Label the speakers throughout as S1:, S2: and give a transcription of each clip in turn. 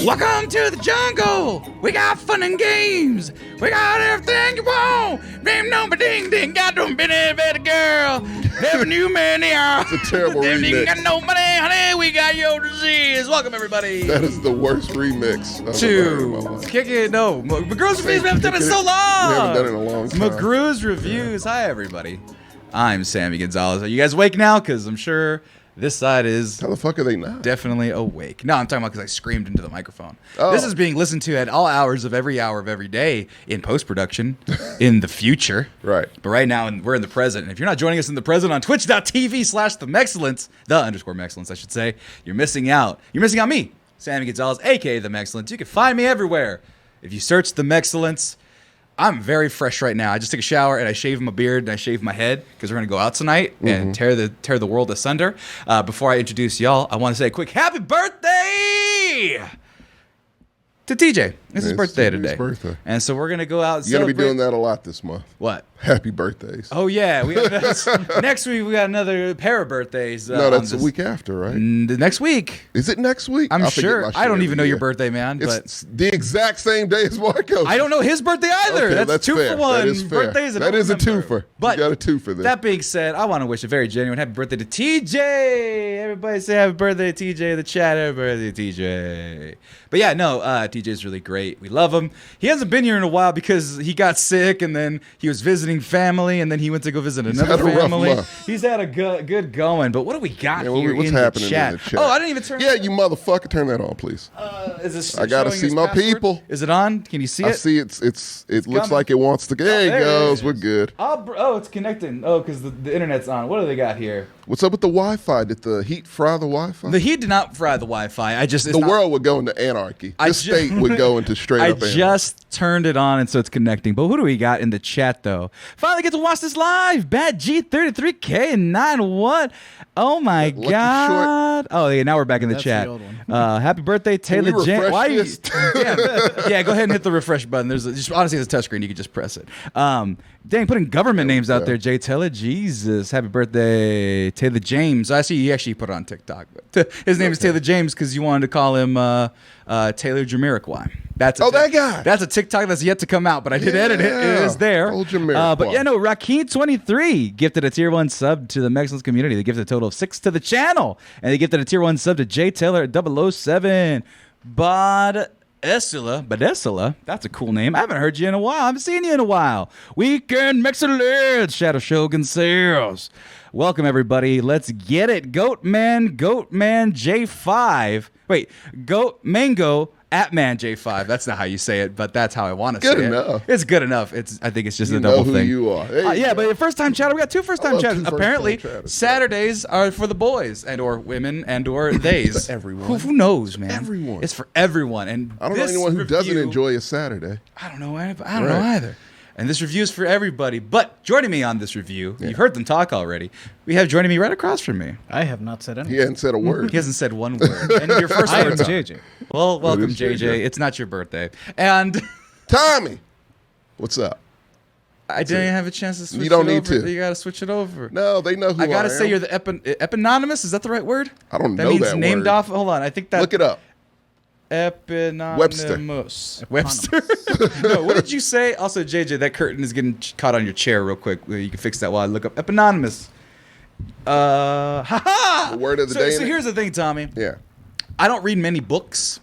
S1: Welcome to the jungle. We got fun and games. We got everything you want. Damn no ding ding. Got them bitty bitty girl. Never knew many are.
S2: It's a terrible remix.
S1: Got no money, honey. We got your disease. Welcome everybody.
S2: That is the worst remix I've ever heard in my life.
S1: Kick it. No, McGrew's reviews. We haven't done it so long.
S2: We haven't done it in a long time.
S1: McGrew's reviews. Hi everybody. I'm Sammy Gonzalez. Are you guys awake now? Because I'm sure this side is
S2: How the fuck are they not?
S1: definitely awake. No, I'm talking about because I screamed into the microphone.
S2: Oh.
S1: This is being listened to at all hours of every day in post-production in the future.
S2: Right.
S1: But right now, we're in the present. And if you're not joining us in the present on twitch.tv/themexcellence, the_Mexcellence, I should say, you're missing out. You're missing out me, Sammy Gonzalez, a.k.a. The Mexcellence. You can find me everywhere. If you search The Mexcellence, I'm very fresh right now. I just took a shower and I shaved my beard and I shaved my head because we're gonna go out tonight and tear the world asunder. Before I introduce y'all, I want to say a quick happy birthday to TJ. It's his birthday today.
S2: His birthday.
S1: And so we're gonna go out. And
S2: You're gonna be
S1: celebrate.
S2: doing that a lot this month.
S1: What?
S2: Happy birthdays.
S1: Oh yeah, next week we got another pair of birthdays.
S2: No, that's the week after, right?
S1: The next week.
S2: Is it next week?
S1: I'm
S2: I'll forget
S1: sure.
S2: my shit
S1: I don't
S2: every
S1: even know your
S2: year.
S1: birthday, man.
S2: It's the exact same day as Marco's.
S1: I don't know his birthday either.
S2: Okay,
S1: that's 2
S2: fair.
S1: for 1
S2: That is fair.
S1: birthdays.
S2: That is a twofer.
S1: But
S2: you got a twofer there.
S1: That being said, I want to wish a very genuine happy birthday to TJ. Everybody say happy birthday to TJ in the chat. Happy birthday to TJ. But yeah, no, TJ's really great. We love him. He hasn't been here in a while because he got sick and then he was visiting family and then he went to go visit another
S2: had a rough
S1: family.
S2: month.
S1: He's had a good going. But what do we got
S2: Man,
S1: here
S2: what's
S1: in
S2: happening
S1: the chat?
S2: in the chat?
S1: Oh, I didn't even turn
S2: Yeah, you motherfucker, turn that on, please.
S1: Is this
S2: I gotta
S1: showing
S2: see
S1: his
S2: my
S1: password?
S2: people.
S1: Is it on? Can you see it?
S2: I see it looks
S1: coming.
S2: like it wants to go. There
S1: there
S2: it
S1: it
S2: goes.
S1: is.
S2: We're good.
S1: Oh, it's connecting. Oh, because the internet's on. What do they got here?
S2: What's up with the Wi-Fi? Did the heat fry the Wi-Fi?
S1: The heat did not fry the Wi-Fi.
S2: The world would go into anarchy. This state would go into straight
S1: I
S2: up anarchy.
S1: just turned it on, and so it's connecting. But who do we got in the chat, though? Finally get to watch this live. Bad G33K and 9-1. Oh, my
S2: Lucky
S1: God. Oh, yeah, now we're back in the
S3: That's
S1: chat.
S3: the old one.
S1: Happy birthday, Taylor
S2: we
S1: Jan.
S2: refresh
S1: Why you?
S2: this?
S1: Yeah, go ahead and hit the refresh button. Honestly, it's a touchscreen. You can just press it. Dang, putting government names out there, Jay Taylor. Jesus. Happy birthday, Taylor James. I see you actually put it on TikTok. But his name is Taylor James because you wanted to call him Taylor Jamiroquai. That
S2: guy.
S1: That's a TikTok that's yet to come out, but I did edit it. It is there.
S2: Old Jamiroquai.
S1: But yeah, no, Rakeen23 gifted a tier 1 sub to the Mexcellence community. They gifted a total of 6 to the channel. And they gifted a tier 1 sub to Jay Taylor at 007. Badesila, that's a cool name. I haven't heard you in a while. I haven't seen you in a while. Weekend Mexcellence, Shadow Shogun Sales. Welcome, everybody. Let's get it. Goatman J5. Wait, Goat Mango @Man J5. That's not how you say it, but that's how I want to say
S2: Good
S1: it.
S2: enough.
S1: It's good enough. I think it's just
S2: You
S1: a double
S2: know who
S1: thing.
S2: you are. There you
S1: Yeah,
S2: go.
S1: but first time chatter. We got 2 first time
S2: love
S1: chatters.
S2: 2 first-time
S1: Apparently,
S2: chatters.
S1: Saturdays are for the boys and or women and or theys.
S2: For everyone.
S1: Who knows, man?
S2: Everyone.
S1: It's for everyone. And
S2: I don't know
S1: this
S2: anyone who doesn't
S1: review-
S2: enjoy a Saturday.
S1: I don't know. I don't know
S2: Right.
S1: either. And this review is for everybody. But joining me on this review, you've heard them talk already. We have joining me right across from me.
S3: I have not said anything.
S2: He hadn't said a word.
S1: He hasn't said one word. And your first
S3: I am
S1: word,
S3: JJ.
S1: well, welcome,
S2: is
S1: JJ.
S2: JJ.
S1: It's not your birthday. And
S2: Tommy, what's up?
S1: I didn't have a chance to switch
S2: You don't
S1: it
S2: need
S1: over.
S2: to.
S1: You got to switch it over.
S2: No, they know who
S1: I gotta
S2: am.
S1: say you're the eponymous. Is that the right word?
S2: I don't
S1: That
S2: know
S1: means
S2: that
S1: named
S2: word.
S1: off. Hold on, I think that.
S2: Look it up.
S1: Eponymous. Webster. No, what did you say? Also, JJ, that curtain is getting caught on your chair real quick. You can fix that while I look up eponymous. Ha-ha!
S2: The word of the day.
S1: So here's the thing, Tommy.
S2: Yeah.
S1: I don't read many books,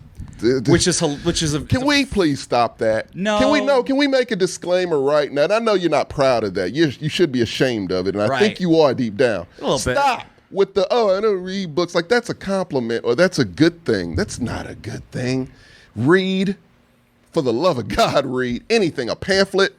S1: which is a.
S2: Can we please stop that?
S1: No.
S2: Can we make a disclaimer right now? And I know you're not proud of that. You should be ashamed of it, and I
S1: Right.
S2: think you are deep down.
S1: A little bit.
S2: Stop with the I don't read books. Like that's a compliment or that's a good thing. That's not a good thing. Read, for the love of God, read anything. A pamphlet,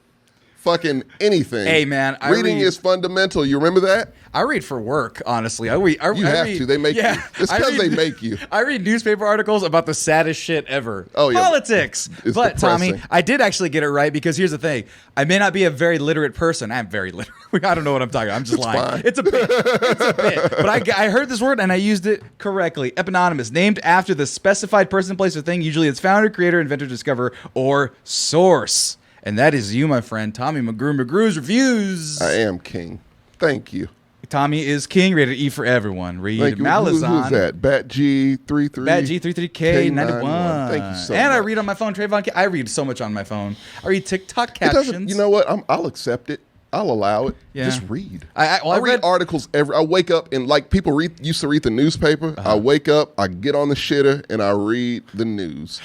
S2: fucking anything.
S1: Hey, man,
S2: reading is fundamental. You remember that?
S1: I read for work, honestly. I read.
S2: You have to. They make you. It's because they make you.
S1: I read newspaper articles about the saddest shit ever.
S2: Oh, yeah.
S1: Politics.
S2: It's
S1: but,
S2: depressing.
S1: Tommy, I did actually get it right because here's the thing. I may not be a very literate person. I'm very literate. I don't know what I'm talking about. I'm just lying.
S2: Fine.
S1: It's a bit. It's a bit. But I heard this word and I used it correctly. Eponymous. Named after the specified person, place, or thing. Usually it's founder, creator, inventor, discoverer, or source. And that is you, my friend, Tommy McGrew's Reviews.
S2: I am king. Thank you.
S1: Tommy is king, rated E for everyone. Read
S2: Thank you.
S1: Malazan.
S2: Who's that? Bat G33.
S1: Bat G33K91.
S2: Thank you so
S1: and
S2: much.
S1: I read on my phone. Trayvon K. I read so much on my phone. I read TikTok
S2: It
S1: captions.
S2: doesn't. You know what? I'll accept it. I'll allow it.
S1: Yeah.
S2: Just read.
S1: I
S2: read articles I wake up and like people used to read the newspaper. I wake up, I get on the shitter, and I read the news.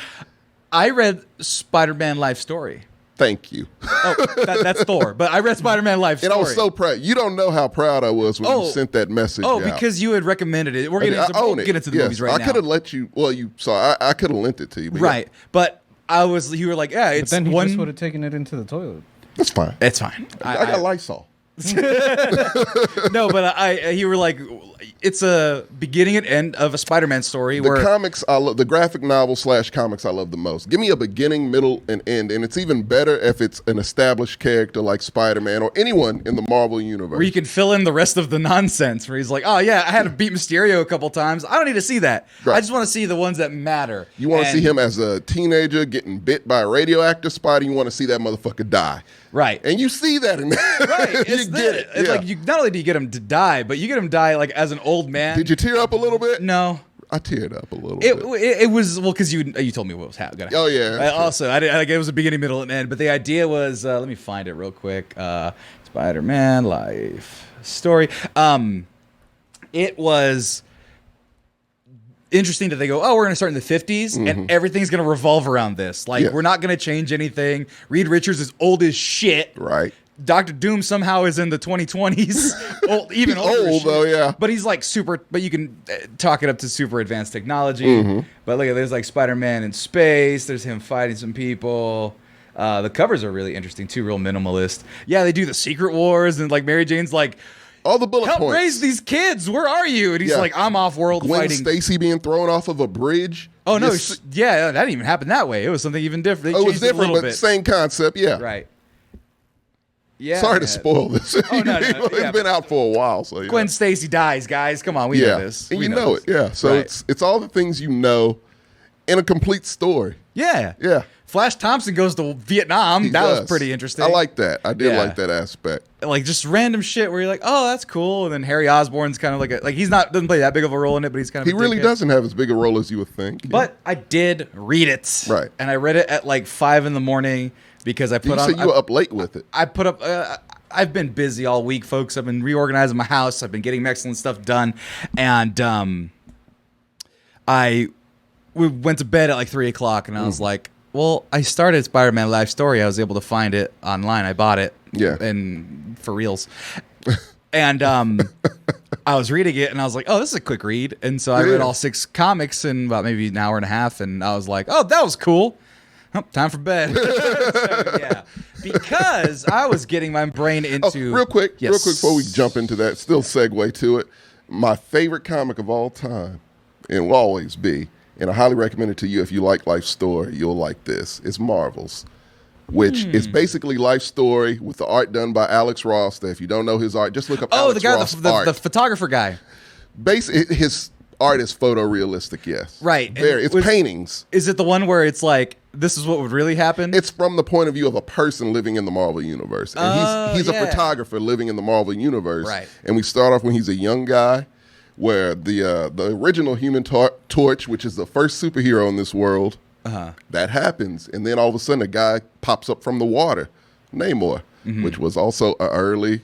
S1: I read Spider-Man Life Story.
S2: Thank you.
S1: Oh, that's Thor. But I read Spider-Man Life Story.
S2: And I was so proud. You don't know how proud I was when you sent that message out.
S1: Because you had recommended it. We'll get into the movies right now.
S2: I could have let you. Well, you saw. I could have lent it to you. But
S1: right. But you were like, yeah, it's
S3: but then he
S1: one.
S3: just would have taken it into the toilet.
S2: That's fine.
S1: It's fine.
S2: I got Lysol.
S1: No, but you were like, it's a beginning and end of a Spider-Man story.
S2: The comics, I love the graphic novel / comics. I love the most. Give me a beginning, middle, and end, and it's even better if it's an established character like Spider-Man or anyone in the Marvel universe.
S1: Where you can fill in the rest of the nonsense. Where he's like, oh yeah, I had to beat Mysterio a couple times. I don't need to see that.
S2: Right.
S1: I just want to see the ones that matter.
S2: You want to see him as a teenager getting bit by a radioactive spider. You want to see that motherfucker die.
S1: Right.
S2: And you see that in that.
S1: Right.
S2: You get it.
S1: It's
S2: Yeah.
S1: like not only do you get him to die, but you get him to die like as an old man.
S2: Did you tear up a little bit?
S1: No.
S2: I teared up a little bit.
S1: It was because you told me what was happening.
S2: Oh yeah.
S1: Also, it was a beginning, middle, and end. But the idea was, let me find it real quick. Spider-Man Life Story. It was interesting that they go, oh, we're going to start in the 50s and everything's going to revolve around this. Like, we're not going to change anything. Reed Richards is old as shit.
S2: Right.
S1: Dr. Doom somehow is in the 2020s. Even
S2: He's
S1: older
S2: old,
S1: shit.
S2: though, yeah.
S1: But he's like super, but you can talk it up to super advanced technology. But look, there's like Spider-Man in space. There's him fighting some people. The covers are really interesting too, real minimalist. Yeah, they do the Secret Wars and like Mary Jane's like,
S2: all the bullet
S1: help
S2: points.
S1: raise these kids. Where are you? And he's like, I'm off world
S2: Gwen
S1: fighting.
S2: Stacy being thrown off of a bridge.
S1: Oh no,
S2: Yes.
S1: yeah, that didn't even happen that way. It was something even different. They
S2: It was
S1: changed a
S2: different,
S1: little
S2: but
S1: bit.
S2: same concept. Yeah.
S1: Right. Yeah.
S2: Sorry to spoil this.
S1: Oh, no,
S2: It's been out for a while, so
S1: Gwen Stacy dies, guys. Come on, we know this.
S2: and
S1: We
S2: you know
S1: this.
S2: it. Yeah. So
S1: Right.
S2: it's all the things you know in a complete story.
S1: Yeah.
S2: Yeah.
S1: Flash Thompson goes to Vietnam.
S2: He
S1: That
S2: does.
S1: was pretty interesting.
S2: I like that. I did
S1: Yeah.
S2: like that aspect.
S1: like just random shit where you're like, oh, that's cool. And then Harry Osborn's kind of like he's doesn't play that big of a role in it, but he's kind of
S2: He
S1: a
S2: really
S1: dickhead.
S2: doesn't have as big a role as you would think.
S1: But I did read it.
S2: Right.
S1: And I read it at like 5 a.m. because I
S2: you
S1: put on.
S2: said you were up late with it.
S1: I put up. I've been busy all week, folks. I've been reorganizing my house. I've been getting excellent stuff done, and we went to bed at like 3 o'clock, and I was like, well, I started Spider-Man Life Story. I was able to find it online. I bought it, and for reals. And I was reading it, and I was like, oh, this is a quick read. And so I read all 6 comics in about maybe an hour and a half, and I was like, oh, that was cool. Oh, time for bed. So, yeah, because I was getting my brain into.
S2: Real quick before we jump into that, still segue to it. My favorite comic of all time, and will always be, and I highly recommend it to you if you like Life Story, you'll like this. It's Marvel's, which is basically Life Story with the art done by Alex Ross. That if you don't know his art, just look up Alex Ross art.
S1: The photographer guy.
S2: His art is photorealistic, yes.
S1: Right.
S2: It's paintings.
S1: Is it the one where it's like, this is what would really happen?
S2: It's from the point of view of a person living in the Marvel Universe. And he's a photographer living in the Marvel Universe.
S1: Right.
S2: And we start off when he's a young guy, where the original Human Torch, which is the first superhero in this world, that happens. And then all of a sudden a guy pops up from the water, Namor, which was also an early...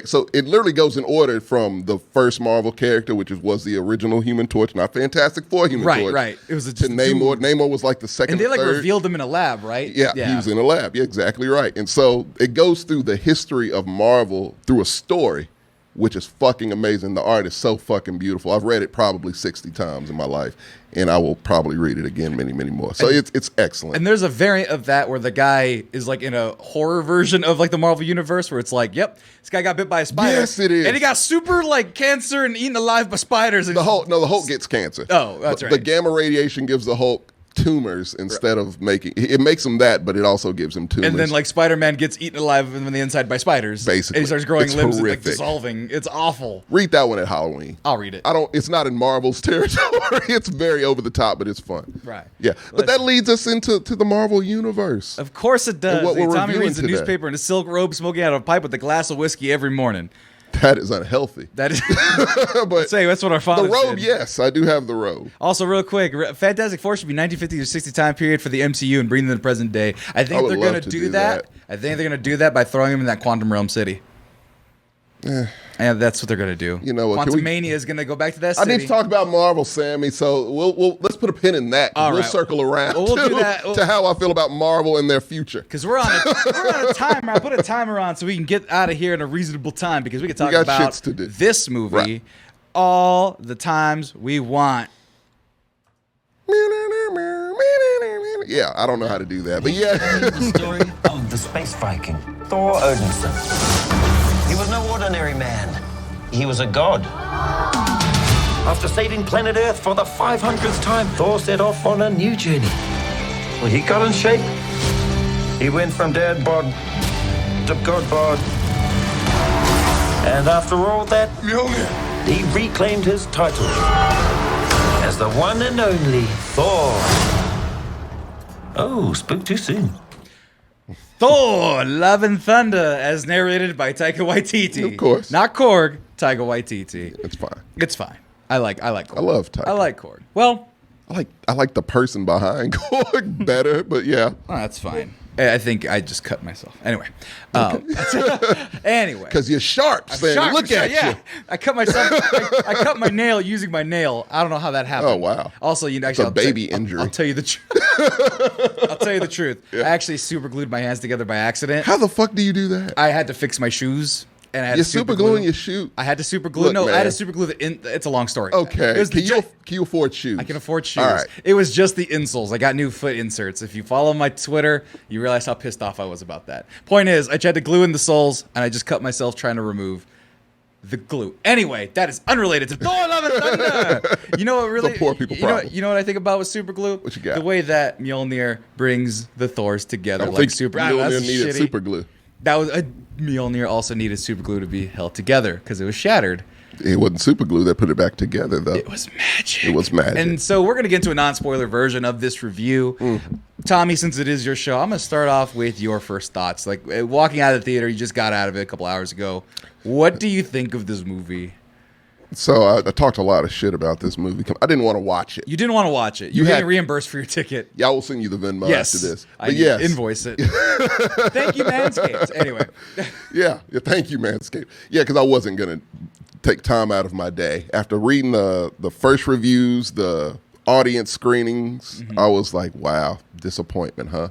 S2: So it literally goes in order from the first Marvel character, which was the original Human Torch, not Fantastic Four Human Torch.
S1: Right. It was a
S2: to Namor. Namor was like the second
S1: and they like
S2: third.
S1: revealed him in a lab, right?
S2: Yeah, he was in a lab. Yeah, exactly right. And so it goes through the history of Marvel through a story, which is fucking amazing. The art is so fucking beautiful. I've read it probably 60 times in my life, and I will probably read it again many, many more. So it's excellent.
S1: And there's a variant of that where the guy is like in a horror version of like the Marvel Universe where it's like, yep, this guy got bit by a spider.
S2: Yes, it is.
S1: And he got super like cancer and eaten alive by spiders. And
S2: The Hulk gets cancer.
S1: Oh, that's right.
S2: The gamma radiation gives the Hulk tumors instead of it makes him that, but it also gives him tumors.
S1: And then like Spider-Man gets eaten alive from the inside by spiders.
S2: Basically.
S1: And he starts growing
S2: It's
S1: limbs and like
S2: horrific.
S1: dissolving. It's awful.
S2: Read that one at Halloween.
S1: I'll read it.
S2: It's not in Marvel's territory. It's very over the top, but it's fun.
S1: Right.
S2: Yeah. But that leads us into the Marvel universe.
S1: Of course it does.
S2: And what we're
S1: Tommy
S2: reviewing
S1: reads the
S2: today.
S1: newspaper in a silk robe smoking out of a pipe with a glass of whiskey every morning.
S2: That is unhealthy.
S1: That is
S2: But
S1: say that's what our fathers
S2: the robe,
S1: did.
S2: yes, I do have the robe.
S1: Also, real quick, Fantastic Four should be 1950s or 60 time period for the MCU and bring them to the present day. I think
S2: would
S1: they're
S2: love
S1: going
S2: to
S1: to
S2: do
S1: do that. I think they're going to do that by throwing them in that Quantum Realm city. And that's what they're going to do.
S2: You know what?
S1: Quantum Mania is going to go back to that
S2: I
S1: city.
S2: need to talk about Marvel, Sammy. So let's put a pin in that.
S1: All
S2: We'll
S1: right.
S2: circle around
S1: Well, we'll do that.
S2: to how I feel about Marvel and their future.
S1: Because we're on a timer. I put a timer on so we can get out of here in a reasonable time because we can talk
S2: got
S1: about
S2: shits to do.
S1: this movie
S2: Right.
S1: all the times we want.
S2: Yeah, I don't know how to do that, but yeah.
S3: The story of the space Viking, Thor Odinson. He was no ordinary man. He was a god. After saving planet Earth for the 500th time, Thor set off on a new journey. Well, he got in shape. He went from dad bod to god bod. And after all that, he reclaimed his title as the one and only Thor. Oh, spoke too soon.
S1: Thor: Love and Thunder, as narrated by Taika Waititi.
S2: Of course.
S1: Not Korg. Taika Waititi.
S2: It's fine.
S1: It's fine. I like Korg.
S2: I love Taika.
S1: I like Korg. Well,
S2: I like the person behind Korg better, but yeah.
S1: that's fine. I think I just cut myself. Anyway. Anyway.
S2: Because you're sharp, Sam.
S1: Sharp,
S2: Look at
S1: yeah.
S2: you.
S1: I cut myself. I cut my nail using my nail. I don't know how that happened.
S2: Oh, wow.
S1: Also,
S2: It's
S1: actually,
S2: a baby injury.
S1: I'll tell you the truth. I'll tell you the truth.
S2: Yeah.
S1: I actually super glued my hands together by accident.
S2: How the fuck do you do that?
S1: I had to fix my shoes. And I had
S2: You're
S1: to
S2: super gluing your shoe.
S1: I had to super glue.
S2: Look,
S1: No, I had
S2: man.
S1: to super glue it's a long story.
S2: Okay.
S1: It was
S2: Can
S1: the
S2: you afford shoes?
S1: I can afford shoes.
S2: All right.
S1: It was just the insoles. I got new foot inserts. If you follow my Twitter, you realize how pissed off I was about that. Point is, I tried to glue in the soles, and I just cut myself trying to remove the glue. Anyway, that is unrelated to Thor: Love and Thunder. You know what really?
S2: It's a poor people
S1: you know,
S2: problem.
S1: you know what I think about with super glue?
S2: What you got?
S1: The way that Mjolnir brings the Thors together,
S2: I don't
S1: like
S2: think
S1: super.
S2: Mjolnir
S1: That's
S2: needed
S1: shitty.
S2: super glue.
S1: That was Mjolnir also needed super glue to be held together because it was shattered.
S2: It wasn't super glue that put it back together, though.
S1: It was magic.
S2: It was magic.
S1: And so we're going to get into a non-spoiler version of this review. Tommy, since it is your show, I'm going to start off with your first thoughts. Like walking out of the theater, you just got out of it a couple hours ago. What do you think of this movie?
S2: So I talked a lot of shit about this movie. I didn't want to watch it.
S1: You didn't want to watch it.
S2: You
S1: You're
S2: had-
S1: getting reimbursed for your ticket.
S2: Yeah, I will send you the Venmo
S1: Yes.
S2: after this.
S1: I
S2: But
S1: need
S2: yes,
S1: to invoice it. Thank you, Manscaped. Anyway.
S2: yeah. Thank you, Manscaped. Yeah, because I wasn't gonna take time out of my day after reading the first reviews, the audience screenings. I was like, wow, disappointment, huh?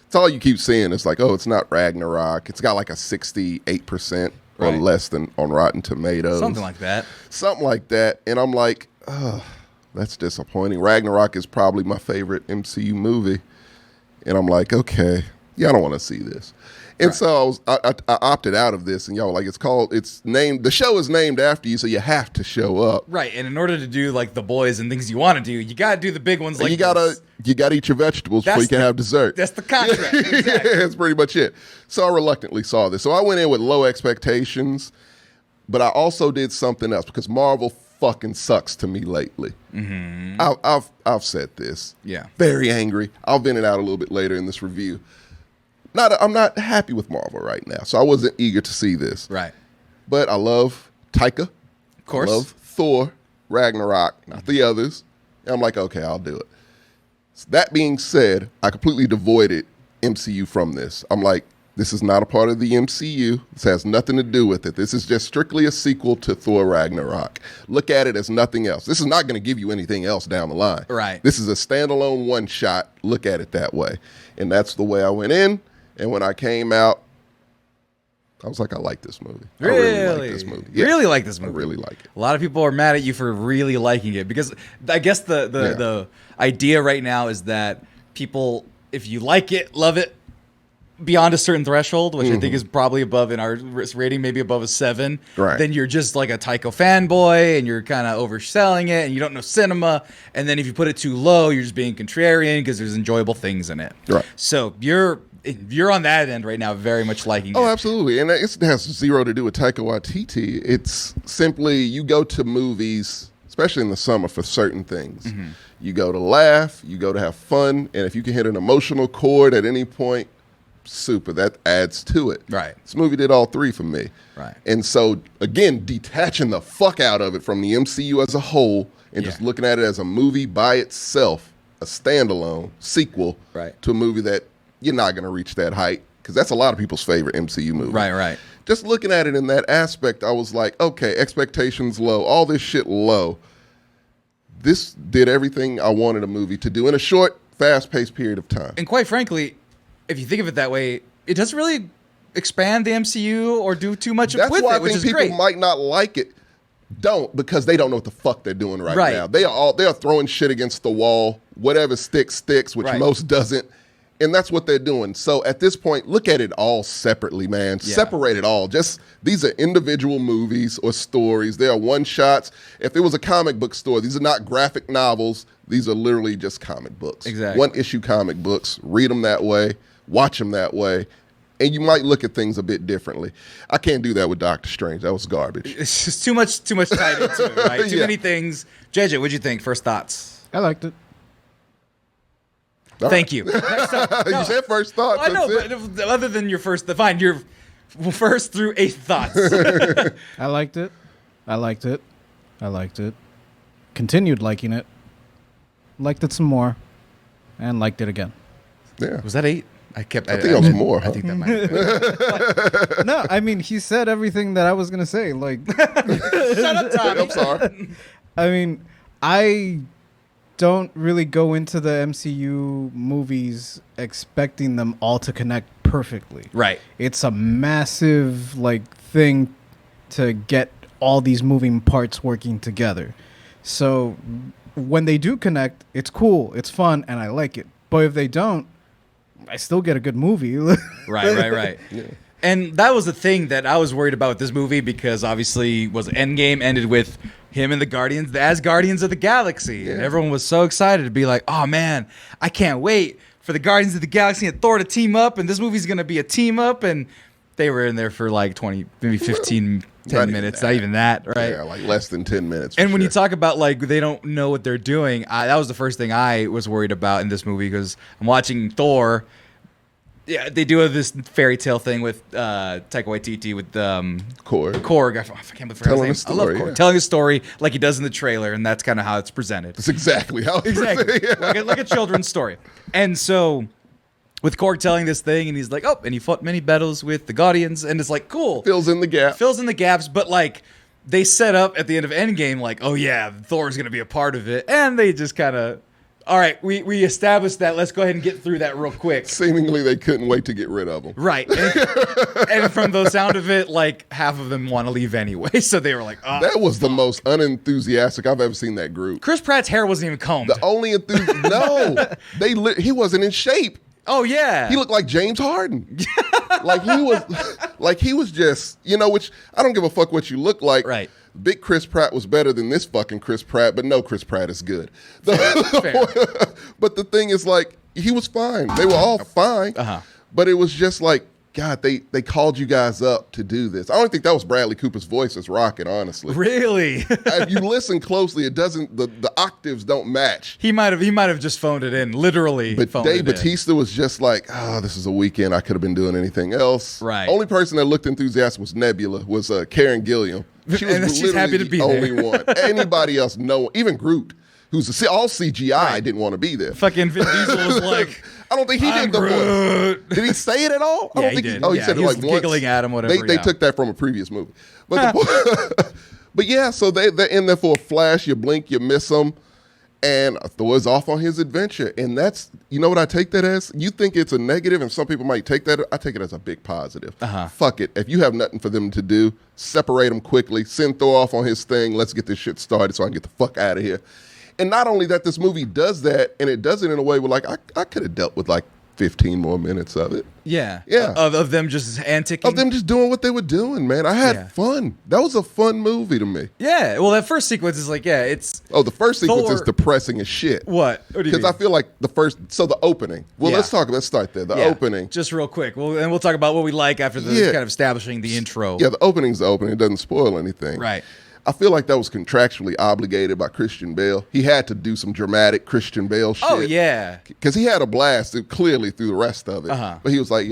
S2: It's all you keep seeing. It's like, oh, it's not Ragnarok. It's got like a 68% or
S1: Right.
S2: less than on Rotten Tomatoes.
S1: Something like that.
S2: Something like that. And I'm like, oh, that's disappointing. Ragnarok is probably my favorite MCU movie. And I'm like, okay, yeah, I don't want to see this. And so I opted out of this, and y'all were like, it's named, the show is named after you, so you have to show up.
S1: Right. And in order to do like The Boys and things you want to do, you got to do the big ones like
S2: And you gotta
S1: this.
S2: eat your vegetables before
S1: That's
S2: you can
S1: the-
S2: have dessert.
S1: That's the contract. Exactly.
S2: Yeah, that's pretty much it. So I reluctantly saw this. So I went in with low expectations, but I also did something else because Marvel fucking sucks to me lately. I've said this.
S1: Yeah.
S2: Very angry. I'll vent it out a little bit later in this review. I'm not happy with Marvel right now, so I wasn't eager to see this.
S1: Right.
S2: But I love Taika.
S1: Of course.
S2: I love Thor, Ragnarok, not the others. And I'm like, okay, I'll do it. So that being said, I completely devoided MCU from this. I'm like, this is not a part of the MCU. This has nothing to do with it. This is just strictly a sequel to Thor Ragnarok. Look at it as nothing else. This is not going to give you anything else down the line.
S1: Right.
S2: This is a standalone one shot. Look at it that way. And that's the way I went in. And when I came out, I was like, I like this movie.
S1: Really?
S2: I really like this movie. Yes,
S1: Really like this movie?
S2: I really like it.
S1: A lot of people are mad at you for really liking it because I guess the idea right now is that people, if you like it, love it, beyond a certain threshold, which I think is probably above in our rating, maybe above a 7,
S2: right,
S1: then you're just like a Taiko fanboy and you're kind of overselling it and you don't know cinema. And then if you put it too low, you're just being contrarian because there's enjoyable things in it.
S2: Right.
S1: So you're on that end right now, very much liking it.
S2: Oh, absolutely. And it has zero to do with Taika Waititi. It's simply you go to movies, especially in the summer, for certain things. You go to laugh, you go to have fun, and if you can hit an emotional chord at any point, super, that adds to it.
S1: Right.
S2: This movie did all three for me.
S1: Right.
S2: And so, again, detaching the fuck out of it from the MCU as a whole and just looking at it as a movie by itself, a standalone sequel to a movie that you're not going to reach that height, because that's a lot of people's favorite MCU movie.
S1: Right.
S2: Just looking at it in that aspect, I was like, okay, expectations low, all this shit low. This did everything I wanted a movie to do in a short, fast-paced period of time.
S1: And quite frankly, if you think of it that way, it doesn't really expand the MCU or do too much
S2: That's
S1: with
S2: why
S1: it, which
S2: I
S1: is
S2: think people
S1: great.
S2: might not like it. Don't, because they don't know what the fuck they're doing right now. They are throwing shit against the wall. Whatever sticks, which most doesn't. And that's what they're doing. So at this point, look at it all separately, man.
S1: Yeah.
S2: Separate it all. Just these are individual movies or stories. They are one shots. If it was a comic book store, these are not graphic novels. These are literally just comic books.
S1: Exactly.
S2: One issue comic books. Read them that way. Watch them that way. And you might look at things a bit differently. I can't do that with Doctor Strange. That was garbage.
S1: It's just too much tied into it, right? Too many things. JJ, what'd you think? First thoughts?
S4: I liked it.
S1: Thank you. Next up,
S2: You said first thoughts.
S1: I know,
S2: that's
S1: but other than your first, fine, your first through 8th thoughts.
S4: I liked it. I liked it. I liked it. Continued liking it. Liked it some more. And liked it again.
S2: Yeah.
S1: Was that 8? I
S2: think it was more.
S1: I think that might have been.
S4: No, I mean, he said everything that I was going to say. Like,
S1: Shut up, Tommy.
S2: I'm sorry.
S4: I mean, I don't really go into the MCU movies expecting them all to connect perfectly.
S1: Right.
S4: It's a massive thing to get all these moving parts working together. So when they do connect, it's cool, it's fun, and I like it. But if they don't, I still get a good movie.
S1: Right. Yeah. And that was the thing that I was worried about with this movie, because obviously Endgame ended with him and the Guardians as Guardians of the Galaxy.
S2: Yeah.
S1: And everyone was so excited to be like, oh man, I can't wait for the Guardians of the Galaxy and Thor to team up, and this movie's going to be a team up. And they were in there for 20, maybe 15, 10 minutes, not even that, right?
S2: Yeah, less than 10 minutes.
S1: And when you talk about they don't know what they're doing, that was the first thing I was worried about in this movie, because I'm watching Thor. Yeah, they do this fairy tale thing with Taika Waititi with Korg. I can't believe
S2: Telling
S1: his name.
S2: a story,
S1: I love Korg.
S2: yeah.
S1: Telling a story like he does in the trailer, and that's kind of how it's presented.
S2: That's exactly how it's
S1: Exactly.
S2: presented.
S1: like a children's story. And so with Korg telling this thing, and he's like, oh, and he fought many battles with the Guardians, and it's cool.
S2: Fills in the gap.
S1: Fills in the gaps, but they set up at the end of Endgame oh yeah, Thor's going to be a part of it, and they just kind of, all right, we established that. Let's go ahead and get through that real quick.
S2: Seemingly, they couldn't wait to get rid of them.
S1: Right. And from the sound of it, half of them want to leave anyway. So they were like, oh.
S2: That was the most unenthusiastic I've ever seen that group.
S1: Chris Pratt's hair wasn't even combed.
S2: The only he wasn't in shape.
S1: Oh, yeah.
S2: He looked like James Harden. he was just, which I don't give a fuck what you look like.
S1: Right.
S2: Big Chris Pratt was better than this fucking Chris Pratt, but no Chris Pratt is good.
S1: Fair.
S2: But the thing is, he was fine. They were all fine.
S1: Uh-huh.
S2: But it was just God, they called you guys up to do this. I don't think that was Bradley Cooper's voice as Rocket, honestly.
S1: Really?
S2: If you listen closely, it doesn't. The octaves don't match.
S1: He might have just phoned it in, literally.
S2: But Dave Bautista was just this is a weekend. I could have been doing anything else.
S1: Right.
S2: Only person that looked enthusiastic was Nebula, was Karen Gilliam. She was
S1: And she's
S2: literally
S1: happy to be
S2: the
S1: there.
S2: only one. Anybody else, no. Even Groot, who's all CGI, didn't want to be there.
S1: Fucking Vin Diesel was
S2: I don't think he did the voice. Did he say it at all? I
S1: Yeah,
S2: don't
S1: he
S2: think
S1: did.
S2: he
S1: Yeah,
S2: said
S1: he
S2: it
S1: was
S2: once.
S1: giggling at him, whatever.
S2: They took that from a previous movie. But but yeah, so they're in there for a flash. You blink, you miss them. And Thor's off on his adventure. And that's, you know what I take that as? You think it's a negative, and some people might take that. I take it as a big positive. Fuck it. If you have nothing for them to do, separate them quickly. Send Thor off on his thing. Let's get this shit started so I can get the fuck out of here. And not only that, this movie does that, and it does it in a way where, like, I could have dealt with, like, 15 more minutes of it.
S1: Yeah.
S2: Yeah.
S1: Of them just anticing.
S2: Of them just doing what they were doing, man. I had fun. That was a fun movie to me.
S1: Yeah. Well, that first sequence is like, it's.
S2: Oh, the first sequence
S1: Thor-
S2: is depressing as shit.
S1: What do you
S2: Because
S1: mean?
S2: I feel like the opening. Well,
S1: Yeah.
S2: let's start there. The opening.
S1: Just real quick. And we'll talk about what we like after the kind of establishing the intro.
S2: Yeah, the opening's the opening. It doesn't spoil anything.
S1: Right.
S2: I feel like that was contractually obligated by Christian Bale. He had to do some dramatic Christian Bale shit.
S1: Oh, yeah.
S2: Because he had a blast clearly through the rest of it.
S1: Uh-huh.
S2: But he was like,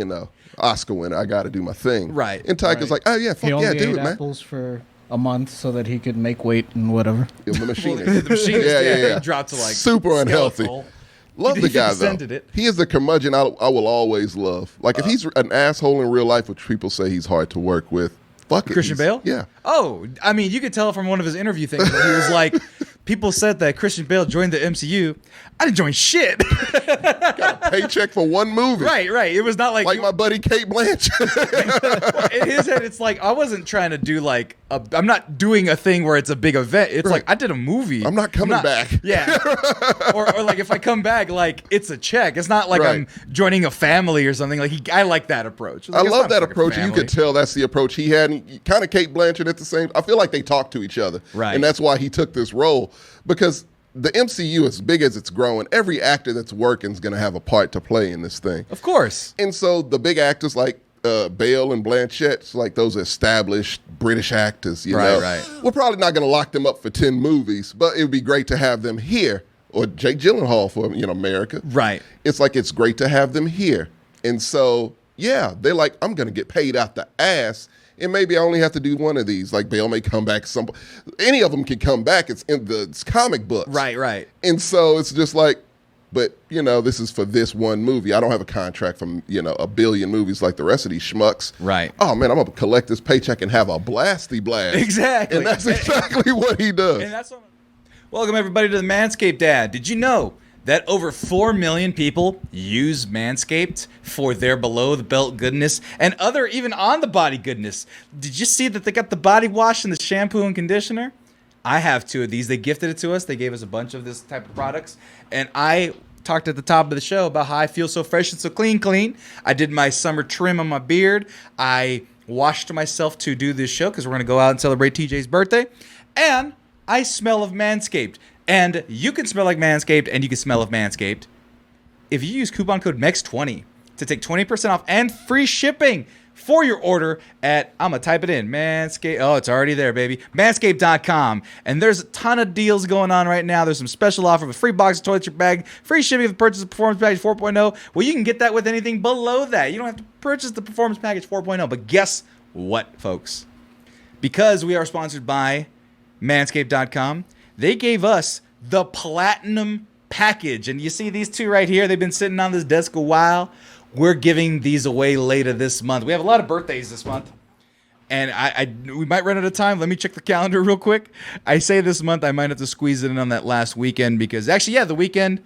S2: Oscar winner, I got to do my thing.
S1: Right.
S2: And Taika's like, oh, yeah,
S4: He
S2: fuck
S4: only
S2: yeah,
S4: ate
S2: do it, man.
S4: apples for a month so that he could make weight and whatever.
S2: The machinist.
S1: The machinist,
S2: yeah.
S1: he dropped to like
S2: super unhealthy.
S1: skeletal.
S2: Love
S1: He
S2: the guy,
S1: descended
S2: though.
S1: it.
S2: He is the curmudgeon I will always love. Like, if he's an asshole in real life, which people say he's hard to work with, fuck it.
S1: Christian Bale?
S2: Yeah.
S1: Oh, I mean, you could tell from one of his interview things where he was like, people said that Christian Bale joined the MCU. I didn't join shit.
S2: Got a paycheck for one movie.
S1: Right. It was not like
S2: My buddy Kate Blanchett.
S1: in his head, it's like I wasn't trying to do like I'm not doing a thing where it's a big event. It's like I did a movie.
S2: I'm not coming back.
S1: Yeah. or like if I come back, like it's a check. It's not like
S2: Right.
S1: I'm joining a family or something. Like I like that approach. Like,
S2: I
S1: it's
S2: love
S1: not
S2: that
S1: fucking
S2: approach. And you
S1: family.
S2: could tell that's the approach he had. And kind of Kate Blanchett at the same. I feel like they talk to each other.
S1: Right.
S2: And that's why he took this role. Because the MCU, as big as it's growing, every actor that's working is going to have a part to play in this thing.
S1: Of course.
S2: And so the big actors like Bale and Blanchett, like those established British actors, you know,
S1: Right.
S2: we're probably not going to lock them up for 10 movies, but it would be great to have them here. Or Jake Gyllenhaal for, America.
S1: Right.
S2: It's like it's great to have them here. And so, yeah, they're like, I'm going to get paid out the ass, and maybe I only have to do one of these. Like Bale may come back. Any of them can come back. It's in the comic books.
S1: Right.
S2: And so it's just like, but, this is for this one movie. I don't have a contract from, a billion movies like the rest of these schmucks.
S1: Right.
S2: Oh, man, I'm going to collect this paycheck and have a blasty blast.
S1: Exactly.
S2: And that's exactly what he does.
S1: And that's what Welcome everybody to the Manscaped ad. Did you know that over 4 million people use Manscaped for their below the belt goodness and other even on the body goodness? Did you see that they got the body wash and the shampoo and conditioner? I have 2 of these. They gifted it to us. They gave us a bunch of this type of products. And I talked at the top of the show about how I feel so fresh and so clean. I did my summer trim on my beard. I washed myself to do this show because we're going to go out and celebrate TJ's birthday. And I smell of Manscaped. And you can smell like Manscaped and you can smell of Manscaped if you use coupon code MEX20 to take 20% off and free shipping for your order at, I'm going to type it in, Manscaped. Oh, it's already there, baby. Manscaped.com. And there's a ton of deals going on right now. There's some special offer with free box of toiletry bag, free shipping with the purchase of Performance Package 4.0. Well, you can get that with anything below that. You don't have to purchase the Performance Package 4.0. But guess what, folks? Because we are sponsored by Manscaped.com, they gave us the Platinum Package. And you see these 2 right here. They've been sitting on this desk a while. We're giving these away later this month. We have a lot of birthdays this month. And we might run out of time. Let me check the calendar real quick. I say this month I might have to squeeze it in on that last weekend because actually, the weekend,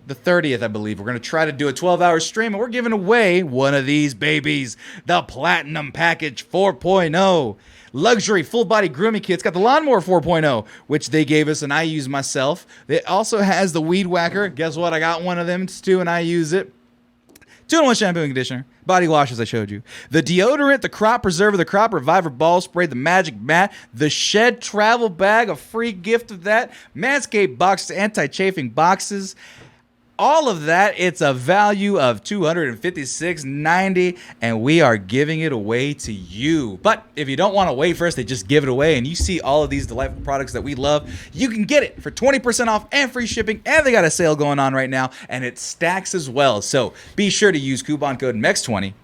S1: the 30th, I believe. We're going to try to do a 12-hour stream, and we're giving away one of these babies, the Platinum Package 4.0. Luxury full-body grooming kit. It's got the Lawnmower 4.0, which they gave us, and I use myself. It also has the Weed Whacker. Guess what? I got one of them, too, and I use it. 2-in-1 shampoo and conditioner. Body wash, as I showed you. The deodorant, the crop preserver, the crop reviver ball spray, the magic mat, the shed travel bag, a free gift of that. Manscaped boxes, anti-chafing boxes. All of that, it's a value of $256.90, and we are giving it away to you. But if you don't want to wait for us to just give it away and you see all of these delightful products that we love, you can get it for 20% off and free shipping, and they got a sale going on right now, and it stacks as well. So be sure to use coupon code MEX20,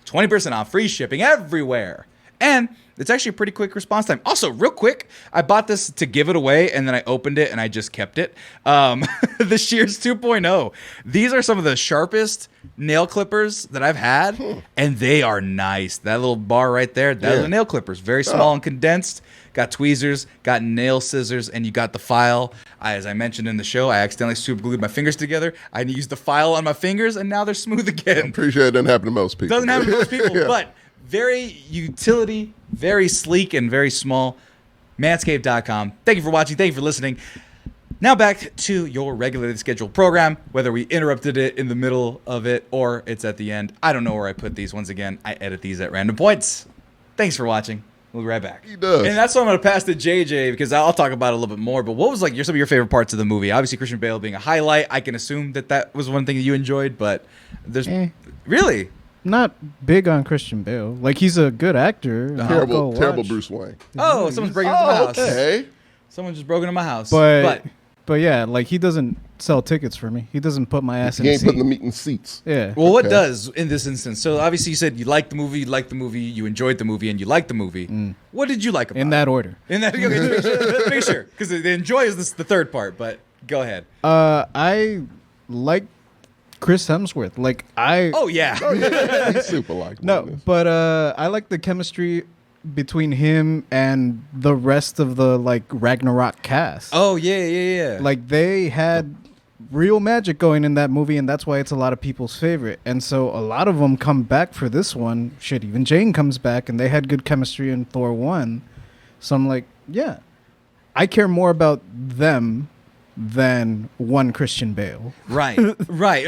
S1: 20% off, free shipping everywhere. And it's actually a pretty quick response time. Also, real quick, I bought this to give it away, and then I opened it, and I just kept it. The Shears 2.0. These are some of the sharpest nail clippers that I've had, and they are nice. That little bar right there, that's the nail clippers. Very small and condensed. Got tweezers, got nail scissors, and you got the file. As I mentioned in the show, I accidentally super glued my fingers together. I used the file on my fingers, and now they're smooth again.
S2: I'm pretty sure it doesn't happen to most people.
S1: Doesn't happen to most people,
S2: Yeah.
S1: but very utility, very sleek, and very small. Manscaped.com. Thank you for watching. Thank you for listening. Now back to your regularly scheduled program, whether we interrupted it in the middle of it or it's at the end. I don't know where I put these. Once again, I edit these at random points. Thanks for watching. We'll be right back.
S2: He does.
S1: And that's what I'm going to pass to JJ because I'll talk about it a little bit more. But what was like some of your favorite parts of the movie? Obviously, Christian Bale being a highlight. I can assume that was one thing that you enjoyed, but there's really
S4: Not big on Christian Bale. Like, he's a good actor. I'll go
S2: Terrible
S4: watch.
S2: Bruce Wayne.
S1: oh, someone's breaking into my house.
S2: Okay.
S1: Someone just broke into my house.
S4: But yeah, like, he doesn't sell tickets for me. He doesn't put my ass in
S2: He
S4: a
S2: ain't
S4: seat.
S2: putting the meat in seats.
S4: Yeah.
S1: Well, what
S2: Okay.
S1: does in this instance? So obviously you said you liked the movie, you enjoyed the movie, and you liked the movie. What did you like about
S4: in
S1: it?
S4: that order.
S1: In that, okay, make sure, because the enjoy is the third part. But go ahead.
S4: I like Chris Hemsworth. Like,
S1: Oh yeah,
S2: He's super likable.
S4: No,
S2: in this.
S4: but I like the chemistry between him and the rest of the, like, Ragnarok cast.
S1: oh yeah.
S4: Like, they had real magic going in that movie, and that's why it's a lot of people's favorite. And so a lot of them come back for this one. Shit, even Jane comes back, and they had good chemistry in Thor 1. So I'm like, yeah, I care more about them than one Christian Bale.
S1: Right.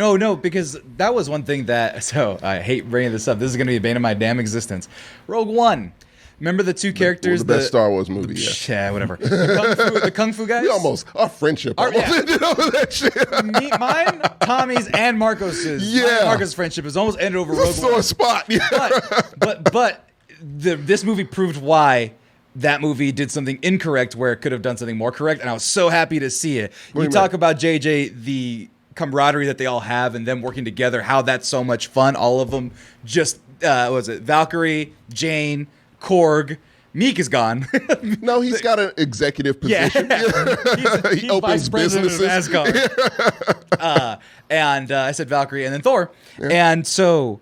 S1: Oh no, because that was one thing that. So I hate bringing this up. This is gonna be a bane of my damn existence. Rogue One. Remember the two characters?
S2: the best Star Wars movie. Yeah.
S1: Yeah, whatever. The Kung Fu guys.
S2: Our friendship almost
S1: yeah.
S2: ended over that shit.
S1: Mine, Tommy's, and Marcos's.
S2: Yeah.
S1: Mine and Marcos' friendship is almost ended over Rogue
S2: It's a sore
S1: One.
S2: spot. Yeah.
S1: But this movie proved why that movie did something incorrect where it could have done something more correct, and I was so happy to see it.
S2: do
S1: You
S2: you
S1: talk
S2: mean?
S1: about JJ, the camaraderie that they all have, and them working together. How that's so much fun. All of them just was it Valkyrie, Jane, Korg. Meek is gone.
S2: No, he's got an executive
S1: Yeah,
S2: position.
S1: he's
S2: opens
S1: vice president
S2: businesses.
S1: of Asgard. And I said Valkyrie and then Thor. And so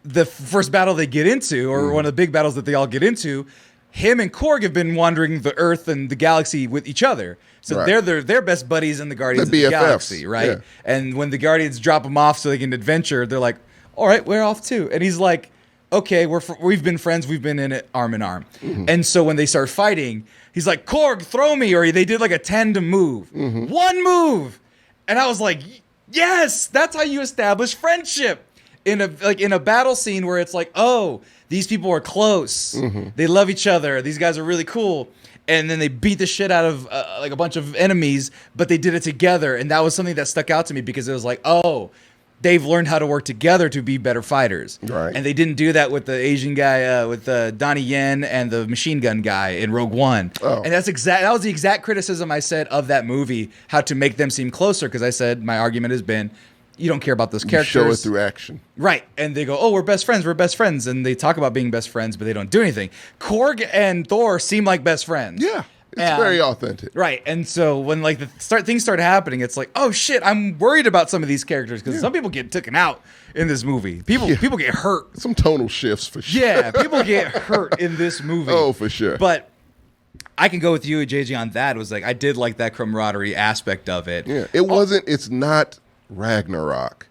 S1: the first battle they get into, or one of the big battles that they all get into, him and Korg have been wandering the Earth and the galaxy with each other. So
S2: Right.
S1: they're best buddies in the Guardians
S2: The
S1: of the
S2: BFFs,
S1: Galaxy, right?
S2: yeah.
S1: And when the Guardians drop them off so they can adventure, they're like, all right, we're off too. And he's like, okay, we've been friends. We've been in it arm in arm. And so when they start fighting, he's like, Korg, throw me. Or they did like a tandem move. One move. And I was like, yes, that's how you establish friendship. In a battle scene where it's like, oh, these people are close. They love each other. These guys are really cool. And then they beat the shit out of like a bunch of enemies, but they did it together. And that was something that stuck out to me because it was like, oh, they've learned how to work together to be better fighters.
S2: Right.
S1: And they didn't do that with the Asian guy, with Donnie Yen and the machine gun guy in Rogue One.
S2: Oh.
S1: And that was the exact criticism I said of that movie, how to make them seem closer. Because I said, my argument has been, you don't care about those characters.
S2: Show it through action.
S1: Right. And they go, oh, we're best friends. And they talk about being best friends, but they don't do anything. Korg and Thor seem like best friends.
S2: Yeah. It's
S1: And-
S2: very authentic.
S1: Right. And so when like things start happening, it's like, oh shit, I'm worried about some of these characters because some people get taken out in this movie. People get hurt.
S2: Some tonal shifts for sure.
S1: Yeah, people get hurt in this movie.
S2: Oh, for sure.
S1: But I can go with you, JJ, on that. It was like I did like that camaraderie aspect of it.
S2: Yeah. It's not Ragnarok.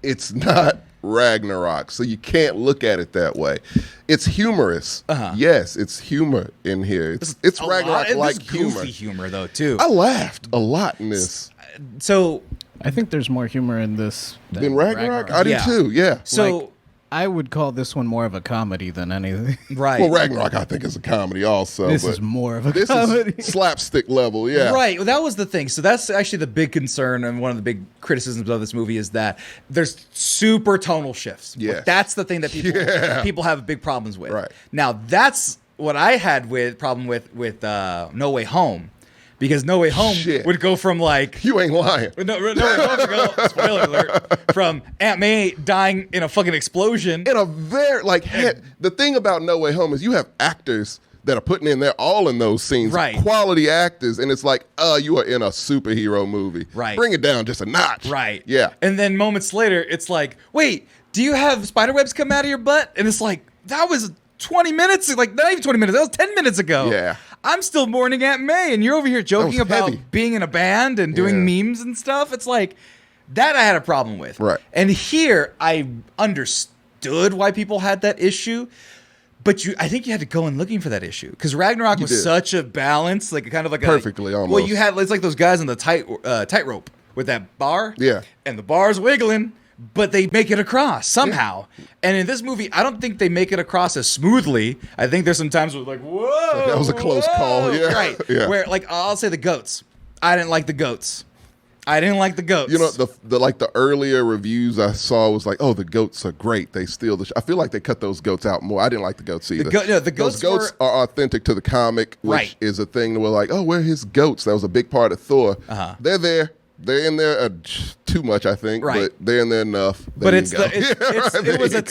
S2: It's not Ragnarok. So you can't look at it that way. It's humorous. Yes, it's humor in here. It's
S1: A lot-
S2: Ragnarok
S1: and
S2: like
S1: there's goofy
S2: humor.
S1: humor though too.
S2: I laughed a lot in this.
S1: So
S4: I think there's more humor in this than
S2: In Ragnarok? I do
S1: Yeah.
S2: too, yeah.
S1: so
S4: I would call this one more of a comedy than anything.
S1: right.
S2: Well, Ragnarok, I think, is a comedy also.
S4: This
S2: but
S4: is more of a
S2: this
S4: comedy.
S2: is slapstick level, yeah.
S1: Right. Well, that was the thing. So that's actually the big concern, and one of the big criticisms of this movie is that there's super tonal shifts.
S2: Yes.
S1: That's the thing that
S2: Yeah.
S1: people have big problems with.
S2: Right.
S1: Now that's what I had problem with No Way Home, because No Way Home
S2: Shit.
S1: would go from like.
S2: You ain't lying.
S1: No Way Home would go, spoiler alert, from Aunt May dying in a fucking explosion.
S2: In a very, the thing about No Way Home is you have actors that are putting in there all in those scenes.
S1: Right.
S2: Quality actors. And it's like, you are in a superhero movie.
S1: Right.
S2: Bring it down just a notch.
S1: Right.
S2: Yeah.
S1: And then moments later, it's like, wait, do you have spider webs come out of your butt? And it's like, that was 20 minutes, like not even 20 minutes, that was 10 minutes ago.
S2: Yeah.
S1: I'm still mourning Aunt May, and you're over here joking about
S2: heavy.
S1: being in a band and doing memes and stuff. It's like that I had a problem with.
S2: Right.
S1: And here I understood why people had that issue. But I think you had to go in looking for that issue because Ragnarok was such a balance, like kind of like
S2: perfectly almost.
S1: Well, it's like those guys on the tightrope with that bar.
S2: Yeah.
S1: And the bar's wiggling, but they make it across somehow. Yeah. And in this movie, I don't think they make it across as smoothly. I think there's some times where like, whoa,
S2: that was a close call. Yeah.
S1: Right.
S2: Yeah.
S1: Where like I'll say the goats. I didn't like the goats.
S2: You know, the earlier reviews I saw was like, oh, the goats are great. They steal the I feel like they cut those goats out more. I didn't like the goats either.
S1: The
S2: goats are authentic to the comic, which is a thing that we're like, oh, where are his goats? That was a big part of Thor. They're there. They're in there too much, I think, but they're in there enough.
S1: But it was a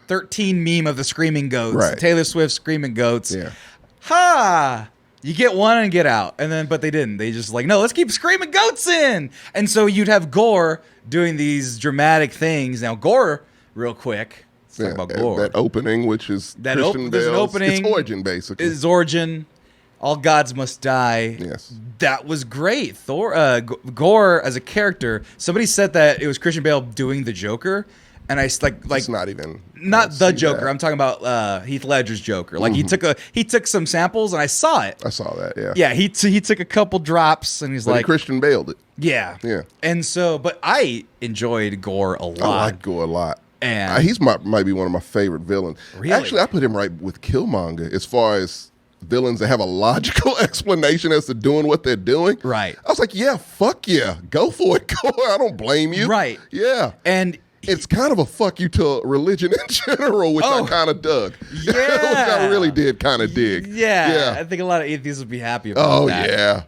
S1: 13 meme of the screaming goats.
S2: Right.
S1: Taylor Swift screaming goats.
S2: Yeah.
S1: Ha! You get one and get out. But they didn't. They just like, no, let's keep screaming goats in. And so you'd have Gore doing these dramatic things. Now, Gore, real quick. Let's talk about Gore.
S2: That opening, which is Christian Bale's its origin, basically.
S1: His origin. All gods must die.
S2: Yes.
S1: That was great. Gore as a character, somebody said that it was Christian Bale doing the Joker. And it's
S2: not
S1: the Joker. That. I'm talking about Heath Ledger's Joker. Like he took some samples and I saw it.
S2: I saw that. Yeah.
S1: Yeah. He took a couple drops and he's like
S2: Christian Bale'd it.
S1: Yeah.
S2: Yeah.
S1: And so, but I enjoyed Gore a lot.
S2: I like Gore a lot.
S1: And
S2: he's might be one of my favorite villains.
S1: Really?
S2: Actually, I put him right with Killmonger as far as villains that have a logical explanation as to doing what they're doing.
S1: Right.
S2: I was like, yeah, fuck yeah, go for it, Gore. I don't blame you.
S1: Right.
S2: Yeah.
S1: And
S2: it's kind of a fuck you to religion in general, which I kind of dug.
S1: Yeah.
S2: Which I really did kind of dig.
S1: Yeah. I think a lot of atheists would be happy about that.
S2: Oh, yeah.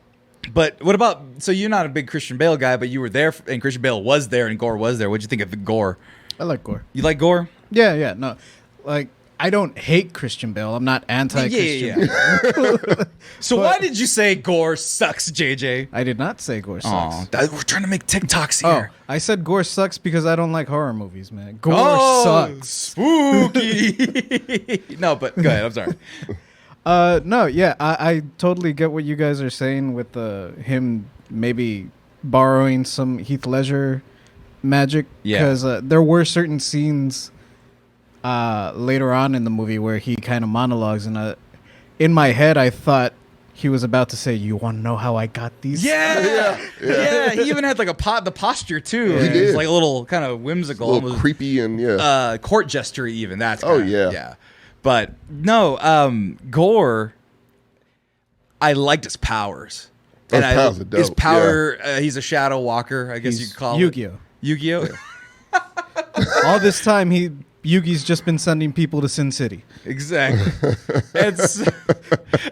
S1: But what about, so you're not a big Christian Bale guy, but you were there, and Christian Bale was there, and Gore was there. What'd you think of Gore?
S4: I like Gore.
S1: You like Gore?
S4: Yeah. No, like, I don't hate Christian Bale. I'm not anti-Christian Bale.
S1: So why did you say Gore sucks, JJ?
S4: I did not say Gore sucks.
S1: We're trying to make TikToks here.
S4: I said Gore sucks because I don't like horror movies, man. Gore sucks.
S1: Spooky. No, but go ahead. I'm sorry.
S4: No, yeah, I totally get what you guys are saying with him maybe borrowing some Heath Ledger magic.
S1: Yeah.
S4: Because there were certain scenes later on in the movie where he kind of monologues, and in my head I thought he was about to say, "You want to know how I got these?"
S1: Yeah. He even had like the posture too.
S2: Yeah, he
S1: It was
S2: did.
S1: like a little kind of whimsical,
S2: A little creepy and
S1: court gesture even. That's
S2: yeah.
S1: But no, Gore, I liked his powers.
S2: His powers are dope.
S1: His power, he's a shadow walker, I guess you could call
S4: Yu-Gi-Oh.
S1: it. Yu-Gi-Oh.
S4: All this time Yugi's just been sending people to Sin City.
S1: Exactly.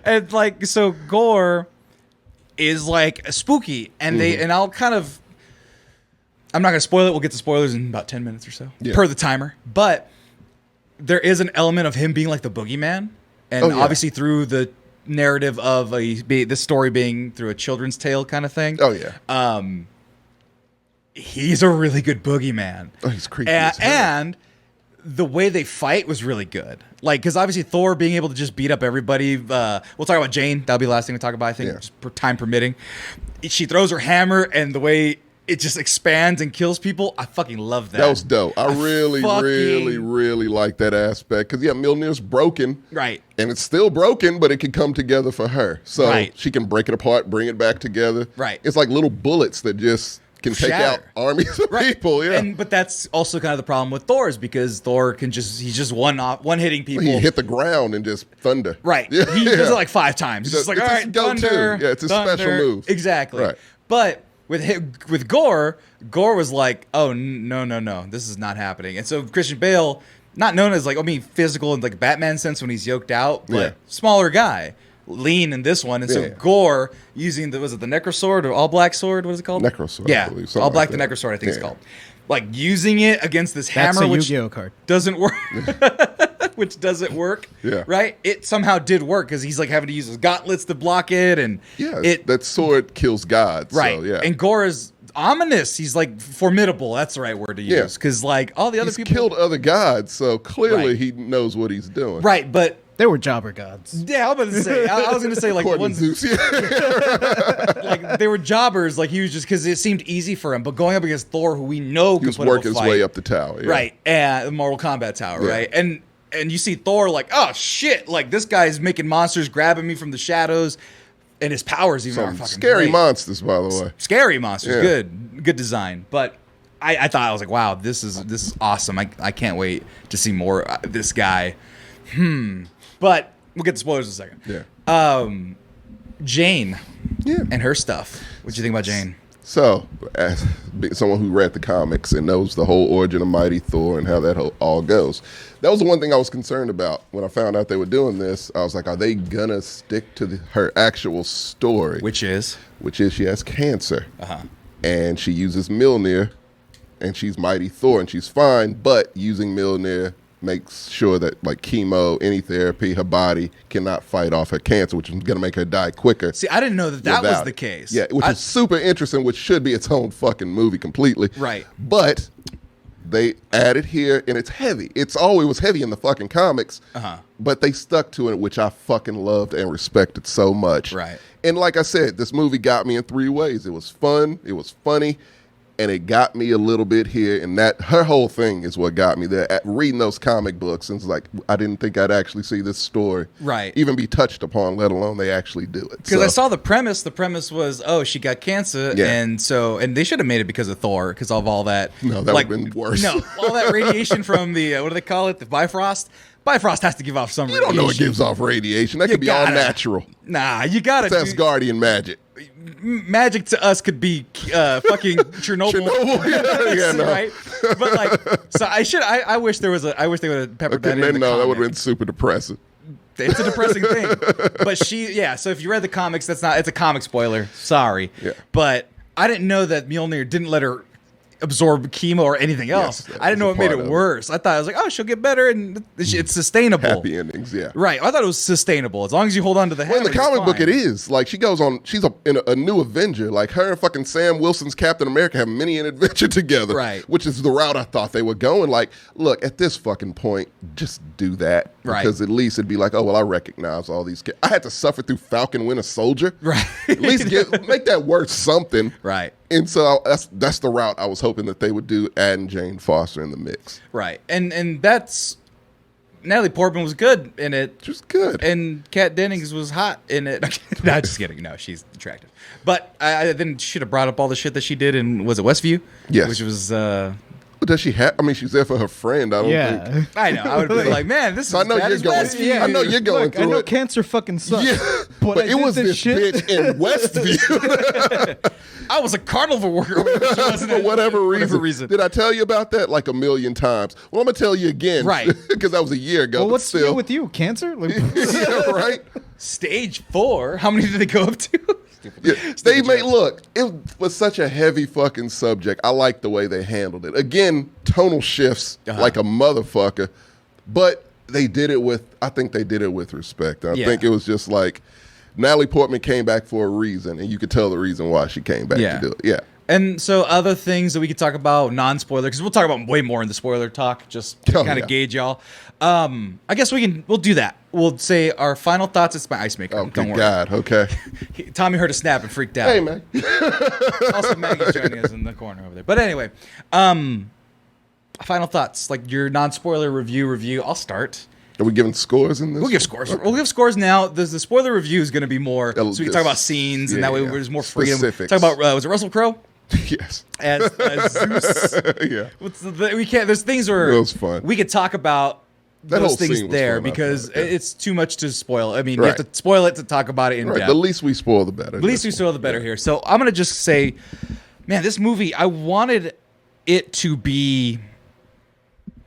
S1: and like, so Gore is like spooky, and and I'm not gonna spoil it. We'll get to spoilers in about 10 minutes or so per the timer. But there is an element of him being like the boogeyman, and obviously through the narrative of this story being through a children's tale kind of thing.
S2: Oh yeah.
S1: He's a really good boogeyman.
S2: Oh, he's creepy as hell.
S1: And the way they fight was really good. Like, because obviously Thor being able to just beat up everybody. We'll talk about Jane. That'll be the last thing we talk about, I think, just time permitting. She throws her hammer, and the way it just expands and kills people, I fucking love that.
S2: That was dope. I really like that aspect. Because, Mjolnir's broken.
S1: Right.
S2: And it's still broken, but it can come together for her. So she can break it apart, bring it back together.
S1: Right.
S2: It's like little bullets that just can take out armies of people. Yeah.
S1: But that's also kind of the problem with Thor's, because Thor can he's just one hitting people.
S2: He hit the ground and just thunder.
S1: Right.
S2: Yeah.
S1: He does it like 5 times. He's just like, all right,
S2: go-to.
S1: thunder.
S2: Yeah, it's a special move.
S1: Exactly.
S2: Right.
S1: But with Gore was like, oh, no, this is not happening. And so Christian Bale, not known as physical in like Batman sense when he's yoked out, but smaller guy. Lean in this one, and so Gore using the Necrosword or All Black Sword? What is it called?
S2: Necrosword.
S1: Yeah,
S2: I believe,
S1: All Black
S2: like
S1: the Necrosword. I think it's called. Like using it against this
S4: That's
S1: hammer,
S4: a
S1: which
S4: Yu-Gi-Oh card
S1: doesn't work. Which doesn't work.
S2: Yeah.
S1: Right. It somehow did work because he's like having to use his gauntlets to block it, and
S2: that sword kills gods.
S1: Right.
S2: So, yeah.
S1: And Gore is ominous. He's like formidable. That's the right word to use, because like all the other people
S2: killed other gods, so clearly he knows what he's doing.
S1: Right, but
S4: They were jobber gods.
S1: Yeah, I was about to say. I was going to say like the
S2: According to
S1: ones,
S2: Zeus, yeah.
S1: like they were jobbers. Like he was just because it seemed easy for him. But going up against Thor, who we know
S2: He
S1: can
S2: was
S1: put up a
S2: working his
S1: fight,
S2: way up the tower. Yeah.
S1: right? And the Mortal Kombat tower,
S2: Yeah.
S1: right? And you see Thor like, oh shit, like this guy's making monsters, grabbing me from the shadows, and his powers even are
S2: Some
S1: fucking
S2: scary
S1: great.
S2: monsters, by the way.
S1: Scary monsters,
S2: Yeah.
S1: good design. But I thought I was like, wow, this is awesome. I can't wait to see more this guy. But we'll get to spoilers in a second.
S2: Yeah.
S1: Jane,
S2: Yeah.
S1: and her stuff. What do you think about Jane?
S2: So, as someone who read the comics and knows the whole origin of Mighty Thor and how that all goes, that was the one thing I was concerned about when I found out they were doing this. I was like, are they gonna stick to her actual story?
S1: Which is
S2: She has cancer, and she uses Mjolnir, and she's Mighty Thor, and she's fine. But using Mjolnir makes sure that like chemo, any therapy, her body cannot fight off her cancer, which is going to make her die quicker.
S1: See, I didn't know that was
S2: without
S1: the
S2: it.
S1: case.
S2: Yeah, which is super interesting, which should be its own fucking movie completely.
S1: Right.
S2: But they added here, and it's heavy. It was heavy in the fucking comics, but they stuck to it, which I fucking loved and respected so much.
S1: Right.
S2: And like I said, this movie got me in 3 ways. It was fun, it was funny, and it got me a little bit here. And that her whole thing is what got me there. Reading those comic books, and it's like I didn't think I'd actually see this story even be touched upon, let alone they actually do it.
S1: Because I saw the premise. The premise was, oh, she got cancer,
S2: Yeah.
S1: and they should have made it because of Thor, because of all that.
S2: No, that would've been worse.
S1: No, all that radiation from the what do they call it? The Bifrost. Bifrost has to give off some.
S2: You don't know it gives off radiation. That could be all
S1: gotta.
S2: natural.
S1: Nah, you gotta.
S2: It's Asgardian magic.
S1: Magic to us could be fucking Chernobyl.
S2: Yeah, no.
S1: Right? But like, so I wish there was I wish they would have peppered that in. The
S2: No, that would have
S1: comic.
S2: been super depressing.
S1: It's a depressing thing. But so if you read the comics, it's a comic spoiler. Sorry.
S2: Yeah.
S1: But I didn't know that Mjolnir didn't let her absorb chemo or anything else.
S2: that
S1: I didn't know
S2: was
S1: it
S2: a
S1: made
S2: part
S1: it
S2: of it.
S1: worse. I thought I was like, oh, she'll get better and it's sustainable.
S2: Happy endings, yeah.
S1: Right. I thought it was sustainable. As long as you hold on to the
S2: Well, in
S1: hammer.
S2: the comic
S1: you're
S2: book,
S1: fine.
S2: it is. Like, she goes on, she's in a new Avenger. Like, her and fucking Sam Wilson's Captain America have many an adventure together.
S1: Right.
S2: Which is the route I thought they were going. Like, look, at this fucking point, just do that.
S1: Right.
S2: Because at least it'd be like, oh, well, I recognize all these kids. I had to suffer through Falcon Winter Soldier.
S1: Right.
S2: At least make that worth something.
S1: Right.
S2: And so that's the route I was hoping that they would do, adding Jane Foster in the mix.
S1: Right. And that's Natalie Portman was good in it.
S2: Which was good.
S1: And Kat Dennings was hot in it. No, just kidding. No, she's attractive. But I then should have brought up all the shit that she did in, was it Westview?
S2: Yes.
S1: Which was,
S2: Does she have? I mean, she's there for her friend. I don't think.
S1: I know. I would be like, man, this is
S2: So I know
S1: bad
S2: you're
S1: as
S2: going.
S1: Westview.
S2: I know you're going
S4: Look, I
S2: through
S4: know
S2: it.
S4: cancer fucking sucks.
S2: Yeah,
S4: but
S2: but it was this
S4: shit.
S2: bitch in Westview
S1: I was a carnival worker
S2: for whatever reason. Did I tell you about that like a million times? Well, I'm gonna tell you again,
S1: Right.
S2: Because that was a year ago.
S4: Well,
S2: but
S4: what's
S2: still,
S4: with you? Cancer? Like,
S2: yeah, right.
S1: Stage 4. How many did they go up to?
S2: Yeah. They made look. It was such a heavy fucking subject. I like the way they handled it. Again, tonal shifts like a motherfucker, but they did it with. I think they did it with respect. I think it was just like Natalie Portman came back for a reason, and you could tell the reason why she came back to do it. Yeah.
S1: And so other things that we could talk about, non-spoiler, because we'll talk about way more in the spoiler talk, just to kind of gauge y'all. I guess we'll do that. We'll say our final thoughts. It's my ice maker.
S2: Oh,
S1: Don't
S2: good
S1: worry.
S2: God. Okay.
S1: Tommy heard a snap and freaked out.
S2: Hey, man.
S1: Also, Maggie's joining us in the corner over there. But anyway, final thoughts, like your non-spoiler review. I'll start.
S2: Are we giving scores in this?
S1: We'll give scores. We'll give scores now. The spoiler review is going to be more, so we can
S2: Just-
S1: talk about scenes, and that way
S2: yeah.
S1: there's more freedom.
S2: Specifics.
S1: Talk about was it Russell Crowe
S2: Yes.
S1: as Zeus?
S2: Yeah.
S1: We can't. There's things where
S2: It was fun.
S1: we could talk about
S2: That
S1: those
S2: whole
S1: things
S2: scene was
S1: there
S2: fun, I
S1: because
S2: thought, yeah.
S1: it's too much to spoil. I mean, you have
S2: Right.
S1: to spoil it to talk about it in
S2: Right.
S1: depth.
S2: The least we spoil, the better.
S1: At least we spoil the better here. So I'm gonna just say, man, this movie, I wanted it to be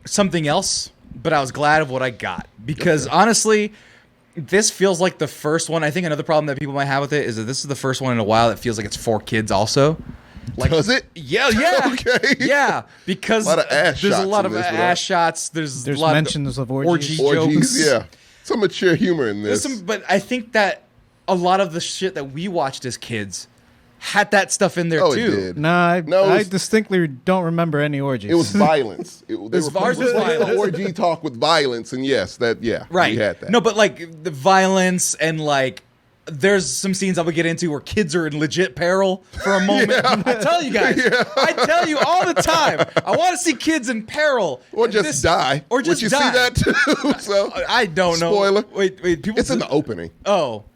S1: something else, but I was glad of what I got because honestly, this feels like the first one. I think another problem that people might have with it is that this is the first one in a while that feels like it's for kids also. Like,
S2: Does it?
S1: Yeah.
S2: Okay.
S1: Yeah, because
S2: A lot of ass
S1: there's a
S2: shots
S1: lot
S2: in
S1: of
S2: this, but
S1: ass shots. There's a
S4: There's
S1: lot
S4: mentions of orgies.
S2: Orgies,
S1: jokes.
S2: yeah. Some mature humor in
S1: There's
S2: this.
S1: some, but I think that a lot of the shit that we watched as kids had that stuff in there
S2: Oh,
S1: too.
S2: it did.
S4: Nah,
S2: No, it
S4: I
S2: was-
S4: distinctly don't remember any orgies.
S2: It was violence.
S1: Ours was violence.
S2: Orgy talk with violence, and yes,
S1: Right.
S2: we had that.
S1: No, but like the violence and like there's some scenes I would get into where kids are in legit peril for a moment. I tell you guys, I tell you all the time, I want to see kids in peril.
S2: or
S1: And
S2: just die.
S1: Or just
S2: Would you
S1: die.
S2: see that too? So
S1: I don't know.
S2: Spoiler.
S1: Wait, people.
S2: it's in the opening.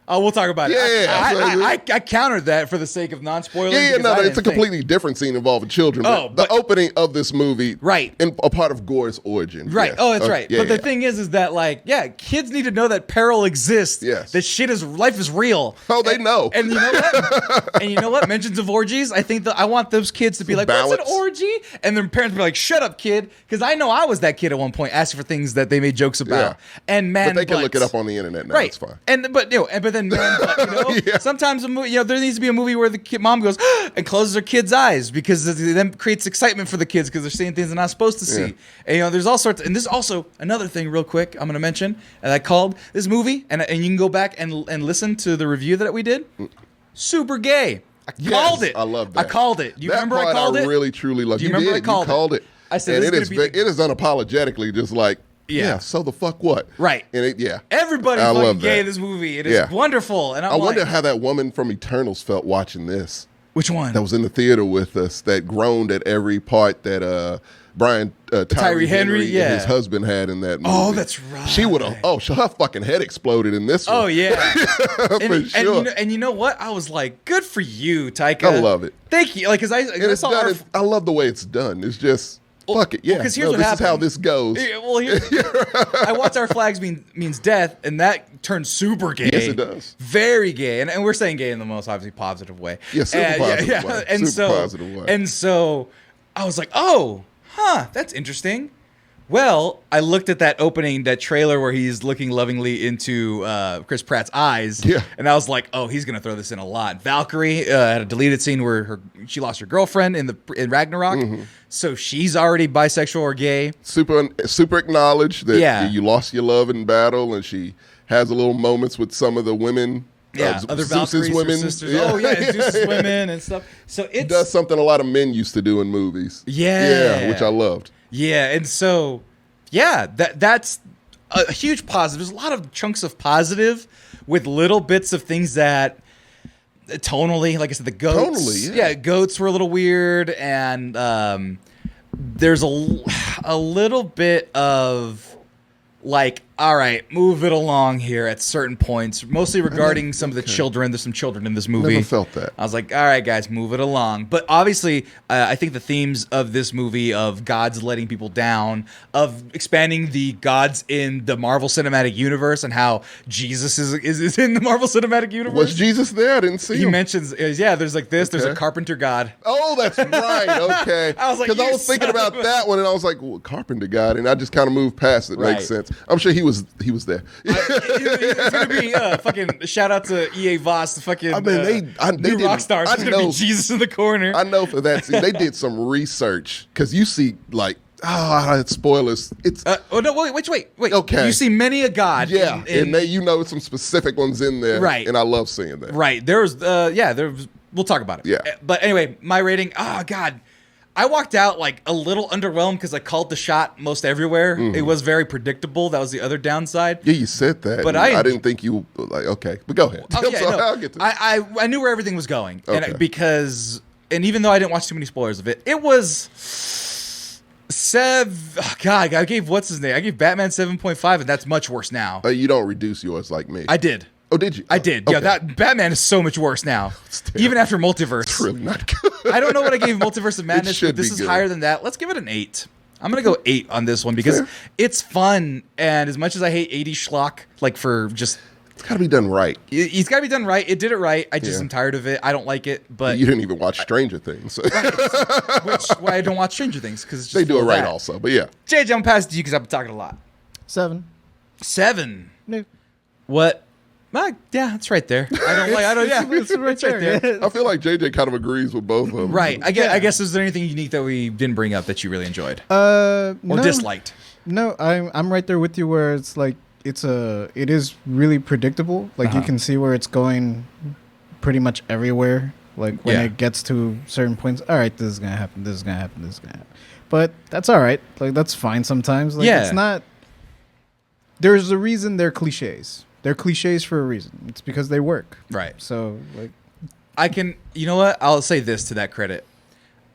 S1: Oh, we'll talk about it.
S2: Yeah.
S1: I countered that for the sake of non-spoiling.
S2: Yeah,
S1: because I
S2: no, it's
S1: didn't
S2: a
S1: think-
S2: completely different scene involving children.
S1: Oh,
S2: but the opening of this movie,
S1: Right.
S2: and a part of Gore's origin.
S1: Right.
S2: Yes.
S1: Oh, that's right.
S2: Yeah,
S1: but the
S2: yeah.
S1: thing is that like, kids need to know that peril exists.
S2: Yes.
S1: That life is real.
S2: Oh, they know.
S1: And you know what? and you know what? Mentions of orgies. I think that I want those kids to be like, "What's an
S2: balance.
S1: orgy?" And their parents be like, "Shut up, kid," because I know I was that kid at one point, asking for things that they made jokes about.
S2: Yeah.
S1: And man,
S2: But they can look it
S1: butts.
S2: up on the internet now.
S1: Right.
S2: It's fine.
S1: But then man, butt,
S2: Yeah.
S1: sometimes there needs to be a movie where the mom goes and closes her kid's eyes because it then creates excitement for the kids because they're seeing things they're not supposed to see.
S2: Yeah.
S1: And there's all sorts. And this is also another thing, real quick, I'm going to mention. And I called this movie, and you can go back and listen to the review that we did. Super gay. I called it.
S2: I love that.
S1: I called it. You
S2: that
S1: remember
S2: part
S1: I called it?
S2: really truly love.
S1: Do you remember I
S2: did.
S1: called
S2: you called it?
S1: I said,
S2: and
S1: this
S2: it
S1: is
S2: is
S1: gonna be
S2: it is unapologetically just like
S1: Yeah.
S2: So the fuck what?
S1: Right.
S2: And it
S1: Everybody's
S2: I
S1: fucking
S2: love
S1: gay
S2: that.
S1: in this movie. It is
S2: Yeah.
S1: wonderful. And
S2: I wonder how that woman from Eternals felt watching this.
S1: Which one?
S2: That was in the theater with us. That groaned at every part that Tyree Henry
S1: yeah.
S2: and his husband had in that movie.
S1: Oh, that's right.
S2: She would have. Oh, her fucking head exploded in this one.
S1: Oh yeah,
S2: for sure.
S1: And you know what? I was like, good for you, Taika.
S2: I love it.
S1: Thank you. Like, cause I
S2: And it's
S1: saw
S2: done.
S1: our,
S2: I love the way it's done. It's just fuck it. Yeah.
S1: because here's what
S2: this is how
S1: happened.
S2: this goes.
S1: Yeah, well, I watched Our Flags means death, and that turned super gay.
S2: Yes, it does.
S1: Very gay, and we're saying gay in the most obviously positive way.
S2: Yeah, super positive way.
S1: And
S2: Super positive way.
S1: And so I was like, oh, that's interesting. Well, I looked at that opening, that trailer where he's looking lovingly into Chris Pratt's eyes,
S2: Yeah.
S1: and I was like, "Oh, he's gonna throw this in a lot." Valkyrie had a deleted scene where she lost her girlfriend in Ragnarok, so she's already bisexual or gay.
S2: Super acknowledged that
S1: Yeah.
S2: you lost your love in battle, and she has a little moments with some of the women.
S1: Other
S2: Zeus's
S1: Valkyries, her
S2: women.
S1: sisters. Oh yeah, Zeus's women and stuff. So
S2: It
S1: it's
S2: does something a lot of men used to do in movies.
S1: Yeah.
S2: which I loved.
S1: Yeah, and so that's a huge positive. There's a lot of chunks of positive with little bits of things that tonally, like I said, the goats.
S2: Tonally, yeah.
S1: Goats were a little weird, and there's a little bit of like, all right, move it along here at certain points, mostly regarding some of the children. There's some children in this movie.
S2: Never felt that.
S1: I was like, all right, guys, move it along. But obviously, I think the themes of this movie of gods letting people down, of expanding the gods in the Marvel Cinematic Universe, and how Jesus is in the Marvel Cinematic Universe.
S2: Was Jesus there? I didn't see
S1: He
S2: him.
S1: mentions, there's like this. There's a
S2: Okay.
S1: carpenter god.
S2: Oh, that's right. Okay.
S1: I was like,
S2: because I
S1: you
S2: was thinking
S1: son
S2: about
S1: of a-
S2: that one, and I was like, well, Carpenter God, and I just kind of moved past it.
S1: Right.
S2: Makes sense. I'm sure he was there.
S1: It's gonna be fucking shout out to EA Voss, the fucking
S2: I mean, they
S1: new
S2: did-
S1: rock stars.
S2: I
S1: It's gonna be
S2: know-
S1: Jesus in the corner.
S2: I know for that scene, they did some research because you see, like, it's spoilers. It's
S1: Oh no! Wait.
S2: Okay.
S1: You see many a god.
S2: yeah,
S1: in-
S2: and they, some specific ones in there,
S1: Right.
S2: And I love seeing that.
S1: Right. There's we'll talk about it.
S2: Yeah.
S1: But anyway, my rating, God. I walked out like a little underwhelmed because I called the shot most everywhere. It was very predictable. That was the other downside.
S2: Yeah, you said that,
S1: But
S2: and
S1: I-
S2: I didn't think you like. Okay, but go ahead.
S1: Oh,
S2: I'm
S1: yeah,
S2: sorry,
S1: no.
S2: I'll get to it.
S1: I knew where everything was going.
S2: Okay.
S1: And even though I didn't watch too many spoilers of it, it was God, I gave what's his name? I gave Batman 7.5, and that's much worse now.
S2: You don't reduce yours like me.
S1: I did.
S2: Oh, did you?
S1: I did. Yeah,
S2: Okay.
S1: that Batman is so much worse now.
S2: terrible.
S1: Even after Multiverse.
S2: It's really not good.
S1: I don't know what I gave Multiverse of Madness,
S2: should
S1: but this
S2: be
S1: is
S2: good.
S1: higher than that. Let's give it an 8. I'm going to go 8 on this one because
S2: Fair.
S1: it's fun. And as much as I hate 80s schlock, like for just,
S2: It's got to be done right.
S1: it's got to be done right. It did it right. I just
S2: Yeah.
S1: am tired of it. I don't like it. But
S2: You didn't even watch Stranger Things. So.
S1: which why I don't watch Stranger Things because
S2: They do it right also, but yeah.
S1: JJ, I'm gonna pass it to you because I've been talking a lot.
S4: 7.
S1: 7.
S4: No.
S1: What? Yeah, it's right there. Yeah,
S4: It's right there.
S2: I feel like JJ kind of agrees with both of them.
S1: Right. I guess is there anything unique that we didn't bring up that you really enjoyed
S4: Or
S1: or disliked?
S4: No, I'm right there with you where it's like it is really predictable. Like you can see where it's going pretty much everywhere. Like when
S1: Yeah.
S4: it gets to certain points, all right, this is gonna happen, this is gonna happen, this is gonna happen. But that's all right. Like that's fine sometimes. Like
S1: Yeah.
S4: it's not. There's a reason they're cliches. They're cliches for a reason. It's because they work.
S1: Right.
S4: So like,
S1: I can, you know what? I'll say this to that credit.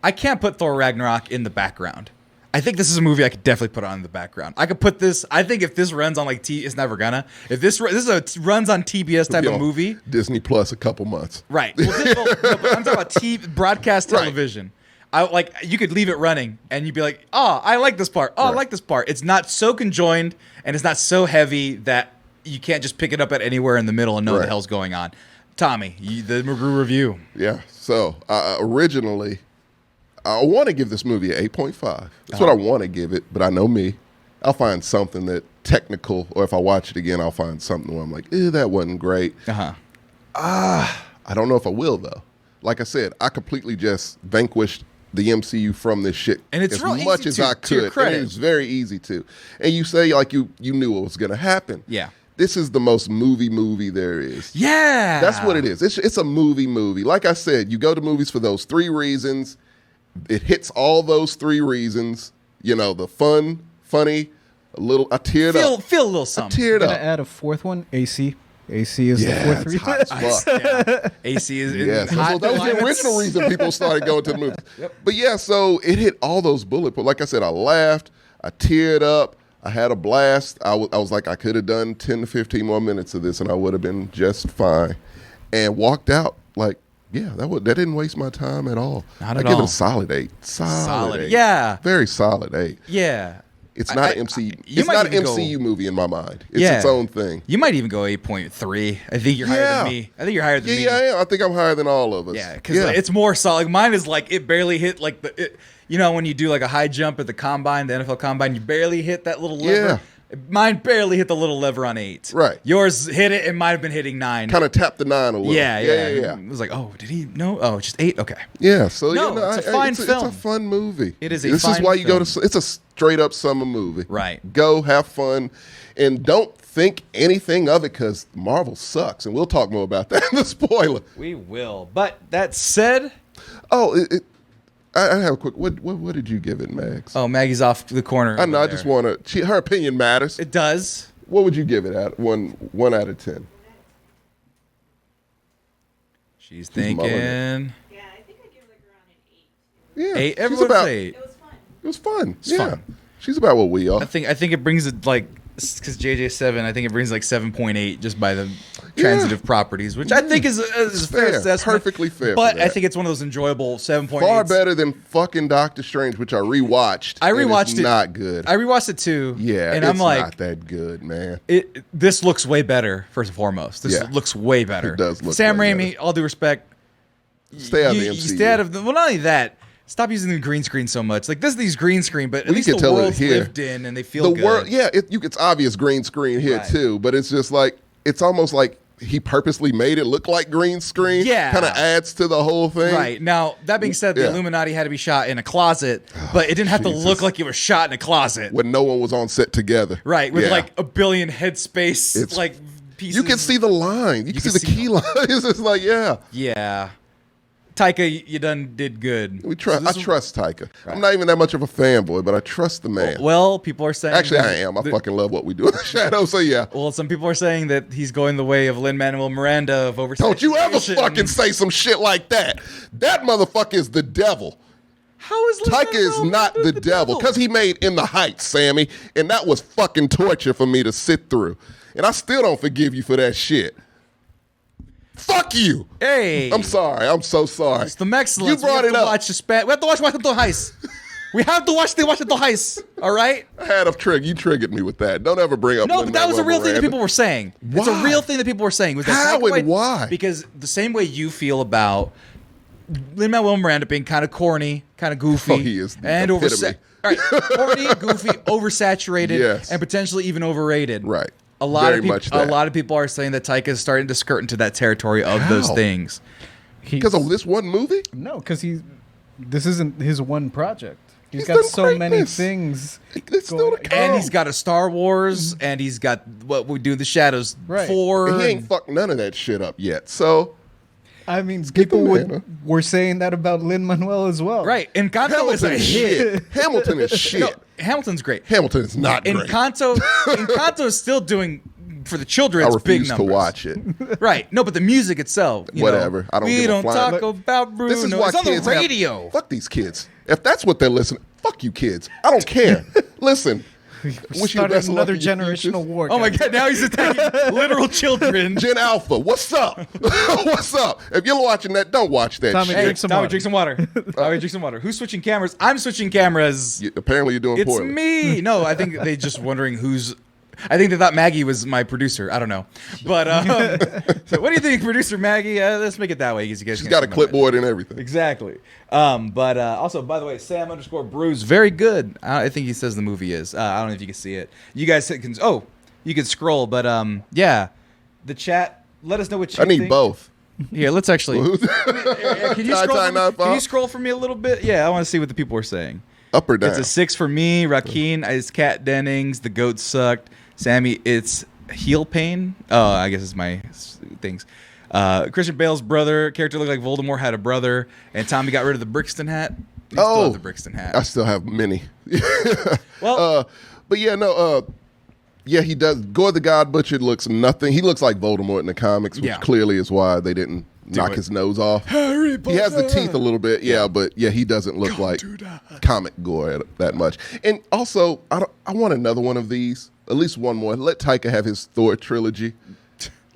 S1: I can't put Thor Ragnarok in the background. I think this is a movie I could definitely put on in the background. I could put this. I think if this runs on like it's never gonna. If this is a runs on TBS type
S2: Be
S1: of
S2: on
S1: movie,
S2: Disney Plus a couple months.
S1: right? Well, but I'm talking about broadcast
S2: Right.
S1: television. I like you could leave it running and you'd be like, oh, I like this part. Oh, I
S2: Right.
S1: like this part. It's not so conjoined and it's not so heavy that you can't just pick it up at anywhere in the middle and know what the
S2: Right.
S1: hell's going on. Tommy, the McGrew review.
S2: Yeah. So originally, I want to give this movie an 8.5. That's what I want to give it, but I know me. I'll find something that technical, or if I watch it again, I'll find something where I'm like, that wasn't great. I don't know if I will, though. Like I said, I completely just vanquished the MCU from this shit
S1: And it's
S2: as
S1: real
S2: much
S1: easy
S2: as
S1: to-
S2: I
S1: to your
S2: could.
S1: credit.
S2: And it's very easy to. And you say like you knew what was going to happen.
S1: Yeah.
S2: This is the most movie there is.
S1: Yeah.
S2: That's what it is. It's a movie. Like I said, you go to movies for those 3 reasons. It hits all those 3 reasons. You know, the fun, funny, a little. I teared up.
S1: Feel a little
S2: I
S1: something.
S2: teared
S4: I'm gonna
S2: up.
S4: add a fourth one. AC. AC is the
S2: Yeah,
S4: fourth
S2: it's
S4: reason.
S2: hot as fuck.
S1: Yeah. AC is
S2: Yes,
S1: hot
S2: that was the
S1: climates.
S2: original reason people started going to the movies. But yeah, so it hit all those bullet points. Like I said, I laughed, I teared up, I had a blast. I was like, I could have done 10 to 15 more minutes of this and I would have been just fine. And walked out like, yeah, that didn't waste my time at all.
S1: Not
S2: I
S1: at
S2: give it
S1: all.
S2: a solid 8. Solid 8.
S1: Yeah.
S2: Very solid 8.
S1: Yeah.
S2: It's not an MCU. It's not an MCU movie in my mind. It's its own thing.
S1: You might even go 8.3. I think you're higher than me. I think you're higher than me.
S2: Yeah, I am. I think I'm higher than all of us.
S1: Yeah, because it's more solid. Mine is like it barely hit like you know when you do like a high jump at the combine, the NFL combine, you barely hit that little lever.
S2: Yeah.
S1: Mine barely hit the little lever on 8.
S2: Right.
S1: Yours hit it. It might have been hitting 9.
S2: Kind of tapped the 9 a little.
S1: Yeah.
S2: Yeah.
S1: It was like, oh, did he? No. Oh, just 8. Okay.
S2: Yeah, so
S1: No,
S2: you know,
S1: it's a fine film.
S2: It's a fun movie.
S1: It is a
S2: This
S1: fine
S2: is why you go
S1: film.
S2: to. It's a straight up summer movie.
S1: Right.
S2: Go have fun, and don't think anything of it because Marvel sucks, and we'll talk more about that in the spoiler.
S1: We will. But that said,
S2: Oh, I have a quick. What did you give it, Max?
S1: oh, Maggie's off the corner.
S2: I know.
S1: over
S2: I just
S1: there.
S2: want to. Her opinion matters.
S1: It does.
S2: What would you give it at one out of 10?
S1: She's
S2: mulling
S1: thinking.
S5: Yeah, I think I give it like around an 8.
S2: Yeah,
S1: 8.
S2: she's
S1: Everyone's
S2: about.
S1: 8.
S5: It was fun.
S2: It was fun.
S1: It's
S2: yeah,
S1: fun.
S2: she's about what we are.
S1: I think it brings it like because JJ 7. I think it brings like 7.8 just by the transitive properties, which I think is a fair
S2: fair.
S1: assessment.
S2: Perfectly fair
S1: But
S2: for
S1: I
S2: that.
S1: think it's one of those enjoyable 7.8.
S2: Far better than fucking Doctor Strange, which I rewatched.
S1: I
S2: and
S1: rewatched
S2: it's
S1: it.
S2: not good.
S1: I rewatched it too.
S2: Yeah,
S1: and
S2: it's
S1: I'm like,
S2: not that good, man.
S1: this looks way better. First and foremost, this
S2: Yeah.
S1: looks way better.
S2: It does look
S1: Sam
S2: way
S1: Raimi, all due respect,
S2: Stay out of the
S1: you
S2: MCU.
S1: stay out of the. Well, not only that. Stop using the green screen so much. Like these green screen, but at
S2: Well, you
S1: least
S2: can
S1: the
S2: tell it
S1: world's
S2: here.
S1: lived in and they feel
S2: The
S1: good.
S2: world, yeah, it's obvious green screen here
S1: Right.
S2: too, but it's just like it's almost like he purposely made it look like green screen.
S1: Yeah.
S2: kind of adds to the whole thing.
S1: Right. Now, that being said, the
S2: Yeah.
S1: Illuminati had to be shot in a closet, but it didn't have to
S2: Jesus.
S1: look like it was shot in a closet.
S2: When no one was on set together.
S1: Right. With
S2: Yeah.
S1: like a billion headspace,
S2: It's-
S1: like pieces.
S2: You can see the line. You can see the key line. It's just like, yeah.
S1: Yeah. Taika, you done did good.
S2: We trust.
S1: So
S2: I
S1: this-
S2: trust Taika. I'm not even that much of a fanboy, but I trust the man.
S1: Well, people are saying.
S2: Actually, I
S1: that-
S2: am. I
S1: that-
S2: fucking love what we do in the shadow. So yeah.
S1: Well, some people are saying that he's going the way of Lin-Manuel Miranda of oversaturation.
S2: Don't you ever fucking say some shit like that. That motherfucker is the devil.
S1: How is
S2: Taika is not the devil because he made In the Heights, Sammy, and that was fucking torture for me to sit through. And I still don't forgive you for that shit. Fuck you.
S1: Hey.
S2: I'm sorry. I'm so sorry.
S1: It's the excellence.
S2: You brought
S1: we have
S2: it
S1: to
S2: up.
S1: Watch the we have to watch Washington Heights. We have to watch the Washington Heights. All right.
S2: I had a trick. You triggered me with that. Don't ever bring up.
S1: No, but that was a real thing that
S2: Miranda.
S1: people were saying. It's a
S2: Why?
S1: real thing that people were saying. Was that
S2: How
S1: Taika
S2: and why?
S1: Because the same way you feel about Lin-Manuel Miranda being kind of corny, kind of goofy,
S2: Oh, he is the
S1: and
S2: epitome.
S1: right, corny, goofy, oversaturated,
S2: Yes.
S1: and potentially even overrated.
S2: Right.
S1: A lot
S2: Very
S1: of people.
S2: much
S1: A
S2: that.
S1: lot of people are saying that Taika is starting to skirt into that territory of those
S2: How?
S1: things.
S2: Because of this one movie?
S4: No, because this isn't his one project. He's
S2: He's
S4: got
S2: done
S4: so many
S2: greatness.
S4: things.
S2: It's still to
S4: going-
S2: come.
S1: And he's got a Star Wars, and he's got what we do in the shadows
S4: Right.
S1: 4.
S2: And he ain't fucked none of that shit up yet. So
S4: I mean,
S2: Skip
S4: people
S2: him, man.
S4: were saying that about Lin-Manuel as well.
S1: Right. Encanto is a
S2: Hamilton is
S1: hit.
S2: shit. Hamilton is shit.
S1: No, Hamilton's great.
S2: Hamilton is not great.
S1: Encanto is still doing for the children.
S2: I
S1: It's big
S2: refuse to
S1: numbers.
S2: watch it.
S1: Right. No, but the music itself.
S2: Whatever. I don't
S1: We
S2: give a
S1: don't
S2: flying-
S1: talk about Bruno.
S2: This is why
S1: It's on the
S2: kids have-
S1: radio.
S2: fuck these kids. If that's what they're listening, fuck you kids. I don't care. Listen.
S4: We're
S2: Wish you the
S4: starting
S2: best of luck
S4: another
S2: in your
S4: generational
S2: futures.
S4: war.
S1: Oh my
S4: guys.
S1: God! Now he's attacking literal children.
S2: Gen Alpha, what's up? What's up? If you're watching that, don't watch that
S4: Tommy,
S2: shit.
S4: drink some
S1: Tommy,
S4: water.
S1: drink some water. Tommy, drink some water. Who's switching cameras? I'm switching cameras.
S2: Apparently you're doing
S1: It's
S2: poorly.
S1: me. No, I think they just wondering who's. I think they thought Maggie was my producer. I don't know, but so what do you think, producer Maggie? Let's make it that way because you guys.
S2: She's
S1: can't
S2: got a
S1: see my
S2: clipboard and everything.
S1: Exactly. But also, by the way, Sam_Brews, very good. I think he says the movie is. I don't know if you can see it. You guys can. Oh, you can scroll. But yeah, the chat. Let us know what you
S2: I need
S1: think.
S2: both.
S1: Yeah, let's actually. Can you scroll? For me?
S2: 995?
S1: Can you scroll for me a little bit? Yeah, I want to see what the people are saying.
S2: Up or down?
S1: It's a 6 for me. Rakeen is Kat Dennings. The goat sucked. Sammy, it's heel pain. Oh, I guess it's my things. Christian Bale's brother, character looked like Voldemort, had a brother. And Tommy got rid of the Brixton hat. You still have the Brixton hat.
S2: I still have many.
S1: Well,
S2: But yeah, no, yeah, he does. Gore the God Butcher looks nothing. He looks like Voldemort in the comics, which
S1: Yeah.
S2: clearly is why they didn't knock
S1: it.
S2: his nose off.
S1: Harry
S2: He has the
S1: Potter.
S2: teeth a little bit, yeah, but yeah, he doesn't look like comic Gore that much. And also, I want another one of these, at least one more. Let Taika have his Thor trilogy.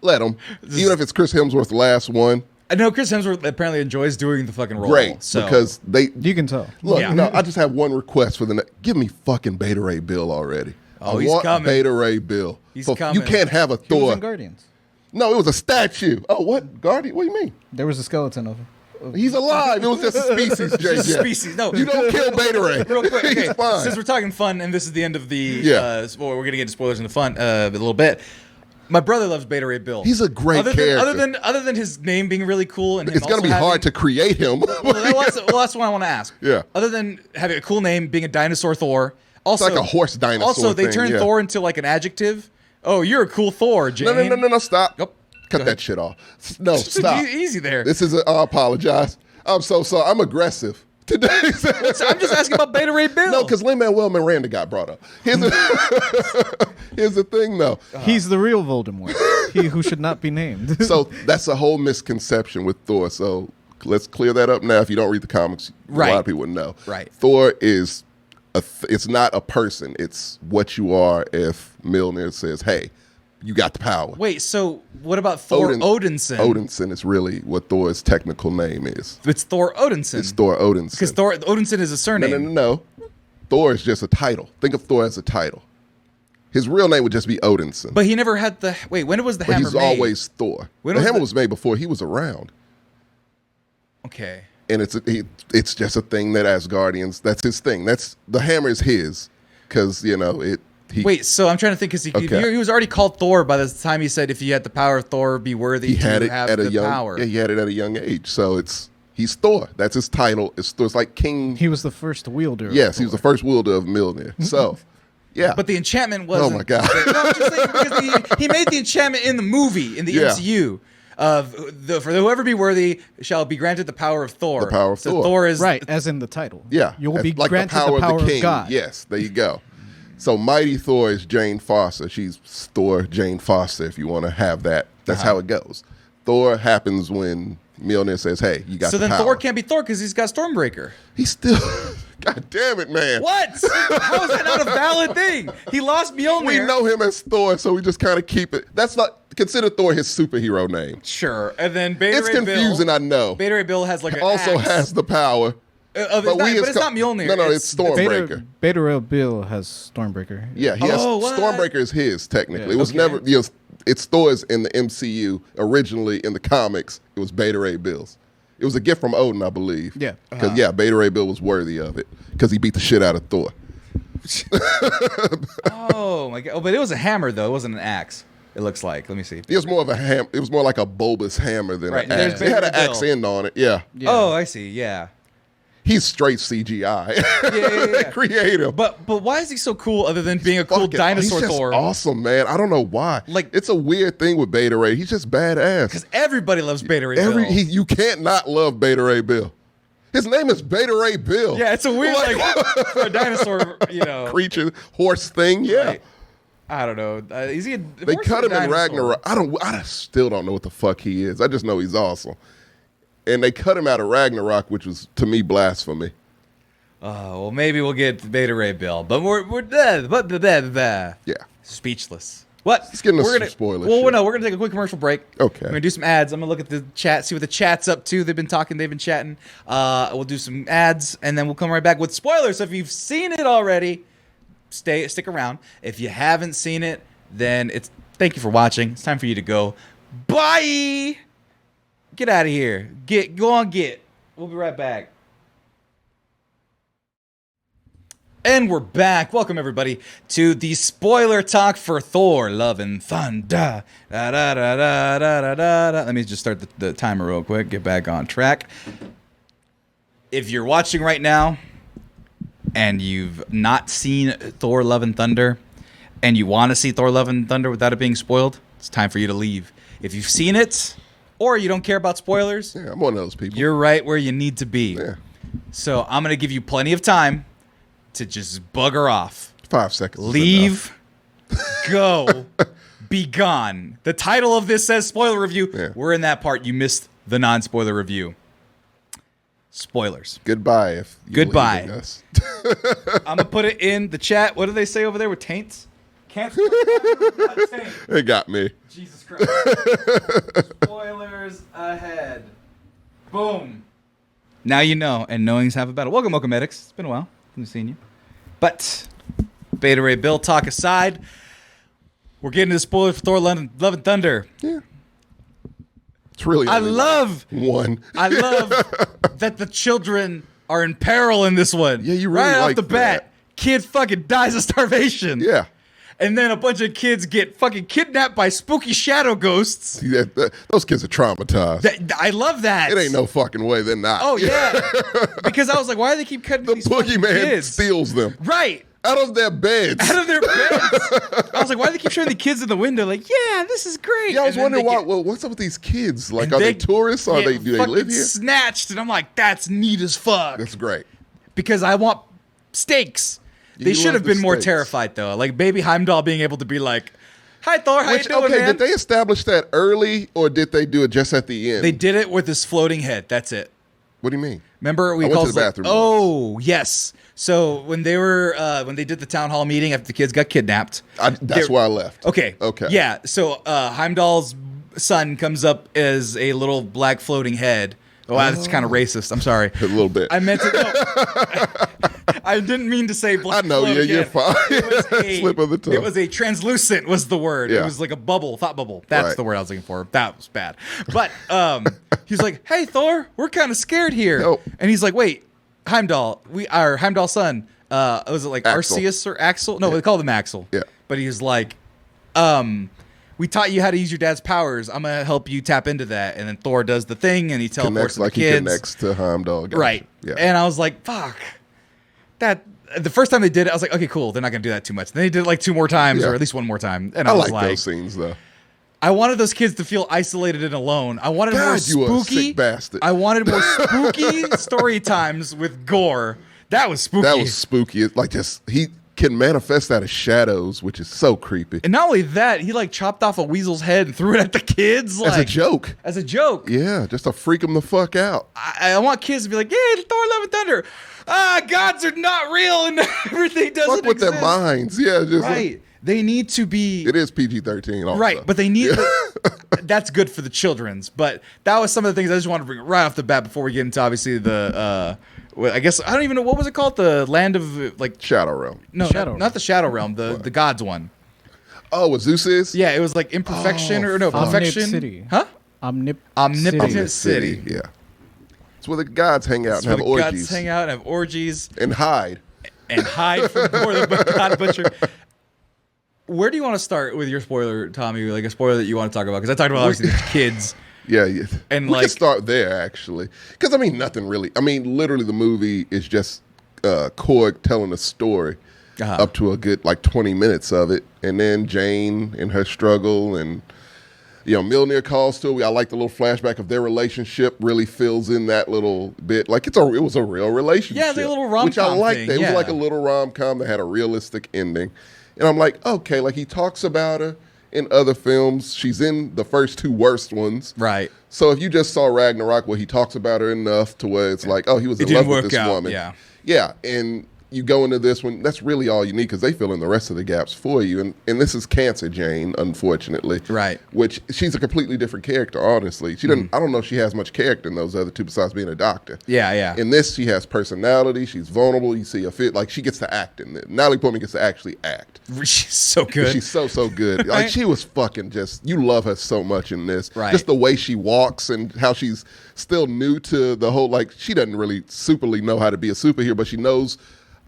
S2: Let him, even if it's Chris Hemsworth's last one.
S1: I know Chris Hemsworth apparently enjoys doing the fucking role.
S2: Great,
S1: so.
S2: because they
S4: You can tell.
S2: look.
S1: Yeah.
S2: No, I just have one request for the next. Give me fucking Beta Ray Bill already.
S1: Oh,
S2: I
S1: he's
S2: want
S1: coming.
S2: Beta Ray Bill.
S1: He's
S2: You
S1: coming.
S2: can't have a
S4: He was
S2: Thor.
S4: in Guardians.
S2: No, it was a statue. Oh, what? Guardian? What do you mean?
S4: There was a skeleton of him.
S2: He's alive. It was just a species, JJ.
S1: Just a species. No,
S2: You don't kill Beta Ray.
S1: Real quick, okay.
S2: He's fine.
S1: Since we're talking fun, and this is the end of the
S2: Yeah.
S1: well, we're gonna get into spoilers in the fun a little bit. My brother loves Beta Ray Bill.
S2: He's a great
S1: other
S2: character.
S1: Than, other than his name being really cool, and him
S2: It's going to
S1: also
S2: be hard to create him.
S1: Well, that's what I want to ask.
S2: Yeah.
S1: Other than having a cool name, being a dinosaur Thor, also
S2: like a horse dinosaur
S1: Also, they
S2: thing,
S1: turned
S2: yeah.
S1: Thor into like an adjective. Oh, you're a cool Thor, Jane.
S2: No, stop.
S1: Go
S2: Cut
S1: ahead.
S2: that shit off. No, stop.
S1: Easy there.
S2: This is I apologize. I'm so sorry. I'm aggressive today.
S1: I'm just asking about Beta Ray Bill.
S2: No, because Lin-Manuel Miranda got brought up. Here's the thing, though.
S4: He's the real Voldemort. He who should not be named.
S2: So that's a whole misconception with Thor. So let's clear that up now. If you don't read the comics, a
S1: Right.
S2: lot of people wouldn't know.
S1: Right.
S2: Thor is it's not a person. It's what you are. If Mjolnir says, "Hey, you got the power."
S1: Wait, so what about Thor Odinson?
S2: Odinson is really what Thor's technical name is.
S1: It's Thor Odinson.
S2: It's Thor Odinson.
S1: Because Thor Odinson is a surname.
S2: No. Thor is just a title. Think of Thor as a title. His real name would just be Odinson.
S1: But he never had the. Wait, when was the
S2: But
S1: hammer
S2: he's
S1: made?
S2: always Thor.
S1: When
S2: The
S1: was
S2: hammer
S1: the-
S2: was made before he was around.
S1: Okay.
S2: And it's just a thing that Asgardians, that's his thing. The hammer is his because,
S1: Wait, so I'm trying to think because
S2: Okay.
S1: he was already called Thor by the time he said, "If you had the power of Thor, be worthy
S2: he
S1: to
S2: had it
S1: have
S2: at
S1: the
S2: a young
S1: power."
S2: Yeah, he had it at a young age. So he's Thor. That's his title. It's like King.
S4: He was the first wielder. of
S2: Yes, he was the
S4: Thor.
S2: first wielder of Mjolnir. So, yeah.
S1: But the enchantment wasn't.
S2: Oh my God.
S1: No, I'm just saying because he made the enchantment in the movie in the
S2: Yeah.
S1: MCU of for whoever be worthy shall be granted the power of Thor.
S2: The power of
S1: so
S2: Thor.
S1: Thor is
S4: Right, as in the title.
S2: Yeah,
S4: You will
S2: that's
S4: be
S2: like
S4: granted
S2: the power,
S4: of
S2: the king.
S4: God.
S2: Yes, there you go. So Mighty Thor is Jane Foster. She's Thor Jane Foster. If you want to have that, that's how it goes. Thor happens when Mjolnir says, "Hey, you got
S1: so
S2: the
S1: then
S2: power."
S1: Thor can't be Thor because he's got Stormbreaker.
S2: He's still. God damn it, man!
S1: What? How is that not a valid thing? He lost Mjolnir.
S2: We know him as Thor, so we just kind of keep it. That's not consider Thor his superhero name.
S1: Sure, and then Beta
S2: It's
S1: Ray
S2: confusing,
S1: Bill.
S2: I know.
S1: Beta Ray Bill has like an
S2: Also
S1: axe.
S2: has the power.
S1: But it's not Mjolnir.
S2: No, it's Stormbreaker.
S4: Beta Ray Bill has Stormbreaker.
S2: Yeah, he has
S1: Oh, what?
S2: Stormbreaker is his technically.
S4: Yeah.
S2: It was
S1: Okay.
S2: never it's Thor's in the MCU. Originally in the comics, it was Beta Ray Bill's. It was a gift from Odin, I believe.
S4: Yeah.
S2: Because Beta Ray Bill was worthy of it because he beat the shit out of Thor.
S1: Oh my god! Oh, but it was a hammer though. It wasn't an axe. It looks like. Let me see.
S2: It was more of a It was more like a bulbous hammer than
S1: Right,
S2: an
S1: there's
S2: axe. It had
S1: Beta
S2: an axe
S1: Bill.
S2: end on it. Yeah.
S4: Yeah.
S1: Oh, I see. Yeah.
S2: He's straight CGI. They create him.
S1: But why is he so cool other than being a cool
S2: Fucking-
S1: dinosaur
S2: he's just
S1: Thor?
S2: awesome, man. I don't know why.
S1: Like-
S2: it's a weird thing with Beta Ray. He's just badass.
S1: Because everybody loves Beta Ray Bill.
S2: You can't not love Beta Ray Bill. His name is Beta Ray Bill.
S1: Yeah, it's a weird like for a dinosaur,
S2: creature, horse thing. Yeah.
S1: Right. I don't know. Is he?
S2: They cut him in Ragnarok. I still don't know what the fuck he is. I just know he's awesome. And they cut him out of Ragnarok, which was to me blasphemy.
S1: Oh well, maybe we'll get Beta Ray Bill, but we're
S2: Yeah.
S1: speechless. What?
S2: Let's get into
S1: we're
S2: some
S1: gonna,
S2: spoilers
S1: Well,
S2: shit.
S1: no, we're gonna take a quick commercial break.
S2: Okay.
S1: We're gonna do some ads. I'm gonna look at the chat, see what the chat's up to. They've been talking, they've been chatting. We'll do some ads, and then we'll come right back with spoilers. So if you've seen it already, stick around. If you haven't seen it, then thank you for watching. It's time for you to go. Bye. Get out of here. Go on. We'll be right back. And we're back. Welcome, everybody, to the spoiler talk for Thor, Love and Thunder. Da, da, da, da, da, da, da. Let me just start the timer real quick, get back on track. If you're watching right now and you've not seen Thor, Love and Thunder, and you want to see Thor, Love and Thunder without it being spoiled, it's time for you to leave. If you've seen it, or you don't care about spoilers,
S2: Yeah, I'm one of those people.
S1: you're right where you need to be.
S2: Yeah.
S1: So I'm going to give you plenty of time to just bugger off.
S2: 5 seconds. is
S1: Leave, go, be gone. The title of this says spoiler review.
S2: Yeah.
S1: We're in that part. You missed the non-spoiler review. Spoilers.
S2: enough. Goodbye. If you're
S1: Goodbye.
S2: leaving us.
S1: I'm going to put it in the chat. What do they say over there with taints? Can't taint.
S2: It got me.
S1: Jesus Christ. Spoilers ahead. Boom. Now you know, and knowing's half a battle. Welcome, medics. It's been a while. Haven't seen you. But Beta Ray Bill talk aside, we're getting to the spoilers for Thor: Love and Thunder.
S2: Yeah. It's really
S1: I
S2: only
S1: love
S2: one.
S1: I love that the children are in peril in this one.
S2: Yeah, you really
S1: right off
S2: like
S1: the bat.
S2: that.
S1: Kid fucking dies of starvation.
S2: Yeah.
S1: And then a bunch of kids get fucking kidnapped by spooky shadow ghosts.
S2: See, those kids are traumatized.
S1: I love that.
S2: It ain't no fucking way they're not.
S1: Oh yeah, because I was like, why do they keep cutting
S2: The
S1: these fucking
S2: boogeyman
S1: kids?
S2: steals them
S1: Right
S2: out of their beds.
S1: out of their beds. I was like, why do they keep showing the kids in the window? Like, yeah, this is great.
S2: Yeah, I was
S1: And then
S2: wondering
S1: they
S2: why.
S1: get-
S2: Well, what's up with these kids? Like,
S1: and
S2: are they tourists? Or
S1: get
S2: do they
S1: fucking
S2: live here?
S1: Snatched, and I'm like, that's neat as fuck.
S2: That's great.
S1: Because I want stakes. They
S2: You
S1: should
S2: love
S1: have
S2: the
S1: been more
S2: stakes.
S1: terrified though. Like Baby Heimdall being able to be like, "Hi Thor, how you doing,
S2: Okay,
S1: man?"
S2: did they establish that early, or did they do it just at the end?
S1: They did it with his floating head. That's it.
S2: What do you mean?
S1: Remember we
S2: I went
S1: called
S2: to the bathroom
S1: oh yes. So when they did the town hall meeting after the kids got kidnapped,
S2: That's
S1: they're-
S2: where I left.
S1: Okay.
S2: Okay.
S1: Yeah. So Heimdall's son comes up as a little black floating head. Oh, that's kind of racist. I'm sorry.
S2: A little bit.
S1: I meant to. No. I didn't mean to say black.
S2: I know. Yeah,
S1: floating
S2: you're
S1: head.
S2: fine.
S1: It was a,
S2: Slip of the tongue.
S1: It was a translucent was the word. It
S2: Yeah.
S1: was like a bubble, thought bubble. That's
S2: Right.
S1: the word I was looking for. That was bad. But he's like, "Hey Thor, we're kind of scared here."
S2: Nope.
S1: And he's like, "Wait, Heimdall, our Heimdall's son, was it like
S2: Axel.
S1: Arceus or Axel? No, they called him Axel.
S2: Yeah.
S1: But he's like, we taught you how to use your dad's powers. I'm gonna help you tap into that." And then Thor does the thing, and he teleports
S2: Connects
S1: to
S2: like
S1: the
S2: he
S1: kids.
S2: connects to Heimdall. Gotcha.
S1: Right.
S2: Yeah.
S1: And I was like, "Fuck." That the first time they did it, I was like, "Okay, cool. They're not gonna do that too much." Then they did it like 2 more times,
S2: Yeah.
S1: or at least 1 more time. And
S2: I
S1: I was
S2: like
S1: like,
S2: those scenes though.
S1: I wanted those kids to feel isolated and alone. I wanted more
S2: God, you a
S1: spooky.
S2: sick bastard.
S1: I wanted more spooky story times with gore. That was spooky.
S2: That was spooky. It's like just he can manifest out of shadows, which is so creepy.
S1: and not only that, he like chopped off a weasel's head and threw it at the kids.
S2: As a
S1: Like,
S2: joke.
S1: As a joke.
S2: Yeah, just to freak them the fuck out.
S1: I want kids to be like, "Yeah, Thor: Love and Thunder. Gods are not real and everything doesn't
S2: Fuck with
S1: exist."
S2: their minds. Yeah, just
S1: Right. They need to be
S2: it is PG-13 also.
S1: right, but they need. That's good for the children's. But that was some of the things I just wanted to bring right off the bat before we get into obviously the. I guess I don't even know what was it called. The land of like
S2: Shadow Realm.
S1: no,
S4: Shadow
S1: not the Shadow Realm. The gods one.
S2: Oh, what Zeus is?
S1: Yeah, it was like imperfection or no
S2: fuck.
S1: perfection.
S4: City.
S1: Huh?
S4: City.
S1: Omnipotent City.
S2: Yeah. It's where the gods hang out
S1: That's
S2: and
S1: where
S2: have
S1: the
S2: orgies.
S1: gods hang out and have orgies
S2: And hide.
S1: and hide from Thor the God Butcher. Where do you want to start with your spoiler, Tommy? Like a spoiler that you want to talk about? Because I talked about obviously the kids.
S2: Yeah, yeah.
S1: And
S2: we
S1: like
S2: can start there actually, because I mean, nothing really. I mean, literally, the movie is just Korg telling a story up to a good like 20 minutes of it, and then Jane and her struggle, and Mjolnir calls to her. I like the little flashback of their relationship. Really fills in that little bit. Like it was a real relationship.
S1: Yeah, it's like a little rom-com
S2: which I liked.
S1: thing,
S2: It
S1: yeah.
S2: was like a little rom-com that had a realistic ending, and I'm like, okay, like he talks about her in other films. She's in the first two worst ones.
S1: Right.
S2: So if you just saw Ragnarok where he talks about her enough to where it's like, oh, he was in
S1: It didn't
S2: love with
S1: work
S2: this
S1: out,
S2: woman.
S1: yeah.
S2: Yeah, and you go into this one, that's really all you need because they fill in the rest of the gaps for you. And this is Cancer Jane, unfortunately.
S1: Right.
S2: Which she's a completely different character, honestly. She doesn't I don't know if she has much character in those other two besides being a doctor.
S1: Yeah, yeah.
S2: In this, she has personality. She's vulnerable. You see a fit. Like, she gets to act in it. Natalie Portman gets to actually act.
S1: She's so good.
S2: She's so good. Like, she was fucking just, you love her so much in this.
S1: Right.
S2: Just the way she walks and how she's still new to the whole, like, she doesn't really superly know how to be a superhero, but she knows,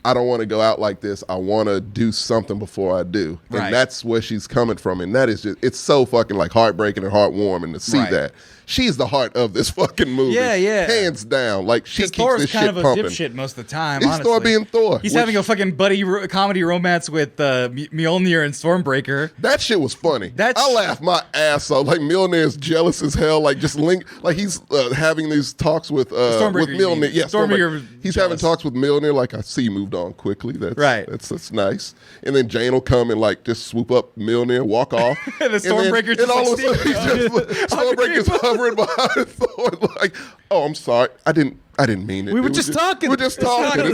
S2: I don't want to go out like this. I want to do something before I do. And
S1: Right.
S2: that's where she's coming from. And that is just, it's so fucking like heartbreaking and heartwarming to see
S1: Right.
S2: that. She's the heart of this fucking movie.
S1: Yeah, yeah.
S2: Hands down. Like, she
S1: Because
S2: keeps
S1: Thor's
S2: this
S1: kind
S2: shit
S1: of a
S2: pumping.
S1: dipshit most of the time,
S2: He's
S1: honestly.
S2: Thor being Thor.
S1: He's
S2: which-
S1: having a fucking buddy comedy romance with Mjolnir and Stormbreaker.
S2: That shit was funny.
S1: That's-
S2: I laughed my ass off. Like, Mjolnir's jealous as hell. Like, just like he's having these talks with
S1: Stormbreaker, you
S2: Mjolnir.
S1: mean.
S2: Yeah,
S1: Stormbreaker
S2: Stormbreaker. He's having
S1: jealous.
S2: talks with Mjolnir. Like, I see you moved on quickly. That's
S1: Right.
S2: That's nice. And then Jane will come and like just swoop up Mjolnir, walk off.
S1: And the Stormbreaker's
S2: and
S1: just,
S2: all
S1: like,
S2: of a sudden,
S1: sneaking
S2: he's just Stormbreaker's hovering behind Thor. Like, oh, I'm sorry. I didn't mean it.
S4: We were
S2: It was
S4: just talking.
S2: We were just talking.
S1: and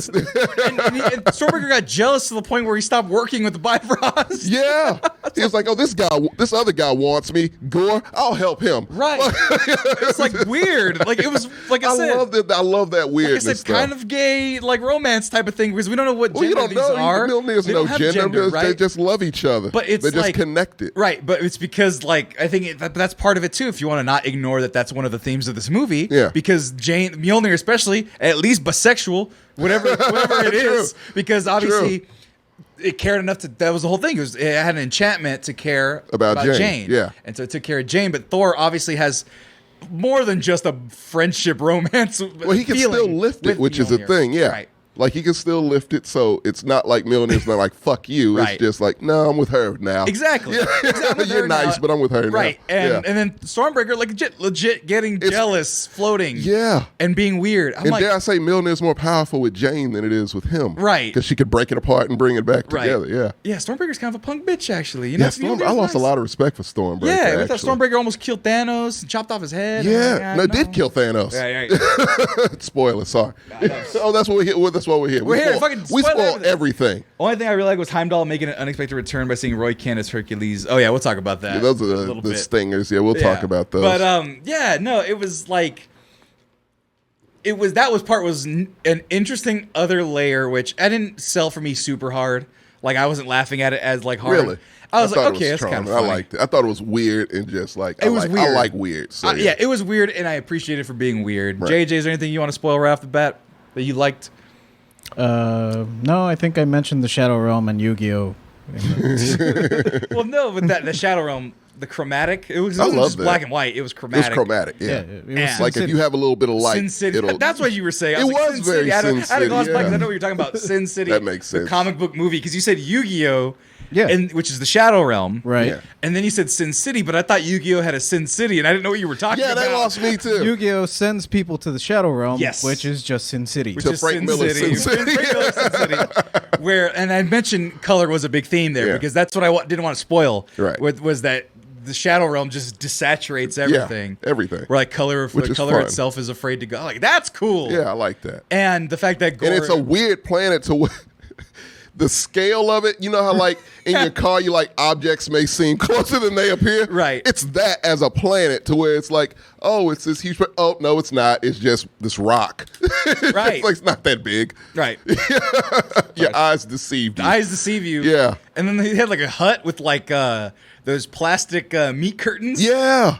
S1: Stormbreaker got jealous to the point where he stopped working with the Bifrost.
S2: Yeah. He was like, oh, this other guy wants me. Gore, I'll help him.
S1: Right. It's like weird. Like it was like I said.
S2: I love that
S1: Like I
S2: weirdness
S1: said,
S2: stuff.
S1: kind of gay, like romance type of thing because we don't know what
S2: Well, you
S1: gender
S2: don't
S1: these
S2: know.
S1: are.
S2: Mjolnir's
S1: They
S2: no
S1: don't have
S2: gender. They
S1: right?
S2: just love each other.
S1: But it's
S2: they're just
S1: like-
S2: connected.
S1: Right, but it's because like I think that's part of it too. If you want to not ignore that, that's one of the themes of this movie.
S2: Yeah.
S1: Because Mjolnir, especially, at least bisexual, whatever it is, because obviously it cared enough to. That was the whole thing. It had an enchantment to care
S2: About Jane, yeah.
S1: and so it took care of Jane. But Thor obviously has more than just a friendship romance.
S2: Well, he can still lift it, which is the thing. Yeah.
S1: Right.
S2: Like, he can still lift it, so it's not like Mjolnir's not like, fuck you.
S1: Right.
S2: It's just like, no, I'm with her now.
S1: Exactly.
S2: Yeah.
S1: Exactly. I'm with
S2: You're
S1: her
S2: nice,
S1: now.
S2: but I'm with her now.
S1: Right. And
S2: Yeah.
S1: and then Stormbreaker, like legit getting jealous, floating.
S2: Yeah.
S1: And being weird. I'm
S2: And
S1: like,
S2: dare I say, Mjolnir's more powerful with Jane than it is with him.
S1: Right.
S2: Because she could break it apart and bring it back
S1: right.
S2: together. Yeah.
S1: Yeah, Stormbreaker's kind of a punk bitch, actually. You know,
S2: Yeah, I lost a lot of respect for Stormbreaker.
S1: Yeah, we thought
S2: actually.
S1: Stormbreaker almost killed Thanos and chopped off his head.
S2: Yeah,
S1: I'm like,
S2: did kill Thanos.
S1: Yeah.
S2: Spoiler, sorry. Oh, that's what we're here. That's what we're here.
S1: We're here,
S2: spoil-
S1: fucking
S2: we
S1: spoil
S2: spoiled everything.
S1: Only thing I really liked was Heimdall making an unexpected return by seeing Roy Kent as Hercules. Oh yeah, we'll talk about that.
S2: Yeah, those are
S1: a little
S2: the
S1: bit.
S2: stingers. Yeah, we'll talk about those.
S1: But yeah, no, it was like an interesting other layer, which I didn't sell for me super hard. Like I wasn't laughing at it as like hard.
S2: Really?
S1: I was
S2: thought
S1: like,
S2: it
S1: okay, that's kind
S2: charming.
S1: of funny.
S2: I liked it. I thought it was weird and just like,
S1: It was
S2: I
S1: weird.
S2: like weird. So,
S1: Yeah, it was weird, and I appreciate it for being weird.
S2: Right.
S1: JJ, is there anything you want to spoil right off the bat that you liked?
S4: No, I think I mentioned the Shadow Realm and Yu-Gi-Oh.
S1: Well, no, but the Shadow Realm, the chromatic, it was
S2: I
S1: wasn't
S2: love
S1: just
S2: that.
S1: black and white. It was
S2: It
S1: chromatic.
S2: was chromatic. Yeah.
S4: it was
S1: And-
S2: Like
S4: Sin
S2: if
S4: City.
S2: you have a little bit of light,
S1: Sin City.
S2: it'll.
S1: That's what you were saying. I
S2: It
S1: like,
S2: was
S1: Sin
S2: very
S1: City. I had
S2: Sin
S1: to gloss
S2: City,
S1: back 'cause
S2: yeah.
S1: I know what you're talking about. Sin City.
S2: That makes
S1: The
S2: sense.
S1: comic book movie, because you said Yu-Gi-Oh!
S4: Yeah.
S1: And which is the Shadow Realm.
S4: Right.
S2: Yeah.
S1: And then you said Sin City, but I thought Yu-Gi-Oh! Had a Sin City, and I didn't know what you were talking
S2: Yeah,
S1: about.
S2: that lost me too.
S4: Yu-Gi-Oh sends people to the Shadow Realm,
S1: Yes.
S4: which is just Sin City.
S1: Which
S2: To
S1: is
S2: Frank
S1: Sin
S2: Miller's
S1: City.
S2: Sin City.
S1: Frank Miller's Sin City. Where, and I mentioned color was a big theme there
S2: Yeah.
S1: because that's what I didn't want to spoil.
S2: Right.
S1: Was that the Shadow Realm just desaturates everything.
S2: everything.
S1: Where like color
S2: Which is fun.
S1: itself is afraid to go. Like that's cool.
S2: Yeah, I like that.
S1: And the fact that Gore,
S2: And it's a weird planet to where the scale of it, you know how like in your car you like objects may seem closer than they appear?
S1: Right.
S2: It's that as a planet to where it's like, oh, it's this huge, oh, no, it's not. It's just this rock.
S1: Right.
S2: It's like, it's not that big.
S1: right.
S2: Your eyes deceived you.
S1: Eyes deceive you.
S2: Yeah.
S1: And then they had like a hut with like those plastic meat curtains.
S2: Yeah.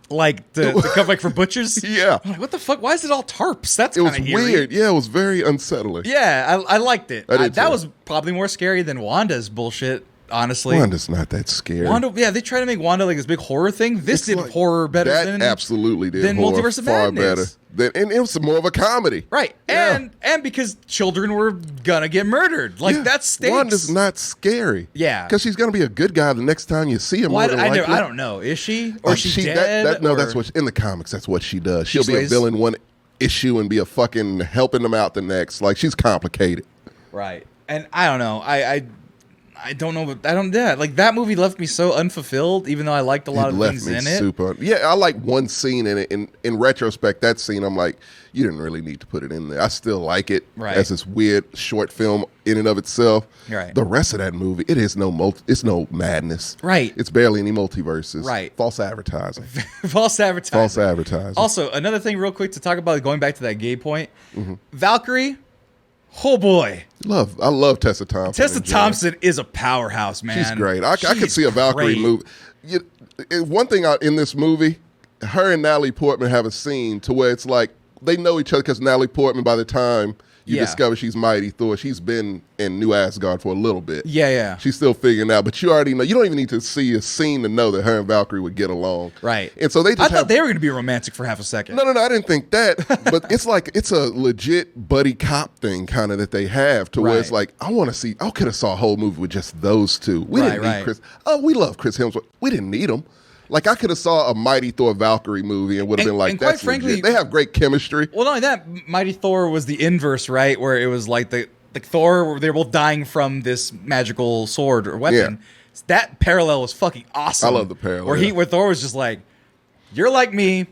S1: Like to cover like for butchers.
S2: Yeah.
S1: I'm like, what the fuck? Why is it all tarps? That's
S2: It was
S1: kind of eerie.
S2: weird. Yeah, it was very unsettling.
S1: Yeah, I liked it.
S2: I did
S1: That
S2: too.
S1: was probably more scary than Wanda's bullshit. honestly.
S2: Wanda's not that scary.
S1: Wanda, yeah, they try to make Wanda like this big horror thing. This did
S2: like-
S1: horror better
S2: that
S1: than
S2: absolutely did
S1: than
S2: horror
S1: Multiverse of
S2: far
S1: Madness.
S2: better. And it was more of a comedy.
S1: Right.
S2: Yeah.
S1: And because children were gonna get murdered. Like,
S2: Yeah.
S1: that's stakes.
S2: Wanda's not scary.
S1: Yeah.
S2: Because she's going to be a good guy the next time you see him.
S1: Why,
S2: more than
S1: I
S2: likely.
S1: don't know. Is she? Or is she
S2: that-
S1: dead?
S2: no,
S1: or-
S2: that's what in the comics. That's what she does. She'll be a
S1: slays?
S2: villain one issue and be a fucking helping them out the next. Like she's complicated.
S1: Right. And I don't know. I don't know. I don't. Yeah. Like that movie left me so unfulfilled, even though I liked a lot of things in it.
S2: Super. Yeah, I like one scene in it. In retrospect, that scene, I'm like, you didn't really need to put it in there. I still like it
S1: Right.
S2: as this weird short film in and of itself.
S1: Right.
S2: The rest of that movie, it is it's no madness.
S1: Right.
S2: It's barely any multiverses.
S1: Right.
S2: False advertising.
S1: False advertising.
S2: False advertising.
S1: Also, another thing, real quick, to talk about going back to that gay point.
S2: Mm-hmm.
S1: Valkyrie. Oh boy.
S2: I love Tessa Thompson.
S1: Tessa
S2: in general.
S1: Thompson is a powerhouse, man.
S2: She's great. I could
S1: She's
S2: see a Valkyrie
S1: great.
S2: movie. One thing in this movie, her and Natalie Portman have a scene to where it's like they know each other because Natalie Portman, by the time you
S1: Yeah.
S2: discover she's Mighty Thor, she's been in New Asgard for a little bit.
S1: Yeah.
S2: She's still figuring out, but you already know. You don't even need to see a scene to know that her and Valkyrie would get along.
S1: Right.
S2: And so they
S1: I
S2: just
S1: thought they were going to be romantic for half a second.
S2: No, I didn't think that. But it's a legit buddy cop thing kind of that they have to where it's
S1: Right.
S2: like, I could have saw a whole movie with just those two. We didn't
S1: Right.
S2: need Chris. Oh, we love Chris Hemsworth. We didn't need him. Like I could have saw a Mighty Thor Valkyrie movie and would have
S1: And-
S2: been like,
S1: and quite
S2: that's
S1: frankly-
S2: legit. They have great chemistry.
S1: Well, not only that, Mighty Thor was the inverse, right? Where it was like the Thor, they're both dying from this magical sword or weapon.
S2: Yeah.
S1: That parallel was fucking awesome.
S2: I love the parallel,
S1: Where
S2: yeah.
S1: where Thor was just like, "You're like me.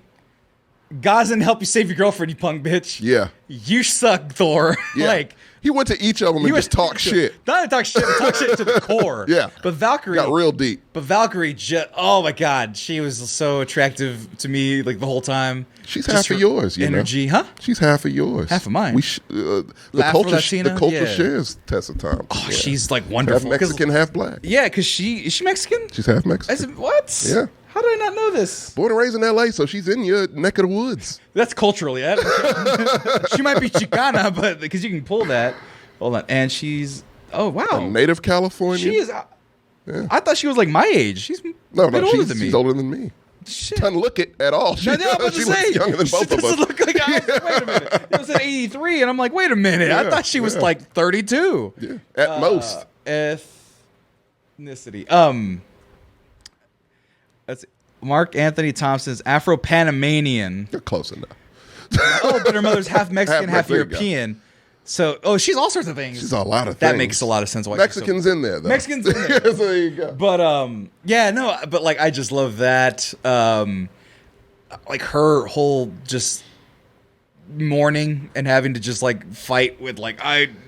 S1: God's gonna help you save your girlfriend, you punk bitch.
S2: Yeah.
S1: You suck, Thor."
S2: Yeah.
S1: Like
S2: he went to each of them and just talk shit.
S1: Not only talk shit, but talk shit to the core.
S2: Yeah.
S1: But Valkyrie
S2: Got real deep.
S1: But Valkyrie, oh my god, she was so attractive to me like the whole time.
S2: She's
S1: Just
S2: half of
S1: her
S2: yours, you
S1: energy,
S2: know?
S1: huh?
S2: She's half of yours.
S1: Half of mine.
S2: The
S1: Afro-Latina?
S2: culture
S1: Yeah.
S2: shares Tessa Thompson.
S1: Oh,
S2: Yeah.
S1: she's like
S2: half
S1: wonderful. 'Cause-
S2: Mexican, half black.
S1: Yeah, because is she Mexican?
S2: She's half
S1: I
S2: Mexican.
S1: said, what?
S2: Yeah.
S1: How did I not know this?
S2: Born and raised in L.A., so she's in your neck of the woods.
S1: That's culturally. She might be Chicana, but because you can pull that. Hold on. And she's, oh, wow.
S2: Native California.
S1: She is, I thought she was like my age. She's a bit older than me.
S2: she's older than me.
S1: Shit.
S2: Doesn't look it at all. She,
S1: No, I was about
S2: she
S1: to
S2: looks
S1: say,
S2: younger than
S1: she
S2: both of
S1: doesn't
S2: us.
S1: look like I was, wait a minute. It was at 83, and I'm like, wait a minute. I
S2: Yeah,
S1: thought she was
S2: yeah.
S1: like 32.
S2: Yeah, at most.
S1: Ethnicity. That's Mark Anthony Thompson's Afro-Panamanian.
S2: You're close enough.
S1: Oh, but her mother's half Mexican, half
S2: There you go.
S1: European. So, she's all sorts of things.
S2: She's a lot of
S1: That
S2: things.
S1: makes a lot of sense. Why she's
S2: Mexicans in there, though.
S1: Mexicans in there.
S2: so there you go.
S1: so, but yeah, no, but like I just love that. Like her whole just mourning and having to just like fight with like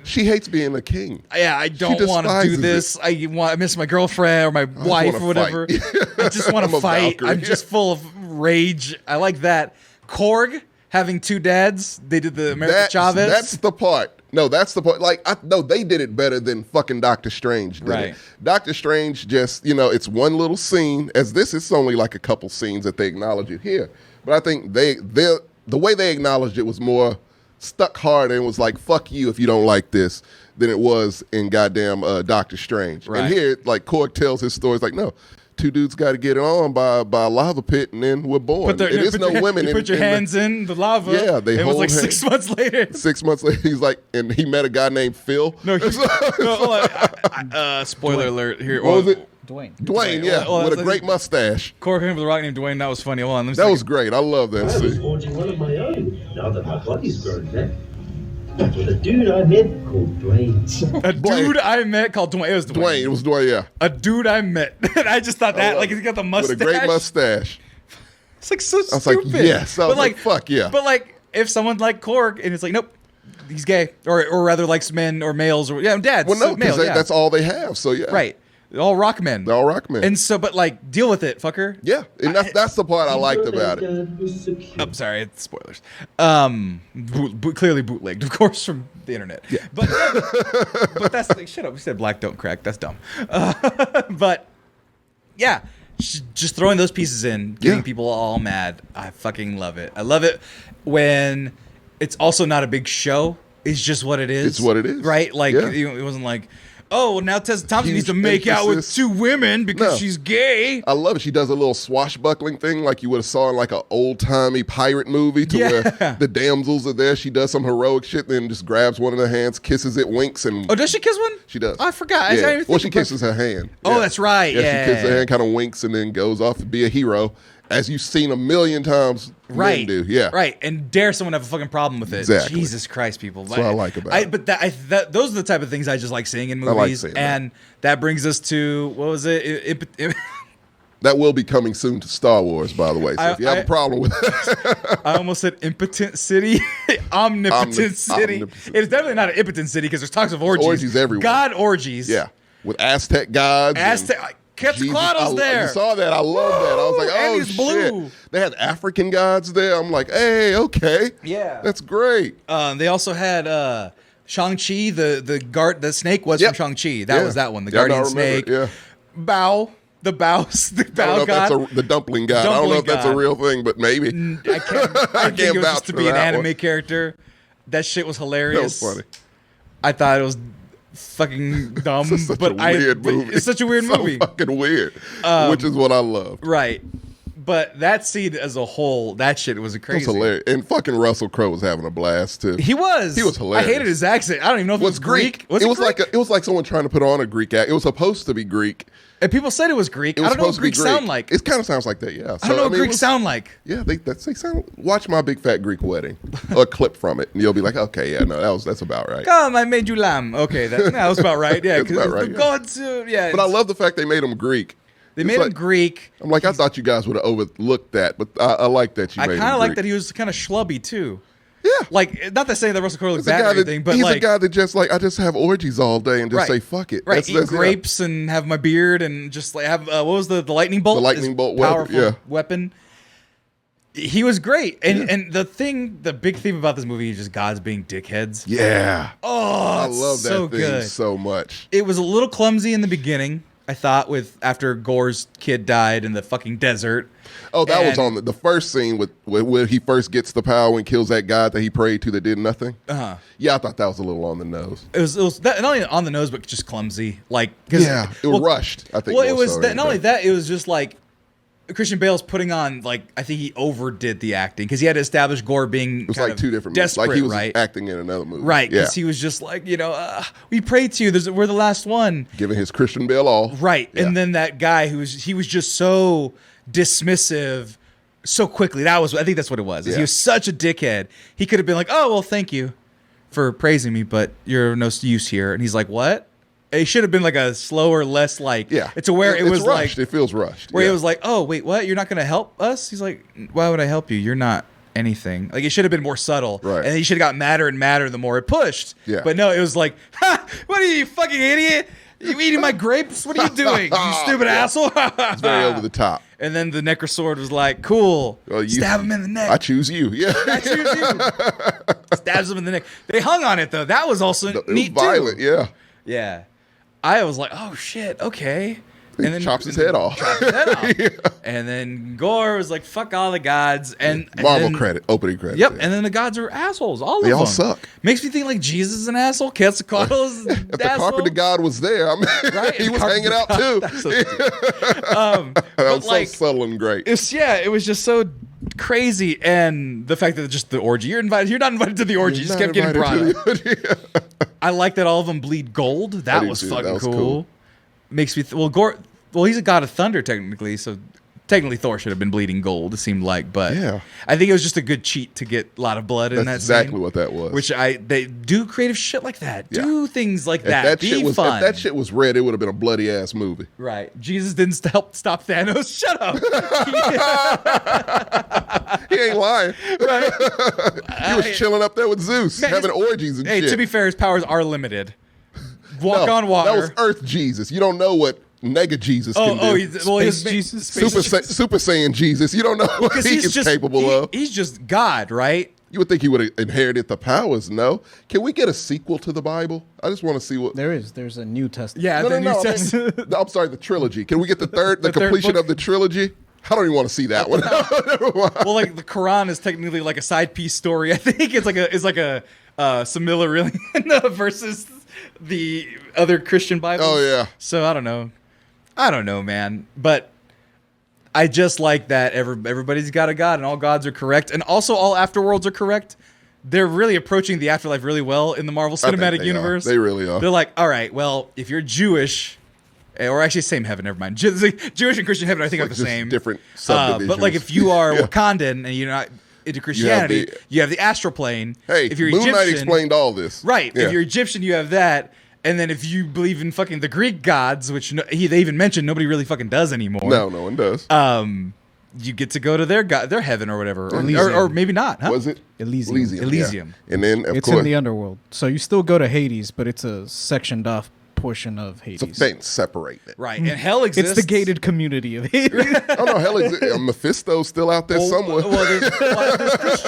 S2: She hates being a king.
S1: I don't want to do
S2: despises
S1: this. I miss my girlfriend or my wife
S2: wanna
S1: or whatever.
S2: fight.
S1: I just want
S2: I'm
S1: to
S2: a
S1: fight.
S2: Valkyrie.
S1: I'm just full of rage. I like that. Korg having two dads. They did the America Chavez.
S2: That's the part. No, that's the part. Like, no, they did it better than fucking Doctor Strange did
S1: Right.
S2: it. Doctor Strange just, it's one little scene. As this is only like a couple scenes that they acknowledge it here. But I think the way they acknowledged it was more stuck hard and was like, fuck you if you don't like this, than it was in goddamn Doctor Strange.
S1: Right.
S2: And here, like, Korg tells his story. It's like, no, two dudes got to get it on by a lava pit, and then we're born. There is no women.
S1: You put your hands in the lava.
S2: Yeah, they
S1: It was
S2: hold
S1: like
S2: hands.
S1: 6 months later.
S2: 6 months later, he's like, and he met a guy named Phil.
S1: No, hold on. Spoiler alert here.
S2: What was it?
S4: Dwayne.
S2: Dwayne, yeah,
S1: Well,
S2: with a
S1: that's-
S2: great mustache.
S1: Korg with a rock named Dwayne. That was funny. Hold on. Let me
S2: That
S1: see.
S2: was great. I love that
S6: I was
S2: scene.
S6: forging one of my own, now that my body's grown back. With a dude I met called Dwayne.
S1: A dude I met called Dwayne. It was Dwayne.
S2: Dwayne, it was Dwayne, yeah.
S1: A dude I met. And I just thought that, like, he's got the mustache.
S2: With a great mustache.
S1: It's like so
S2: I was like,
S1: stupid.
S2: yes. I was like, fuck yeah.
S1: But like, if someone like Korg and it's like, nope, he's gay, or rather likes men or males, or dads.
S2: Well, no,
S1: male,
S2: because that's all they have. So, yeah.
S1: right. All rock men.
S2: They're all rock men.
S1: And so, but like, deal with it, fucker.
S2: Yeah, and that's the part I liked about it.
S1: I'm sorry, it's spoilers. Clearly bootlegged, of course, from the internet. Yeah. But that's like, shut up. We said black don't crack. That's dumb. But yeah, just throwing those pieces in, getting
S2: Yeah.
S1: people all mad. I fucking love it. I love it when it's also not a big show. It's just what it is.
S2: It's what it is.
S1: Right? Like
S2: Yeah.
S1: it wasn't like, oh, well, now Tessa Thompson needs to
S2: Huge
S1: make out with
S2: emphasis.
S1: 2 women because
S2: No.
S1: she's gay.
S2: I love it. She does a little swashbuckling thing like you would have saw in like an old-timey pirate movie to where the damsels are there. She does some heroic shit, then just grabs one of their hands, kisses it, winks, and
S1: Oh, does she kiss one?
S2: she does.
S1: Oh, I forgot. I
S2: Yeah.
S1: didn't even
S2: Well,
S1: think
S2: she
S1: about-
S2: kisses her hand.
S1: Oh, that's right.
S2: Yeah,
S1: Yeah.
S2: she kisses her hand, kind of winks, and then goes off to be a hero, as you've seen a million times
S1: Right.
S2: men do. Yeah.
S1: Right. And dare someone have a fucking problem with it.
S2: Exactly.
S1: Jesus Christ, people.
S2: That's what I like about it.
S1: But those are the type of things I just like seeing in
S2: like
S1: movies.
S2: seeing
S1: and that brings us to, what was it?
S2: That will be coming soon to Star Wars, by the way. So if you have a problem with that,
S1: I almost said impotent city. Omnipotent city.
S2: Omnipotent.
S1: It's definitely not an impotent city because there's talks of orgies.
S2: Orgies everywhere.
S1: God orgies.
S2: yeah, with Aztec gods. and
S1: Aztec.
S2: Jesus.
S1: Quetzalcoatl's there.
S2: You saw that. I love that. I was like,
S1: And
S2: oh,
S1: he's blue.
S2: shit. They had African gods there. I'm like, hey, okay.
S1: Yeah.
S2: That's great.
S1: They also had Shang-Chi, the snake was
S2: Yep.
S1: from Shang-Chi. That
S2: Yeah.
S1: was that one, the
S2: Yeah, no, I
S1: guardian
S2: remember
S1: snake.
S2: it, yeah.
S1: Bao, the Bao
S2: I don't know
S1: god.
S2: if that's the dumpling god. I don't know if
S1: Dumpling
S2: that's a
S1: god.
S2: real thing, but maybe.
S1: I can't. I think
S2: can't
S1: it was
S2: vouch
S1: just to
S2: for
S1: be an
S2: that
S1: anime
S2: one.
S1: character. That shit was hilarious.
S2: That was funny.
S1: I thought it was fucking dumb,
S2: It's such
S1: but
S2: a weird movie.
S1: It's such a weird
S2: So
S1: movie,
S2: fucking weird, which is what I love.
S1: right? But that scene as a whole, that shit was
S2: It
S1: crazy.
S2: was hilarious. And fucking Russell Crowe was having a blast too.
S1: He was
S2: hilarious.
S1: I hated his accent. I don't even know if it was Greek. Was
S2: it
S1: it
S2: was
S1: Greek?
S2: it was like someone trying to put on a Greek act. It was supposed to be Greek.
S1: And people said it was Greek.
S2: It
S1: I
S2: was
S1: don't know what
S2: supposed to be
S1: Greek sound like.
S2: It kind of sounds like that, yeah.
S1: I don't know what Greek sound like.
S2: Yeah, they sound. Watch My Big Fat Greek Wedding, or a clip from it, and you'll be like, okay, yeah, no, that's about right.
S1: Come, I made you lamb. Okay, that was about right. Yeah,
S2: That's
S1: because
S2: about right,
S1: the
S2: yeah.
S1: gods. Yeah,
S2: But I love the fact they made him Greek.
S1: they
S2: It's
S1: made him
S2: like-
S1: Greek.
S2: I'm like, I thought you guys would have overlooked that, but I like that you
S1: I
S2: made him
S1: kind of like
S2: Greek.
S1: that he was kind of schlubby too.
S2: Yeah.
S1: Like, not to say that Russell Crowe looks
S2: He's a
S1: bad or
S2: guy that,
S1: anything, but
S2: he's
S1: like,
S2: a guy that just like, I just have orgies all day and just
S1: Right.
S2: say fuck it.
S1: right, eat
S2: yeah.
S1: grapes and have my beard and just like have what was the lightning bolt?
S2: The lightning
S1: His
S2: bolt weapon,
S1: powerful
S2: yeah.
S1: weapon. He was great, and the big theme about this movie is just gods being dickheads.
S2: Yeah.
S1: Oh,
S2: I
S1: it's
S2: love that
S1: so
S2: thing
S1: good.
S2: so much.
S1: It was a little clumsy in the beginning, I thought, after Gore's kid died in the fucking desert.
S2: Oh, that was
S1: And-
S2: on the first scene with where he first gets the power and kills that god that he prayed to that did nothing.
S1: Uh-huh.
S2: Yeah, I thought that was a little on the nose.
S1: It was not only on the nose, but just clumsy. Like, 'cause-
S2: Yeah, it was rushed. I think.
S1: Well, it
S2: more
S1: was
S2: so
S1: that,
S2: than
S1: not only
S2: anything.
S1: that, it was just like Christian Bale's putting on, like, I think he overdid the acting because he had to establish Gore being
S2: It was
S1: kind
S2: like
S1: of
S2: two different movies.
S1: desperate,
S2: Like he was
S1: right?
S2: acting in another movie.
S1: Right,
S2: Yeah.
S1: because he was just like, we pray to you. We're the last one.
S2: Giving his Christian Bale all.
S1: Right,
S2: Yeah.
S1: and then that guy he was just so dismissive so quickly. I think that's what it was.
S2: Yeah.
S1: He was such a dickhead. He could have been like, "Oh, well, thank you for praising me, but you're no use here." And he's like, "What?" It should have been like a slower, less like.
S2: Yeah.
S1: It's where it
S2: It's
S1: was
S2: rushed.
S1: like
S2: It feels rushed.
S1: where
S2: yeah.
S1: it was like, "Oh, wait, what? You're not going to help us?" He's like, "Why would I help you? You're not anything." Like, it should have been more subtle.
S2: Right.
S1: And he should have got madder and madder the more it pushed.
S2: Yeah.
S1: But no, it was like, "Ha! What are you, fucking idiot? You eating my grapes? What are you doing? You stupid
S2: Yeah.
S1: asshole."
S2: It's very over the top.
S1: And then the Necrosword was like, "Cool."
S2: Well,
S1: Stab him in the neck.
S2: I choose you. Yeah.
S1: I choose you. Stabs him in the neck. They hung on it though. That was also
S2: It was
S1: neat
S2: violent.
S1: too.
S2: Yeah.
S1: Yeah. I was like, "Oh shit, okay."
S2: He chops his head off.
S1: Chops his head off. And then Gore was like, "Fuck all the gods." And
S2: Marvel
S1: then,
S2: credit, opening credit.
S1: Yep.
S2: yeah.
S1: And then the gods are assholes. All
S2: They
S1: of
S2: all
S1: them.
S2: suck.
S1: Makes me think like Jesus is an asshole. Quetzalcoatl's an
S2: If the
S1: asshole.
S2: carpenter god was there, I mean,
S1: Right,
S2: he
S1: the
S2: was hanging out
S1: carpenter
S2: too.
S1: god. That's so stupid.
S2: That
S1: but
S2: was
S1: like,
S2: so subtle and great.
S1: it was just so crazy, and the fact that just the orgy. You're not invited to the orgy. You just kept getting brought up. I like that all of them bleed gold. That
S2: do
S1: was
S2: too.
S1: fucking
S2: That was
S1: cool.
S2: cool.
S1: Makes me Gore. Well, he's a god of thunder technically, so technically Thor should have been bleeding gold. It seemed like, but
S2: Yeah.
S1: I think it was just a good cheat to get a lot of blood in
S2: That's
S1: that.
S2: exactly
S1: scene,
S2: what that was.
S1: Which they do creative shit like that.
S2: Yeah.
S1: Do things like
S2: If
S1: that.
S2: that
S1: Be
S2: shit was
S1: fun.
S2: if that shit was red, it would have been a bloody ass movie.
S1: Right. Jesus didn't help stop Thanos. Shut up.
S2: He ain't lying.
S1: Right.
S2: He was chilling up there with Zeus,
S1: Man,
S2: having
S1: he's-
S2: orgies and
S1: Hey,
S2: shit.
S1: to be fair, his powers are limited. Walk
S2: No,
S1: on water.
S2: That was Earth Jesus. You don't know what Nega Jesus can do.
S4: Space Jesus?
S2: Super Saiyan Jesus. You don't know what
S1: because
S2: he is capable of.
S1: He's just God, right?
S2: You would think he would have inherited the powers. No. Can we get a sequel to the Bible? I just want to see what.
S4: There's a New Testament.
S1: Yeah,
S2: No,
S1: the
S2: no,
S1: New
S2: no, I mean-
S1: Testament.
S2: no, I'm sorry, the trilogy. Can we get the third
S1: third
S2: completion
S1: book?
S2: of the trilogy? I don't even want to see that one. Never mind.
S1: Well, like the Quran is technically like a side piece story. I think it's like a Silmarillion versus the other Christian Bibles.
S2: Oh, yeah.
S1: So I don't know, man. But I just like that everybody's got a God and all gods are correct, and also all afterworlds are correct. They're really approaching the afterlife really well in the Marvel Cinematic Universe.
S2: They really are.
S1: They're like, all right, well, if you're Jewish, or actually same heaven, never mind. Jewish and Christian heaven, I think, are the
S2: just
S1: same.
S2: different subdivisions.
S1: But like, if you are Wakandan and you're not into Christianity, you have the astral plane.
S2: Hey,
S1: if you're
S2: Moon Knight
S1: Egyptian,
S2: explained all this.
S1: right?
S2: Yeah.
S1: If you're Egyptian, you have that. And then if you believe in fucking the Greek gods, which they even mentioned nobody really fucking does anymore.
S2: No one does.
S1: You get to go to their god, their heaven or whatever,
S4: Elysium.
S1: or maybe not. Huh?
S2: Was it
S4: Elysium.
S1: Elysium.
S2: Yeah. And then, of
S4: It's
S2: course,
S4: in the underworld. So you still go to Hades, but it's a sectioned off portion of Hades.
S2: so they separate it.
S1: Right, and hell exists.
S4: It's the gated community of Hades.
S2: Oh no, hell exists. Mephisto's still out there somewhere.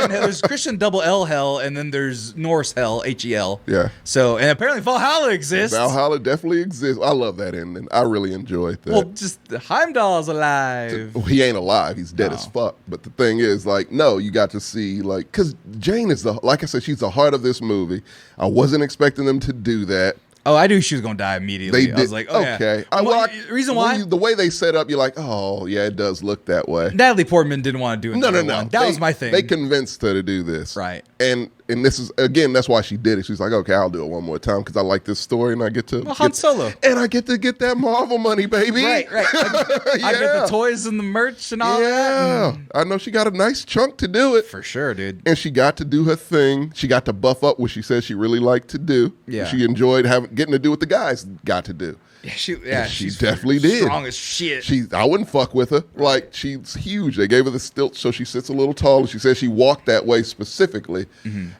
S1: There's Christian double L hell, and then there's Norse hell, HEL.
S2: Yeah.
S1: So, and apparently Valhalla exists.
S2: Valhalla definitely exists. I love that ending. I really enjoyed that.
S1: Well, just Heimdall's alive.
S2: He ain't alive. He's dead as fuck. But the thing is, like, no, you got to see, like, because Jane is like I said, she's the heart of this movie. I wasn't expecting them to do that.
S1: Oh, I knew she was gonna die immediately.
S2: They did.
S1: I was like, oh
S2: okay.
S1: yeah. Reason why?
S2: The way they set up, you're like, oh yeah, it does look that way.
S1: Natalie Portman didn't want to do it.
S2: No.
S1: That was my thing.
S2: They convinced her to do this,
S1: Right.
S2: And this is again, that's why she did it. She's like, okay, I'll do it one more time because I like this story and I get to
S1: Han Solo.
S2: and I get to get that Marvel money, baby.
S1: Right. I get the toys and the merch and all that.
S2: Yeah, I know she got a nice chunk to do it
S1: For sure, dude.
S2: and she got to do her thing. She got to buff up what she said she really liked to do.
S1: Yeah.
S2: She enjoyed getting to do what the guys got to do.
S1: Yeah,
S2: she
S1: she's
S2: definitely did.
S1: Strong as shit.
S2: I wouldn't fuck with her. Like, she's huge. They gave her the stilt so she sits a little taller. She says she walked that way specifically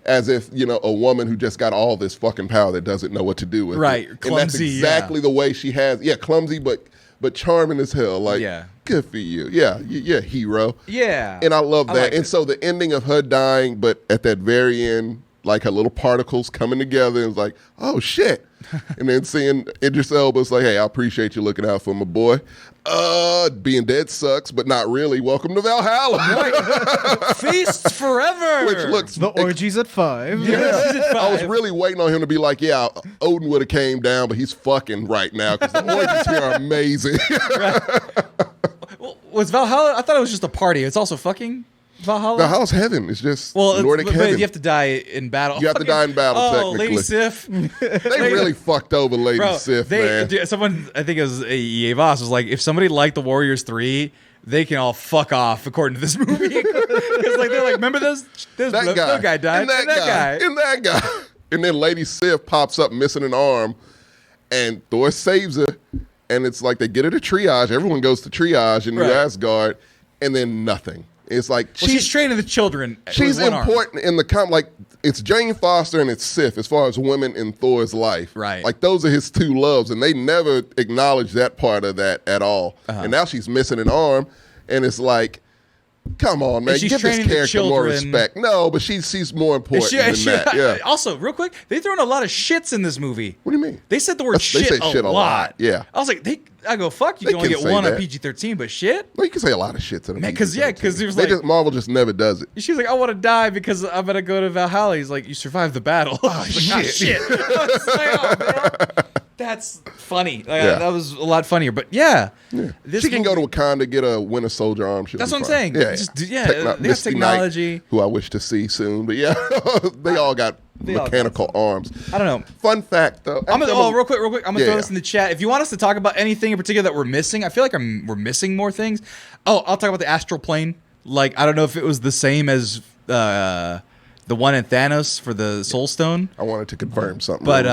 S2: as if, a woman who just got all this fucking power that doesn't know what to do with
S1: Right,
S2: it.
S1: clumsy,
S2: And that's exactly the way she has. Yeah, clumsy, but charming as hell. Like, good for you. Yeah, hero.
S1: Yeah.
S2: And I love that.
S1: like
S2: and
S1: it.
S2: so the ending of her dying, but at that very end, like her little particles coming together, and it's like, oh shit. And then seeing Idris Elba's like, hey, I appreciate you looking out for my boy. Being dead sucks, but not really. Welcome to Valhalla.
S1: Feasts forever.
S2: Which looks
S4: The orgies at 5.
S2: I was really waiting on him to be like, yeah, Odin would have came down, but he's fucking right now because the orgies here are amazing.
S1: Well, was Valhalla? I thought it was just a party. It's also fucking Valhalla.
S2: Valhalla's heaven. It's just Nordic
S1: but
S2: heaven.
S1: you have to die in battle.
S2: You have to die in battle,
S1: Oh,
S2: technically.
S1: Lady Sif.
S2: They really fucked over Lady Sif, man.
S1: Someone, I think it was EA Voss, was like, if somebody liked the Warriors 3, they can all fuck off according to this movie. Because they're like, remember this
S2: That guy
S1: died,
S2: and that guy, and that guy, and then Lady Sif pops up missing an arm, and Thor saves her, and it's like they get her to triage. Everyone goes to triage in New Asgard, and then nothing. It's like
S1: she's training the children.
S2: She's
S1: with one
S2: important in the like it's Jane Foster and it's Sif as far as women in Thor's life.
S1: Right.
S2: Like those are his two loves, and they never acknowledge that part of that at all. And now she's missing an arm, and it's like, come on, man,
S1: she's
S2: give this
S1: training the
S2: character more
S1: children.
S2: respect. No, but she's more important than that. Yeah.
S1: Also, real quick, they thrown a lot of shits in this movie.
S2: What do you mean?
S1: They said the word
S2: They
S1: shit,
S2: say shit
S1: a lot.
S2: Yeah.
S1: I was like, I go, fuck, you
S2: They
S1: can only
S2: can
S1: get
S2: say
S1: one on
S2: that.
S1: PG-13, but shit?
S2: Well, you can say a lot of shit to them.
S1: Man, because it was like,
S2: Marvel just never does it.
S1: she was like, I want to die because I'm going to go to Valhalla. He's like, you survived the battle. Oh, shit. I was like, oh, man. That's funny. That was a lot funnier. But yeah.
S2: She can go to Wakanda, get a Winter Soldier arm.
S1: That's what I'm saying.
S2: Yeah,
S1: they have
S2: Misty
S1: technology.
S2: Knight, who I wish to see soon. But yeah, they all got mechanical arms.
S1: I don't know.
S2: Fun fact, though.
S1: Real quick. I'm gonna throw this
S2: yeah.
S1: in the chat. If you want us to talk about anything in particular that we're missing, I feel like we're missing more things. Oh, I'll talk about the astral plane. Like, I don't know if it was the same as the one in Thanos for the Soul Stone.
S2: I wanted to confirm something.
S1: But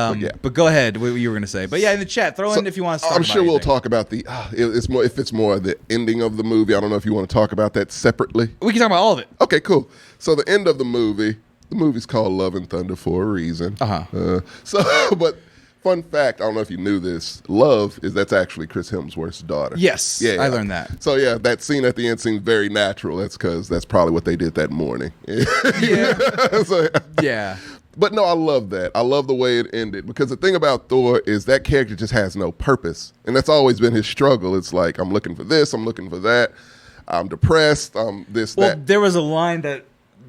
S1: go ahead. What you were gonna say? But yeah, in the chat, throw in if you want us to talk
S2: I'm
S1: about
S2: sure we'll
S1: anything.
S2: talk about if it's more of the ending of the movie. I don't know if you want to talk about that separately.
S1: We can talk about all of it.
S2: Okay, cool. So the end of the movie's called Love and Thunder for a reason. But fun fact, I don't know if you knew this, that's actually Chris Hemsworth's daughter.
S1: Yes, I learned that.
S2: So yeah, that scene at the end seems very natural. That's because that's probably what they did that morning.
S1: Yeah.
S2: But no, I love that. I love the way it ended because the thing about Thor is that character just has no purpose. And that's always been his struggle. It's like, I'm looking for this, I'm looking for that, I'm depressed,
S1: There was a line that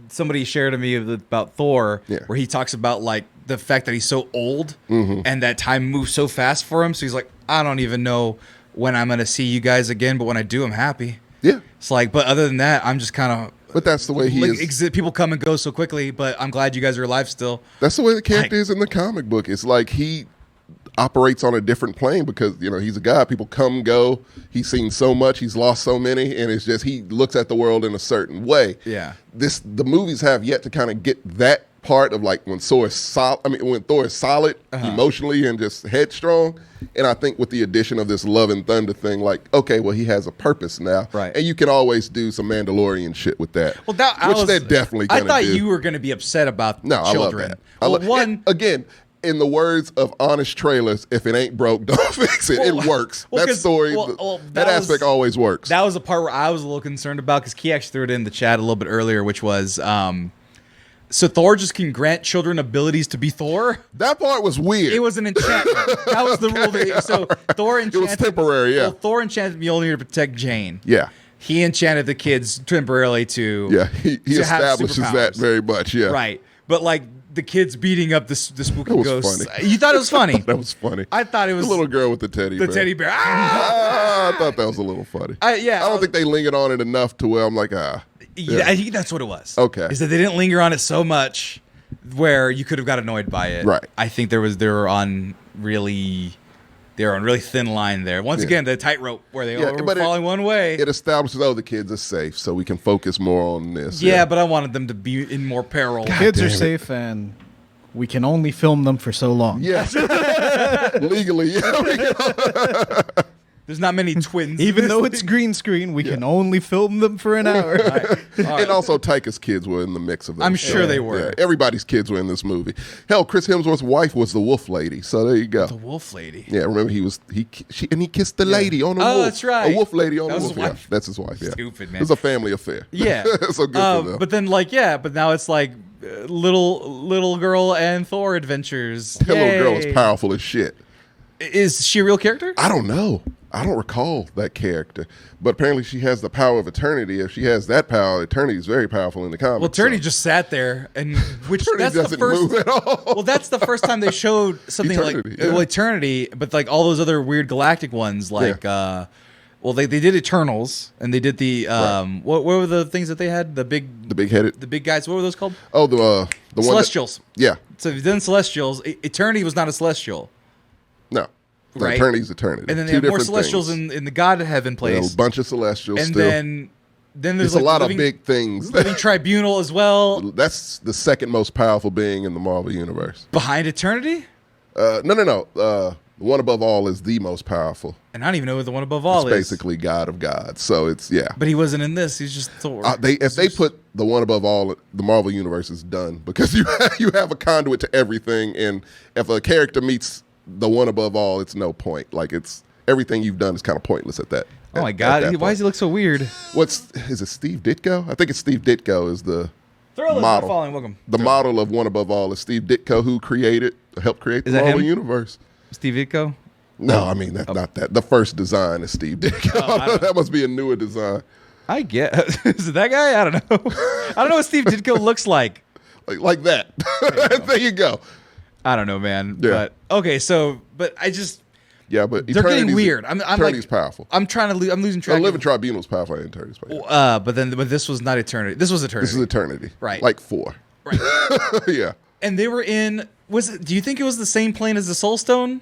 S1: somebody shared to me about Thor where he talks about like the fact that he's so old and that time moves so fast for him. So he's like, I don't even know when I'm gonna see you guys again, but when I do, I'm happy.
S2: Yeah.
S1: It's like, but other than that, I'm just kind of.
S2: But that's the way he is.
S1: People come and go so quickly, but I'm glad you guys are alive still.
S2: That's the way the character is in the comic book. It's like he operates on a different plane because, he's a guy. People come, go. He's seen so much. He's lost so many. And it's just he looks at the world in a certain way.
S1: Yeah.
S2: The movies have yet to kind of get that part of like when Thor is solid emotionally and just headstrong. And I think with the addition of this Love and Thunder thing, like, okay, well, he has a purpose now.
S1: Right.
S2: And you can always do some Mandalorian shit with that.
S1: Well,
S2: they're definitely going to do.
S1: I thought you were going to be upset about children.
S2: I love that. Again, in the words of honest trailers, if it ain't broke, don't fix it. It works. That story, that aspect always works.
S1: That was the part where I was a little concerned about because Key actually threw it in the chat a little bit earlier, which was, so Thor just can grant children abilities to be Thor?
S2: That part was weird.
S1: It was an enchantment. That was the rule. So Thor enchanted.
S2: It was temporary, yeah.
S1: Well, Thor enchanted Mjolnir to protect Jane.
S2: Yeah.
S1: He enchanted the kids temporarily to.
S2: Yeah, he establishes that very much, yeah.
S1: Right. But like the kids beating up the spooky ghosts.
S2: Funny.
S1: You thought it was funny?
S2: That was funny.
S1: I thought it was.
S2: The little girl with the teddy bear.
S1: The teddy bear. Ah!
S2: I thought that was a little funny.
S1: I
S2: don't think they lingered on it enough to where I'm like,
S1: Yeah, I think that's what it was.
S2: Okay.
S1: Is that they didn't linger on it so much where you could have got annoyed by it.
S2: Right.
S1: I think they were on really thin line there. Once again, the tightrope where they were falling one way.
S2: It establishes, the kids are safe, so we can focus more on this.
S1: Yeah, but I wanted them to be in more peril.
S4: Kids are safe, and we can only film them for so long.
S2: Yes. Legally, yeah.
S1: There's not many twins.
S4: Even though it's green screen, we can only film them for an hour.
S1: All right.
S2: And also, Taika's kids were in the mix of that.
S1: I'm sure they were.
S2: Yeah, everybody's kids were in this movie. Hell, Chris Hemsworth's wife was the Wolf Lady. So there you go.
S1: The Wolf Lady.
S2: Yeah, remember he kissed the lady on the wolf.
S1: Oh, that's right.
S2: A wolf lady on the wolf.
S1: His wife.
S2: Yeah, that's his wife. Yeah.
S1: Stupid, man.
S2: It was a family affair.
S1: Yeah.
S2: So good for them.
S1: But then, but now it's like little girl and Thor adventures.
S2: That little girl is powerful as shit.
S1: Is she a real character?
S2: I don't know. I don't recall that character, but apparently she has the power of eternity. If she has that power, eternity is very powerful in the comics.
S1: Well, eternity just sat there, and that's
S2: doesn't
S1: the first.
S2: move at all.
S1: Well, that's the first time they showed something eternity, but like all those other weird galactic ones, like they did Eternals, and they did the what were the things that they had? The big guys. What were those called?
S2: Oh, the
S1: Celestials.
S2: Yeah.
S1: So if you've done Celestials, Eternity was not a Celestial.
S2: No.
S1: Right.
S2: Eternity's eternity.
S1: And then they have more Celestials in the God Heaven place.
S2: A bunch of Celestials.
S1: And
S2: still.
S1: then there's
S2: a lot of big things.
S1: Living Tribunal as well.
S2: That's the second most powerful being in the Marvel universe.
S1: Behind Eternity?
S2: No. The one above all is the most powerful.
S1: And I don't even know who the one above all is.
S2: Basically God of gods. So it's
S1: But he wasn't in this. He's just Thor.
S2: If they put the one above all, the Marvel universe is done because you have a conduit to everything, and if a character meets the one above all, it's no point. Like it's everything you've done is kind of pointless at that.
S1: Oh my God! Why does he look so weird?
S2: Is it Steve Ditko? I think it's Steve Ditko is the
S1: model. Welcome.
S2: The model of one above all is Steve Ditko, who helped create the Marvel universe.
S1: Steve Ditko?
S2: No, I mean that's not that. The first design is Steve Ditko. That must be a newer design.
S1: I get. Is it that guy? I don't know. I don't know what Steve Ditko looks like.
S2: Like that. There you go.
S1: I don't know, man.
S2: Yeah.
S1: But okay, but I just.
S2: Yeah, but
S1: they're getting weird.
S2: Eternity's powerful.
S1: I'm losing track.
S2: Living Tribunal's powerful. Eternity's powerful.
S1: But this was not Eternity. This was Eternity.
S2: This is Eternity.
S1: Right.
S2: Like 4.
S1: Right.
S2: Yeah.
S1: And they were in. Do you think it was the same plane as the Soul Stone?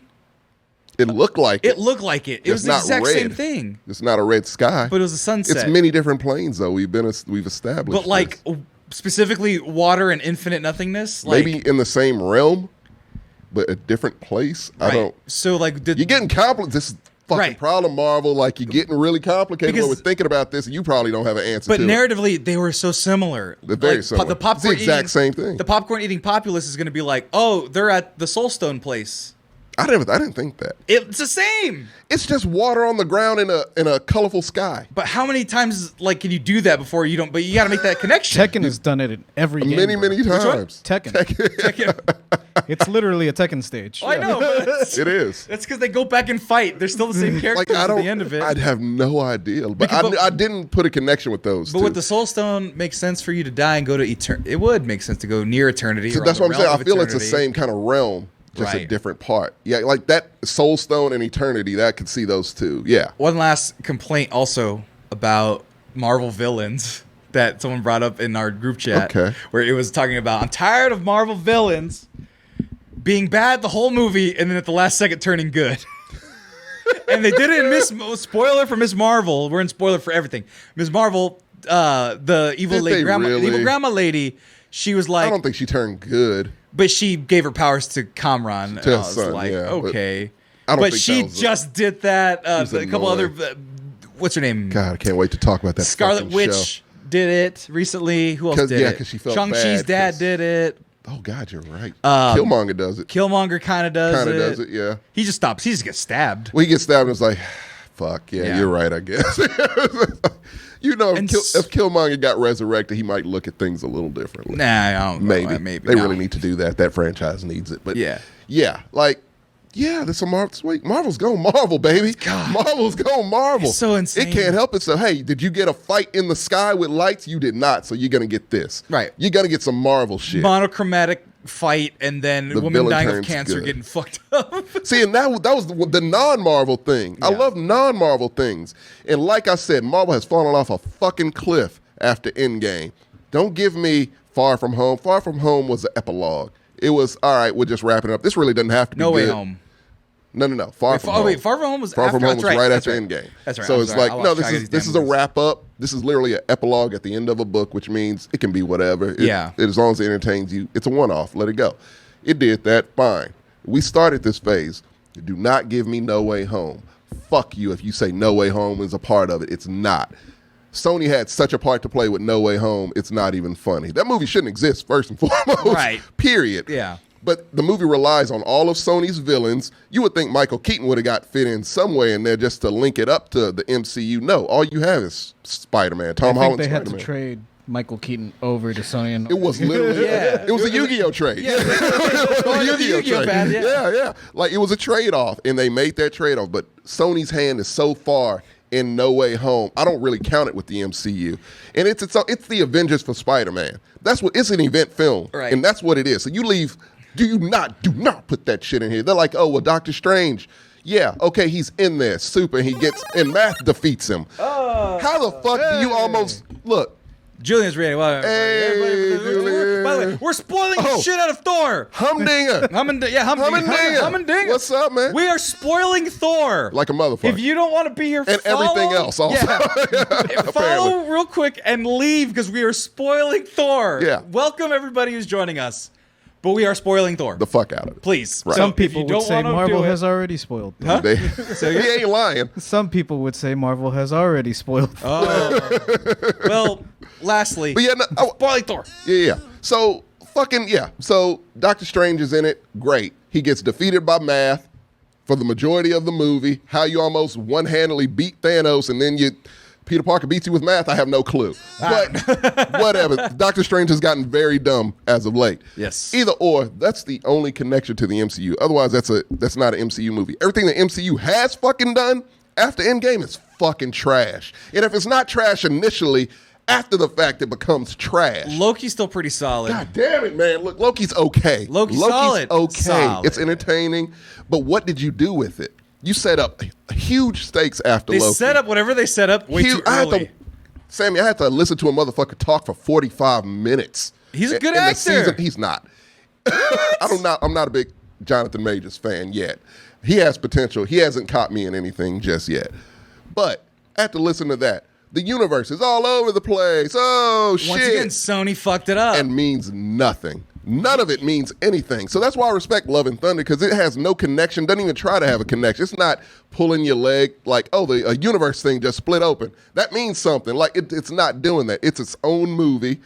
S2: It looked like it.
S1: It looked like it. It was the exact same thing.
S2: It's not a red sky.
S1: But it was a sunset.
S2: It's many different planes, though. We've established.
S1: But specifically water and infinite nothingness.
S2: Maybe in the same realm, but a different place.
S1: Right.
S2: I don't.
S1: So you're
S2: getting complicated. This is fucking problem, Marvel. Like you're getting really complicated when we're thinking about this, and you probably don't have an answer.
S1: But narratively, they were so similar.
S2: They're very similar.
S1: The
S2: exact same thing.
S1: The popcorn eating populace is going to be like, oh, they're at the Soulstone place.
S2: I didn't think that.
S1: It's the same.
S2: It's just water on the ground in a colorful sky.
S1: But how many times can you do that before you don't? But you got to make that connection.
S4: Tekken has done it in every game.
S2: Many times.
S4: Tekken. It's literally a Tekken stage.
S1: Oh, I know. But
S2: It is.
S1: that's because they go back and fight. They're still the same characters at the end of it.
S2: I'd have no idea. But I didn't put a connection with those
S1: But
S2: two.
S1: with the Soul Stone, makes sense for you to die and go to eternity. It would make sense to go near eternity.
S2: So
S1: or
S2: that's
S1: on
S2: what
S1: the
S2: I'm saying.
S1: realm
S2: I
S1: of
S2: feel it's the
S1: eternity.
S2: same kind of realm, just a
S1: Right.
S2: different part. Yeah, like that Soul Stone and Eternity, that could see those two. Yeah.
S1: One last complaint also about Marvel villains that someone brought up in our group chat.
S2: Okay.
S1: Where it was talking about, I'm tired of Marvel villains being bad the whole movie and then at the last second turning good. And they did it in spoiler for Miss Marvel. We're in spoiler for everything. Miss Marvel, the evil
S2: Did they
S1: grandma, the evil
S2: really?
S1: grandma lady, she was like,
S2: I don't think she turned good.
S1: but she gave her powers to Kamran. And
S2: To
S1: I
S2: her
S1: was
S2: son,
S1: like,
S2: yeah, but
S1: okay.
S2: I don't
S1: But
S2: think
S1: she
S2: that was
S1: just did that.
S2: was
S1: A couple other,
S2: annoying.
S1: what's her name?
S2: God, I can't wait to talk about that.
S1: Scarlet
S2: fucking
S1: Witch
S2: show.
S1: did it recently. Who else
S2: 'Cause-
S1: did
S2: yeah,
S1: it?
S2: 'cause she felt
S1: Shang-Chi's
S2: bad
S1: dad
S2: 'cause-
S1: did it.
S2: Oh God, you're right. Killmonger does it.
S1: Killmonger kind of does
S2: Kind
S1: it.
S2: of does it. Yeah.
S1: He just stops. He just gets stabbed.
S2: When he gets stabbed, it's like, fuck yeah,
S1: Yeah.
S2: you're right. I guess. You know,
S1: And
S2: if Killmonger got resurrected, he might look at things a little differently.
S1: Nah, I don't know.
S2: Maybe.
S1: Maybe
S2: They
S1: no.
S2: really need to do that. That franchise needs it. But
S1: Yeah.
S2: there's some Marvel. Sweet. Marvel's going Marvel, baby.
S1: God.
S2: Marvel's going Marvel.
S1: It's so insane.
S2: It can't help it. So, hey, did you get a fight in the sky with lights? You did not. So you're gonna get this.
S1: Right.
S2: You're gonna get some Marvel shit.
S1: Monochromatic fight and then
S2: The
S1: a woman
S2: villain
S1: dying of
S2: turns
S1: cancer
S2: good.
S1: getting fucked up.
S2: See, and that was the non-Marvel thing. I
S1: Yeah.
S2: love non-Marvel things. And like I said, Marvel has fallen off a fucking cliff after Endgame. Don't give me Far From Home. Far From Home was the epilogue. It was, all right, we're just wrapping up. This really doesn't have to be
S1: No Way
S2: good.
S1: Home.
S2: No. Far From Home.
S1: Far From Home was
S2: Far
S1: after.
S2: From Home
S1: That's
S2: was right
S1: that's
S2: after Endgame.
S1: That's right.
S2: So
S1: I'm
S2: it's
S1: sorry.
S2: like,
S1: I
S2: no,
S1: lost
S2: this
S1: track of
S2: is
S1: these
S2: this
S1: damn
S2: is a
S1: movies.
S2: wrap up. This is literally an epilogue at the end of a book, which means it can be whatever.
S1: Yeah.
S2: As long as it entertains you, it's a one-off. Let it go. It did that. Fine. We started this phase. Do not give me No Way Home. Fuck you if you say No Way Home is a part of it. It's not. Sony had such a part to play with No Way Home. It's not even funny. That movie shouldn't exist, first and foremost.
S1: Right.
S2: Period.
S1: Yeah.
S2: But the movie relies on all of Sony's villains. You would think Michael Keaton would have got fit in somewhere in there just to link it up to the MCU. No, all you have is Spider-Man.
S4: I
S2: Tom
S4: think
S2: Holland
S4: they had
S2: Spider-Man.
S4: to trade Michael Keaton over to Sony. And
S2: It was literally,
S1: Yeah.
S2: it was a Yu-Gi-Oh trade.
S1: Yeah. Oh,
S2: A
S1: the Yu-Gi-Oh pad, yeah.
S2: yeah. Like it was a trade-off, and they made that trade-off. But Sony's hand is so far in No Way Home. I don't really count it with the MCU, and it's the Avengers for Spider-Man. That's what it's an event film,
S1: Right.
S2: and that's what it is. So you leave. Do not put that shit in here. They're like, oh well, Doctor Strange. Yeah, okay, he's in there. Super. He gets and math defeats him. How the fuck do you almost look?
S1: Julian's ready. Well,
S2: Hey, Julian.
S1: By the way, we're spoiling the
S2: Oh.
S1: shit out of Thor.
S2: Humdinger.
S1: Humdinger.
S2: What's up, man?
S1: We are spoiling Thor.
S2: Like a motherfucker.
S1: If you don't want to be here,
S2: And
S1: follow,
S2: everything else also.
S1: Yeah. Follow real quick and leave because we are spoiling Thor.
S2: Yeah.
S1: Welcome everybody who's joining us, but we are spoiling Thor.
S2: The fuck out of it.
S1: Please.
S2: Right.
S1: So
S4: some
S1: if
S4: people
S1: you
S4: would
S1: don't
S4: say
S1: wanna
S4: Marvel
S1: do it-
S4: has already spoiled.
S1: Huh?
S2: They, he ain't lying.
S4: Some people would say Marvel has already spoiled.
S1: Well, lastly,
S2: But yeah, no, oh,
S1: spoiling Thor.
S2: yeah. So fucking yeah. So Doctor Strange is in it. Great. He gets defeated by math for the majority of the movie. How you almost one-handedly beat Thanos and then Peter Parker beats you with math, I have no clue. But whatever. Doctor Strange has gotten very dumb as of late.
S1: Yes.
S2: Either or, that's the only connection to the MCU. Otherwise, that's not an MCU movie. Everything the MCU has fucking done after Endgame is fucking trash. And if it's not trash initially, after the fact, it becomes trash.
S1: Loki's still pretty solid.
S2: God damn it, man. Look, Loki's okay.
S1: Loki's solid.
S2: okay.
S1: Solid.
S2: It's entertaining. But what did you do with it? You set up huge stakes after
S1: They
S2: Loki.
S1: set up whatever they set up way too early.
S2: Sammy, I had to listen to a motherfucker talk for 45 minutes.
S1: He's a good
S2: In the
S1: actor.
S2: season, he's not. I'm not a big Jonathan Majors fan yet. He has potential. He hasn't caught me in anything just yet. But after listening to that, the universe is all over the place. Oh, shit.
S1: Once again, Sony fucked it up.
S2: And means nothing. None of it means anything. So that's why I respect Love and Thunder, because it has no connection, doesn't even try to have a connection. It's not pulling your leg like, oh, a universe thing just split open. That means something. Like, it's not doing that. It's its own movie.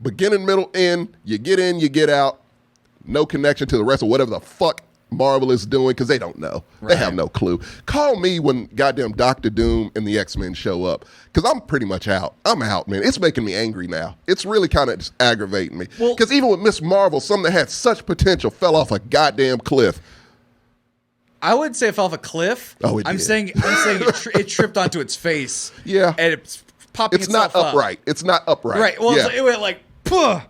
S2: Beginning, middle, end. You get in, you get out. No connection to the rest of whatever the fuck Marvel is doing because they don't know. Right. They have no clue. Call me when goddamn Doctor Doom and the X-Men show up because I'm pretty much out. I'm out, man. It's making me angry now. It's really kind of just aggravating me because even with Miss Marvel, something that had such potential fell off a goddamn cliff.
S1: I would say it fell off a cliff.
S2: Oh, it
S1: I'm
S2: did.
S1: saying it tripped onto its face.
S2: Yeah.
S1: And it's popping itself
S2: not upright. It's not upright.
S1: Right. Well,
S2: yeah.
S1: it went like, puh,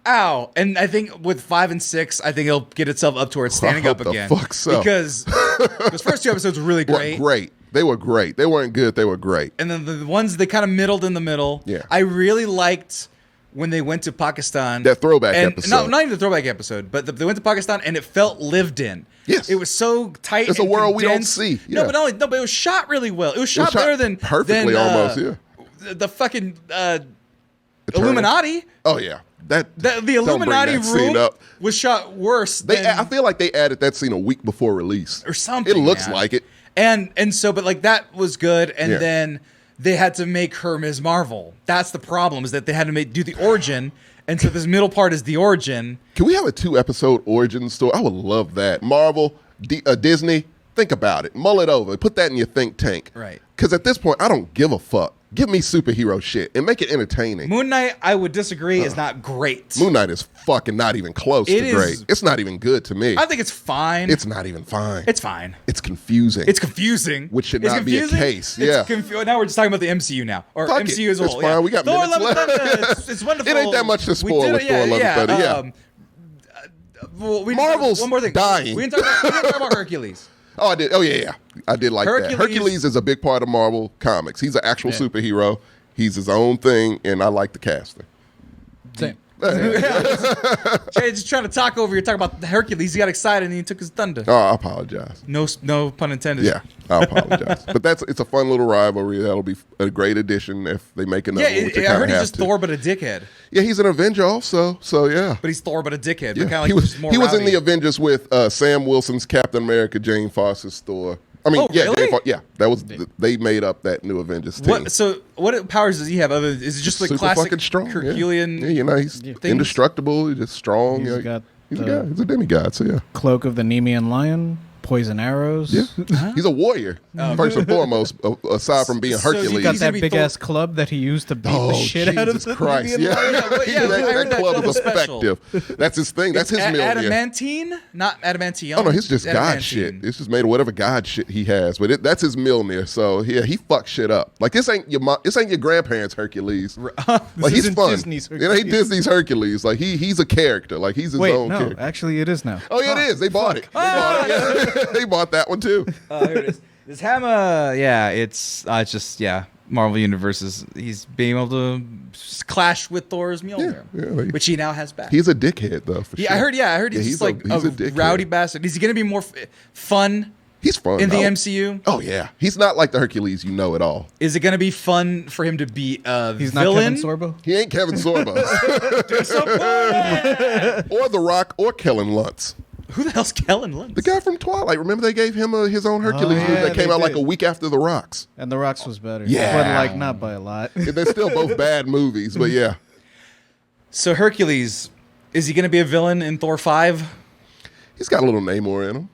S1: ow. And I think with 5 and 6, I think it'll get itself up to where it's standing up again.
S2: Fuck so.
S1: Because those first 2 episodes were really great.
S2: Great. They were great. They weren't good. They were great.
S1: And then the ones they kind of middled in the middle.
S2: Yeah.
S1: I really liked when they went to Pakistan.
S2: That throwback episode.
S1: No, not even the throwback episode, but they went to Pakistan and it felt lived in.
S2: Yes.
S1: It was so tight.
S2: It's
S1: and
S2: a world
S1: condensed.
S2: we don't see. Yeah.
S1: No, but it was shot really well. It was shot better than
S2: perfectly almost. Yeah.
S1: The fucking Illuminati.
S2: Oh yeah. The
S1: Illuminati room was shot worse.
S2: I feel like they added that scene a week before release
S1: or something.
S2: It looks like it.
S1: And so, but like that was good. And then they had to make her Ms. Marvel. That's the problem, is that they had to do the origin. And so this middle part is the origin.
S2: Can we have a 2-episode origin story? I would love that. Marvel, Disney, think about it. Mull it over. Put that in your think tank.
S1: Right.
S2: Because at this point, I don't give a fuck. Give me superhero shit and make it entertaining.
S1: Moon Knight, I would disagree, is not great.
S2: Moon Knight is fucking not even close to great. It's not even good to me.
S1: I think it's fine.
S2: It's not even fine.
S1: It's fine.
S2: It's confusing.
S1: It's confusing.
S2: Which should not be a case. Yeah.
S1: Now we're just talking about the MCU now. Or
S2: Fuck
S1: MCU as a whole.
S2: It's fine. We got
S1: Thor
S2: minutes
S1: Love and
S2: left.
S1: Thunder, it's wonderful.
S2: It ain't that much to spoil with Thor Love and Thunder. Marvel's
S1: one more thing.
S2: dying.
S1: We didn't talk about Hercules.
S2: Oh, I did. Oh, yeah. I did like that. Hercules is a big part of Marvel Comics. He's an actual superhero. He's his own thing, and I like the casting.
S4: Same.
S1: Jay just trying to talk over you. Talking about Hercules. He got excited and he took his thunder.
S2: Oh, I apologize.
S1: No pun intended.
S2: Yeah, I apologize. But it's a fun little rivalry. That'll be a great addition if they make another one.
S1: I heard he's just Thor but a dickhead.
S2: Yeah, he's an Avenger also. So yeah.
S1: But he's Thor but a dickhead.
S2: Yeah.
S1: But kind of like
S2: he was in the Avengers with Sam Wilson's Captain America, Jane Foster's Thor. I mean,
S1: really?
S2: That was they made up that new Avengers team.
S1: What powers does he have? Is it just like
S2: super
S1: classic
S2: fucking strong,
S1: Herculean?
S2: Yeah, he's indestructible. He's just strong. He's a guy. He's a demigod. So yeah.
S4: Cloak of the Nemean Lion, poison arrows.
S2: Yeah, he's a warrior first and foremost. Aside from being Hercules,
S4: he got that big ass club that he used to beat the shit out of the
S2: Christ.
S4: Nemean Lion.
S2: That club is effective. That's his thing. That's his Mjolnir.
S1: Adamantine, not adamantine.
S2: Oh no, he's just God shit. It's just made of whatever God shit he has. But that's his Mjolnir. So yeah, he fucks shit up. Like this ain't your grandparents' Hercules. Like he's fun.
S4: Disney's Hercules.
S2: It ain't Disney's Hercules. Like he's a character. Like he's his own character.
S4: Actually, it is now.
S2: Oh yeah, it is. They bought it. They bought that one too.
S1: Here it is. This Hammer, it's just Marvel Universe he's being able to clash with Thor's Mjolnir, which he now has back.
S2: He's a dickhead though. For sure.
S1: I heard he's like a rowdy bastard. Is he going to be more fun?
S2: He's fun
S1: in the MCU.
S2: Oh yeah, he's not like the Hercules you know at all.
S1: Is it going to be fun for him to be a
S4: He's
S1: villain?
S4: not Kevin Sorbo.
S2: He ain't Kevin Sorbo. Or The Rock or Kellen Lutz.
S1: Who the hell's Kellen Lutz?
S2: The guy from Twilight. Remember they gave him his own Hercules movie that came out like a week after The Rock's.
S4: And The Rock's was better.
S2: Yeah.
S4: But like not by a lot.
S2: They're still both bad movies, but yeah.
S1: So Hercules, is he going to be a villain in Thor 5?
S2: He's got a little Namor in him.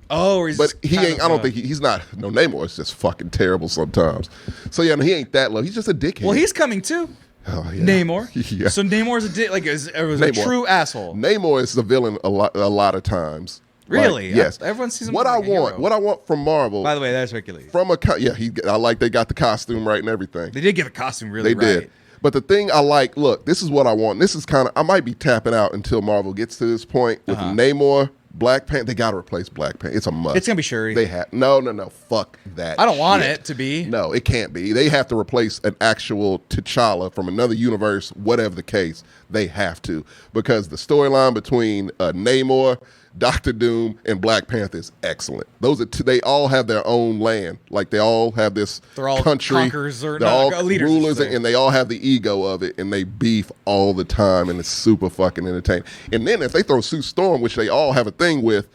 S1: Oh, or
S2: but he ain't. I don't think he's not. No, Namor is just fucking terrible sometimes. So yeah, no, he ain't that low. He's just a dickhead.
S1: Well, he's coming too.
S2: Oh yeah,
S1: Namor.
S2: Yeah.
S1: So Namor's a true asshole.
S2: Namor is the villain a lot of times.
S1: Really?
S2: Like, yes.
S1: Everyone sees him.
S2: What I want from Marvel.
S1: By the way, that's Hercules.
S2: I like they got the costume right and everything.
S1: They did get the costume really right.
S2: They did. But the thing I like, look, this is what I want. This is kind of I might be tapping out until Marvel gets to this point with Namor. Black Panther, they got to replace Black Panther. It's a must.
S1: It's going to be Shuri.
S2: They have no. Fuck that.
S1: I don't want it to be.
S2: No, it can't be. They have to replace an actual T'Challa from another universe, whatever the case. They have to. Because the storyline between Namor, Doctor Doom, and Black Panther is excellent. Those are they all have their own land. Like they all have this
S1: They're all
S2: country.
S1: Conquerors or
S2: they're all
S1: leaders,
S2: rulers, and they all have the ego of it, and they beef all the time, and it's super fucking entertaining. And then if they throw Sue Storm, which they all have a thing with,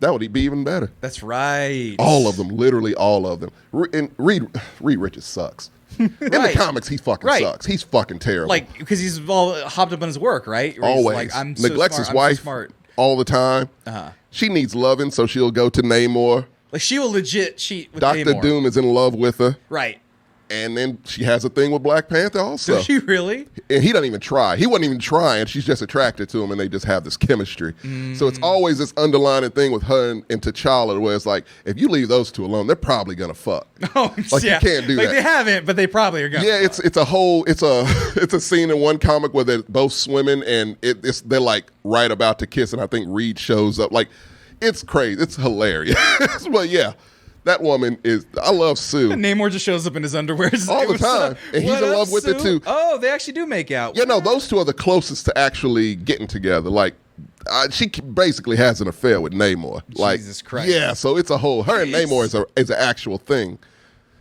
S2: that would be even better.
S1: That's right.
S2: All of them, literally all of them. And Reed Richards sucks. In the comics, he fucking sucks. He's fucking terrible.
S1: Like because he's all hopped up on his work, right?
S2: Always
S1: Like, I'm so
S2: neglects
S1: smart,
S2: his wife.
S1: I'm so smart.
S2: all the time. She needs loving, so she'll go to Namor.
S1: Like, she will legit cheat with
S2: Dr.
S1: Namor.
S2: Doom is in love with her.
S1: Right.
S2: And then she has a thing with Black Panther also.
S1: Does she really?
S2: And he doesn't even try. He wasn't even trying. She's just attracted to him, and they just have this chemistry. So it's always this underlying thing with her and T'Challa where it's like, if you leave those two alone, they're probably going to fuck.
S1: Oh,
S2: like,
S1: yeah.
S2: you can't do
S1: like,
S2: that.
S1: They haven't, but they probably are going to
S2: Yeah, it's a scene in one comic where they're both swimming, and they're like right about to kiss, and I think Reed shows up. Like, it's crazy. It's hilarious. But yeah. That woman is. I love Sue.
S1: Namor just shows up in his underwear
S2: all the time, and he's in love with it too.
S1: Oh, they actually do make out.
S2: Yeah, no, those two are the closest to actually getting together. Like, she basically has an affair with Namor. Like,
S1: Jesus Christ.
S2: Yeah, so it's a whole. Her and Namor is an actual thing.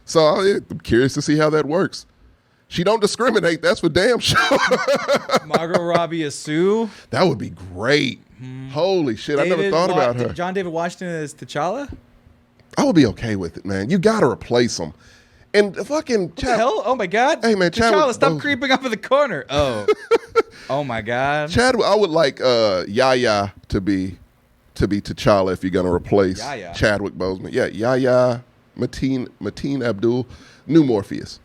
S2: So I'm curious to see how that works. She don't discriminate. That's for damn sure.
S1: Margot Robbie as Sue.
S2: That would be great. Holy shit! I never thought about her.
S1: John David Washington as T'Challa.
S2: I would be okay with it, man. You got to replace him. And fucking
S1: What the hell? Oh my God!
S2: Hey man,
S1: T'Challa, stop creeping up in the corner. Oh, oh my God!
S2: Chadwick, I would like Yaya to be T'Challa if you're gonna replace Chadwick Boseman. Yeah, Yaya, Mateen Abdul, New Morpheus.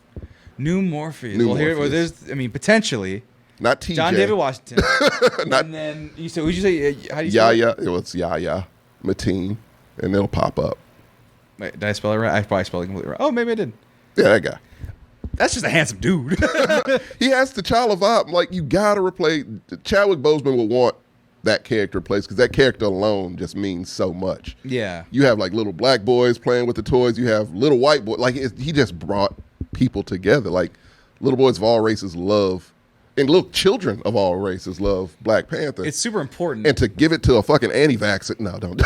S1: New Morpheus. There's, potentially.
S2: Not TJ.
S1: John David Washington. And then you said, would you say? How do you say
S2: Yaya? It was Yaya, Mateen, and it'll pop up.
S1: Wait, did I spell it right? I probably spelled it completely wrong. Oh, maybe I did.
S2: Yeah, that guy.
S1: That's just a handsome dude.
S2: He has T'Challa vibe. Like, you gotta replace. Chadwick Boseman will want that character replaced because that character alone just means so much.
S1: Yeah.
S2: You have like little black boys playing with the toys. You have little white boys. Like, he just brought people together. Like, little boys of all races love. And little children of all races love Black Panther.
S1: It's super important.
S2: And to give it to a fucking anti-vaxxer, no, don't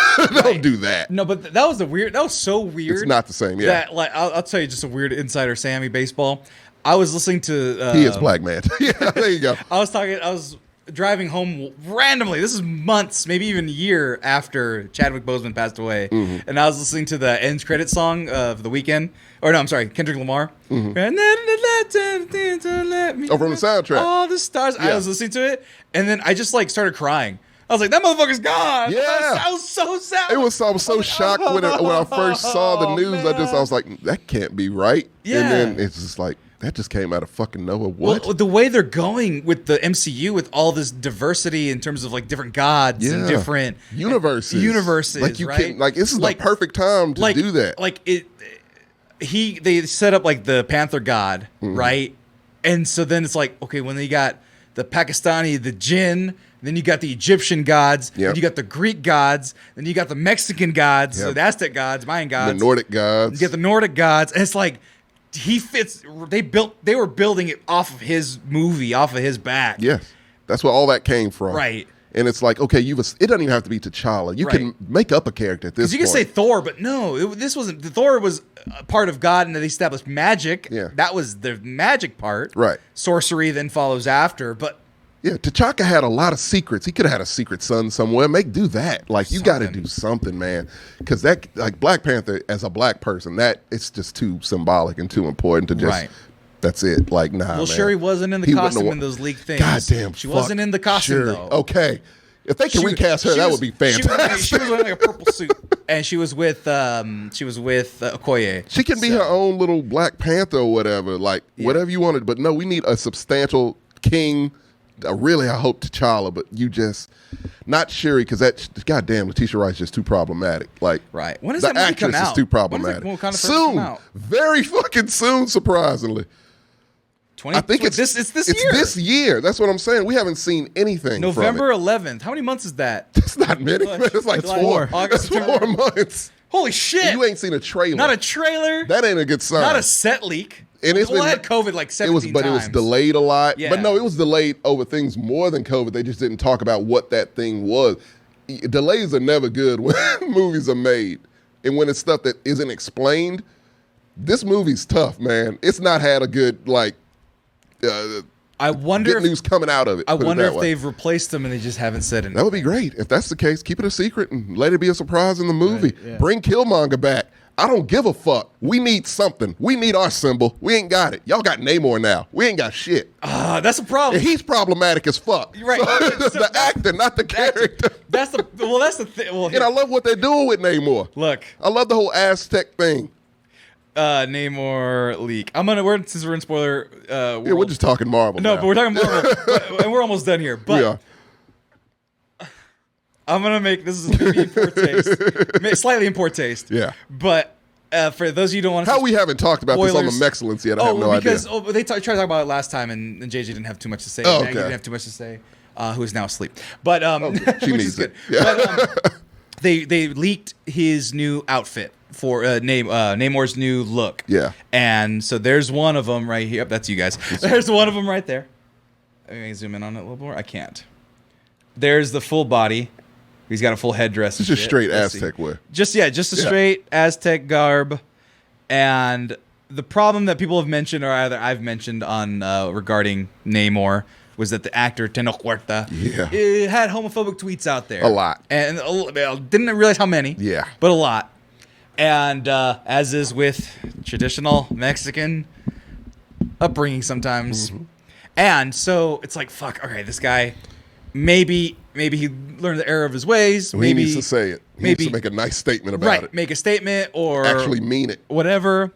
S2: do that.
S1: No, but that was so weird.
S2: It's not the same, yeah.
S1: That, like, I'll tell you just a weird insider Sammy baseball. I was listening to...
S2: he is Black man. Yeah, there you go.
S1: I was driving home randomly. This is months, maybe even a year after Chadwick Boseman passed away.
S2: Mm-hmm.
S1: And I was listening to the end credit song of The Weeknd. Or no, I'm sorry, Kendrick Lamar.
S2: Mm-hmm.
S1: Oh,
S2: from the soundtrack.
S1: All the stars.
S2: Yeah.
S1: I was listening to it, and then I just like started crying. I was like, that motherfucker's gone.
S2: Yeah.
S1: I was so sad.
S2: I was so shocked when I first saw the news. I was like, that can't be right.
S1: Yeah.
S2: And then it's just like, that just came out of fucking nowhere. What?
S1: Well, the way they're going with the MCU, with all this diversity in terms of like different gods and different
S2: universes. Like, you
S1: right?
S2: can, like, this is the perfect time to do that.
S1: Like they set up like the Panther God, right? And so then it's like, okay, when they got the Pakistani, the Jinn, then you got the Egyptian gods, then you got the Greek gods, then you got the Mexican gods, the Aztec gods, Mayan gods,
S2: the Nordic gods.
S1: You get the Nordic gods, and it's like he fits. They were building it off of his movie, off of his back.
S2: Yes, that's where all that came from.
S1: Right.
S2: And it's like, okay, it doesn't even have to be T'Challa. You can make up a character at this point.
S1: You can say Thor, but no, this wasn't. Thor was a part of God, and they established magic.
S2: Yeah.
S1: That was the magic part.
S2: Right.
S1: Sorcery then follows after, but
S2: yeah, T'Chaka had a lot of secrets. He could have had a secret son somewhere. Do that. Like, you got to do something, man. Because that, like, Black Panther as a black person, that it's just too symbolic and too important to just.
S1: Right.
S2: That's it. Like, nah,
S1: well,
S2: man.
S1: Shuri wasn't in the costume in those leaked things.
S2: Goddamn,
S1: she wasn't in the costume
S2: Shuri.
S1: though.
S2: Okay, if they can recast her, that would be fantastic.
S1: She was wearing like a purple suit, and she was with Okoye.
S2: She can be her own little Black Panther or whatever, like whatever you wanted. But no, we need a substantial king. Really, I hope T'Challa, but you just not Shuri because that goddamn Letitia Wright's just too problematic. Like,
S1: right? When does
S2: the
S1: that movie
S2: actress
S1: come out?
S2: is too problematic.
S1: When does
S2: Soon, very fucking soon, surprisingly. I think it's this year. That's what I'm saying. We haven't seen anything.
S1: November 11th. How many months is that?
S2: It's not many. It's like four.
S1: August,
S2: That's 4 months.
S1: Holy shit!
S2: And you ain't seen a trailer.
S1: Not a trailer.
S2: That ain't a good sign.
S1: Not a set leak.
S2: And it's
S1: had COVID like 17 times.
S2: It was delayed a lot.
S1: Yeah.
S2: But no, it was delayed over things more than COVID. They just didn't talk about what that thing was. Delays are never good when movies are made. And when it's stuff that isn't explained, this movie's tough, man. It's not had a good, like,
S1: I wonder
S2: good news coming out of it.
S1: I wonder if they've replaced them and they just haven't said anything.
S2: That would be great. If that's the case, keep it a secret and let it be a surprise in the movie. Bring Killmonger back. I don't give a fuck. We need something. We need our symbol. We ain't got it. Y'all got Namor now. We ain't got shit.
S1: That's a problem.
S2: And he's problematic as fuck.
S1: Right.
S2: So, the actor, not the character.
S1: That's the thing. Well,
S2: And I love what they're doing with Namor.
S1: look,
S2: I love the whole Aztec thing.
S1: Namor leak. Since we're in spoiler.
S2: Yeah, we're just talking Marvel.
S1: No,
S2: now.
S1: but we're talking Marvel, and we're almost done here. But
S2: Yeah.
S1: I'm gonna make this is maybe in poor taste, slightly in poor taste.
S2: Yeah.
S1: But for those of you who don't want to,
S2: How we haven't talked about this on the
S1: spoilers.
S2: Excellence yet, I have no
S1: because
S2: idea.
S1: they tried to talk about it last time, and JJ didn't have too much to say.
S2: Oh,
S1: Maggie
S2: okay.
S1: didn't have too much to say. Who is now asleep, but
S2: She
S1: which
S2: needs
S1: is good.
S2: it. Yeah.
S1: But, they leaked his new outfit for Namor's new look.
S2: Yeah.
S1: And so there's one of them right here. That's you guys. There's one of them right there. Can I zoom in on it a little more? I can't. There's the full body. He's got a full headdress.
S2: It's
S1: and
S2: just
S1: shit.
S2: straight
S1: Let's
S2: Aztec
S1: see.
S2: wear.
S1: Just a straight Aztec garb. And the problem that people have mentioned, or either I've mentioned on regarding Namor, was that the actor Tenoch had homophobic tweets out there.
S2: A lot.
S1: And didn't realize how many.
S2: Yeah.
S1: But a lot. And as is with traditional Mexican upbringing sometimes.
S2: Mm-hmm.
S1: And so it's like, fuck, okay, this guy, maybe he learned the error of his ways.
S2: He
S1: Maybe
S2: needs to say it. He needs to make a nice statement about it.
S1: Make a statement or
S2: Actually mean it.
S1: whatever.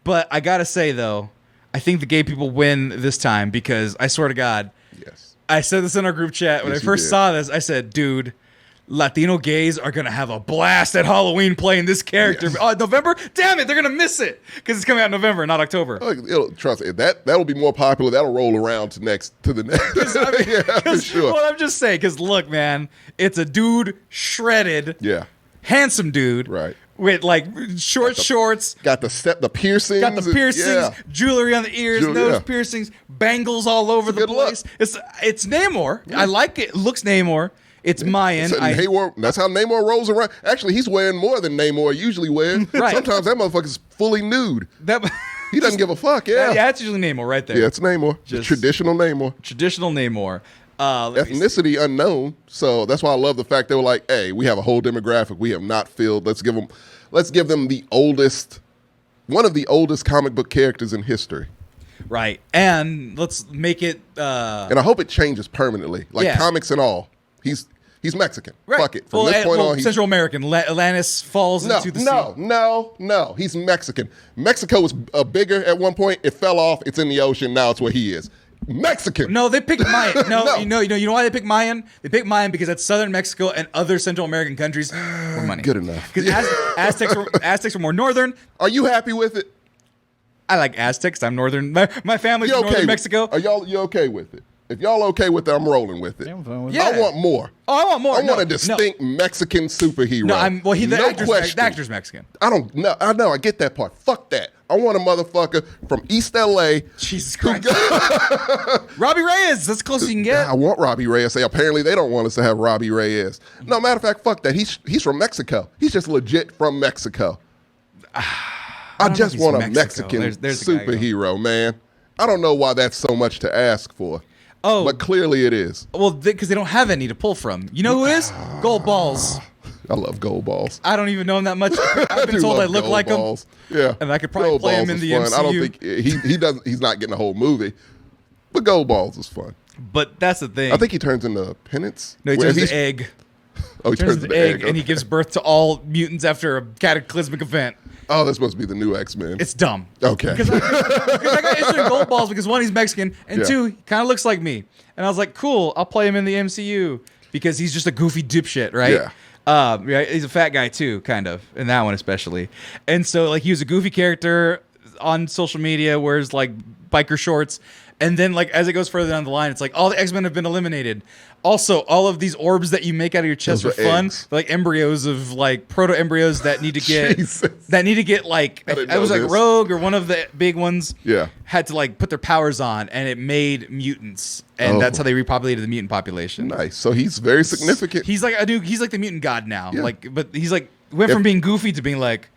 S1: But I gotta say though, I think the gay people win this time because I swear to God,
S2: Yes.
S1: I said this in our group chat when
S2: Yes,
S1: I
S2: you
S1: first
S2: did.
S1: saw this. I said, dude, Latino gays are gonna have a blast at Halloween playing this character.
S2: Yes.
S1: Oh, November? Damn it, they're gonna miss it because it's coming out in November, not October.
S2: Trust me, that'll be more popular. That'll roll around to the next. Yeah, for sure.
S1: Well, I'm just saying, because look, man, it's a dude shredded,
S2: Yeah.
S1: handsome dude,
S2: Right.
S1: with like short shorts.
S2: Got the piercings.
S1: Got the piercings,
S2: Yeah.
S1: jewelry on the ears, nose
S2: Yeah.
S1: piercings, bangles all over the
S2: good look.
S1: place. It's Namor. I like it. It looks Namor. It's Mayan.
S2: So that's how Namor rolls around. Actually, he's wearing more than Namor usually wears.
S1: Right.
S2: Sometimes that motherfucker's fully nude.
S1: that,
S2: He doesn't give a fuck. Yeah.
S1: yeah, it's usually Namor right there.
S2: Yeah, it's Namor.
S1: Just-
S2: Traditional Namor.
S1: Traditional Namor. Let me see.
S2: Ethnicity unknown. So that's why I love the fact they were like, hey, we have a whole demographic we have not filled. Let's give them the oldest, one of the oldest comic book characters in history.
S1: Right, and let's make it.
S2: And I hope it changes permanently. Like
S1: Yeah.
S2: comics and all. He's Mexican.
S1: Right.
S2: Fuck it. From this point on, he's
S1: Central American. Atlantis falls into the sea.
S2: No. He's Mexican. Mexico was bigger at one point. It fell off. It's in the ocean. Now it's where he is. Mexican.
S1: No, they picked Mayan. No,
S2: No.
S1: You know why they picked Mayan? They picked Mayan because that's southern Mexico and other Central American countries were money.
S2: Good enough.
S1: Because Aztecs were more northern.
S2: Are you happy with it?
S1: I like Aztecs. I'm northern. My family's
S2: You
S1: from northern
S2: okay?
S1: Mexico.
S2: Are you okay with it? If y'all okay with it, I'm rolling with it.
S4: Yeah, I'm fine with
S1: Yeah.
S2: I want more.
S1: Oh, I want more.
S2: I
S1: No,
S2: want a distinct Mexican superhero.
S1: No, the
S2: no
S1: actor's
S2: question.
S1: The actor's Mexican.
S2: I don't know. I know. I get that part. Fuck that. I want a motherfucker from East LA.
S1: Jesus Christ. Robbie Reyes. That's close as you can get.
S2: I want Robbie Reyes. Apparently they don't want us to have Robbie Reyes. No, matter of fact, fuck that. He's from Mexico. He's just legit from Mexico. I
S1: know
S2: just
S1: if he's
S2: want a
S1: Mexico.
S2: Mexican
S1: There's the guy,
S2: superhero, man. I don't know why that's so much to ask for.
S1: Oh.
S2: But clearly it is.
S1: Well, because they don't have any to pull from. You know who it is? Gold Balls.
S2: I love gold balls.
S1: I don't even know him that much. I've been
S2: do
S1: told I
S2: love
S1: look
S2: Gold
S1: like
S2: balls.
S1: him.
S2: Yeah,
S1: And I could probably
S2: Gold
S1: play him
S2: Balls
S1: in
S2: is
S1: the
S2: fun. I don't
S1: MCU.
S2: think he doesn't. He's not getting the whole movie, but Gold Balls is fun.
S1: But that's the thing.
S2: I think he turns into Penance.
S1: No, he
S2: Where
S1: turns
S2: he's-
S1: into egg.
S2: Oh, he
S1: Turns into egg, and he
S2: okay.
S1: gives birth to all mutants after a cataclysmic event.
S2: Oh, that's supposed to be the new X-Men.
S1: It's dumb.
S2: Okay.
S1: Because I got interested in Gold Balls because one, he's Mexican, and
S2: Yeah.
S1: two, he kind of looks like me. And I was like, cool, I'll play him in the MCU because he's just a goofy dipshit, right?
S2: Yeah.
S1: Right, he's a fat guy too, kind of, in that one especially. And so, like, he was a goofy character on social media, wears like biker shorts, and then like as it goes further down the line, it's like all the X-Men have been eliminated. Also, all of these orbs that you make out of your chest
S2: Those
S1: are
S2: are
S1: fun,
S2: eggs.
S1: They're like embryos of like proto embryos that need to get
S2: Jesus.
S1: like
S2: I didn't
S1: it was
S2: know
S1: like
S2: this.
S1: Rogue or one of the big ones.
S2: Yeah.
S1: had to like put their powers on, and it made mutants, and
S2: Oh.
S1: that's how they repopulated the mutant population.
S2: Nice. So he's very significant.
S1: He's like a new. He's like the mutant god now.
S2: Yeah.
S1: Like, but he's like went from being goofy to being like,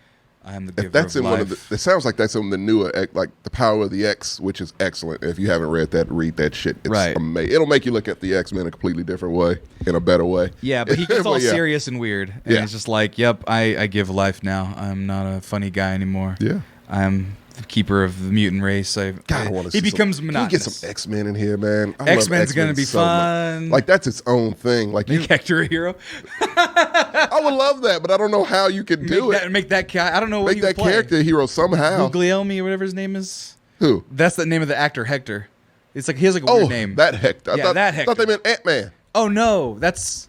S1: I am the giver
S2: If that's
S1: of
S2: in
S1: life.
S2: one of the, it sounds like that's in the newer, like The Power of the X, which is excellent. If you haven't read that, read that shit. It's
S1: Right.
S2: amazing. It'll make you look at the X-Men a completely different way, in a better way.
S1: Yeah, but he gets all
S2: yeah.
S1: serious and weird. And
S2: Yeah.
S1: it's just like, yep, I give life now. I'm not a funny guy anymore.
S2: Yeah.
S1: I'm the keeper of the mutant race.
S2: God, I want to see
S1: he becomes
S2: Can
S1: monotonous.
S2: we get some X-Men in here, man? I love
S1: X-Men's
S2: X-Men
S1: gonna be
S2: so much.
S1: fun.
S2: Like, that's its own thing. Like, you,
S1: Make Hector a hero.
S2: I would love that, but I don't know how you could do it.
S1: Make that I don't know what
S2: Make
S1: you
S2: that
S1: would play.
S2: character a hero somehow.
S1: Guglielmi or whatever his name is.
S2: Who?
S1: That's the name of the actor, Hector. It's like he has like a weird name.
S2: that Hector. I
S1: Yeah,
S2: thought,
S1: that
S2: I thought they
S1: Hector.
S2: meant Ant-Man.
S1: Oh no, that's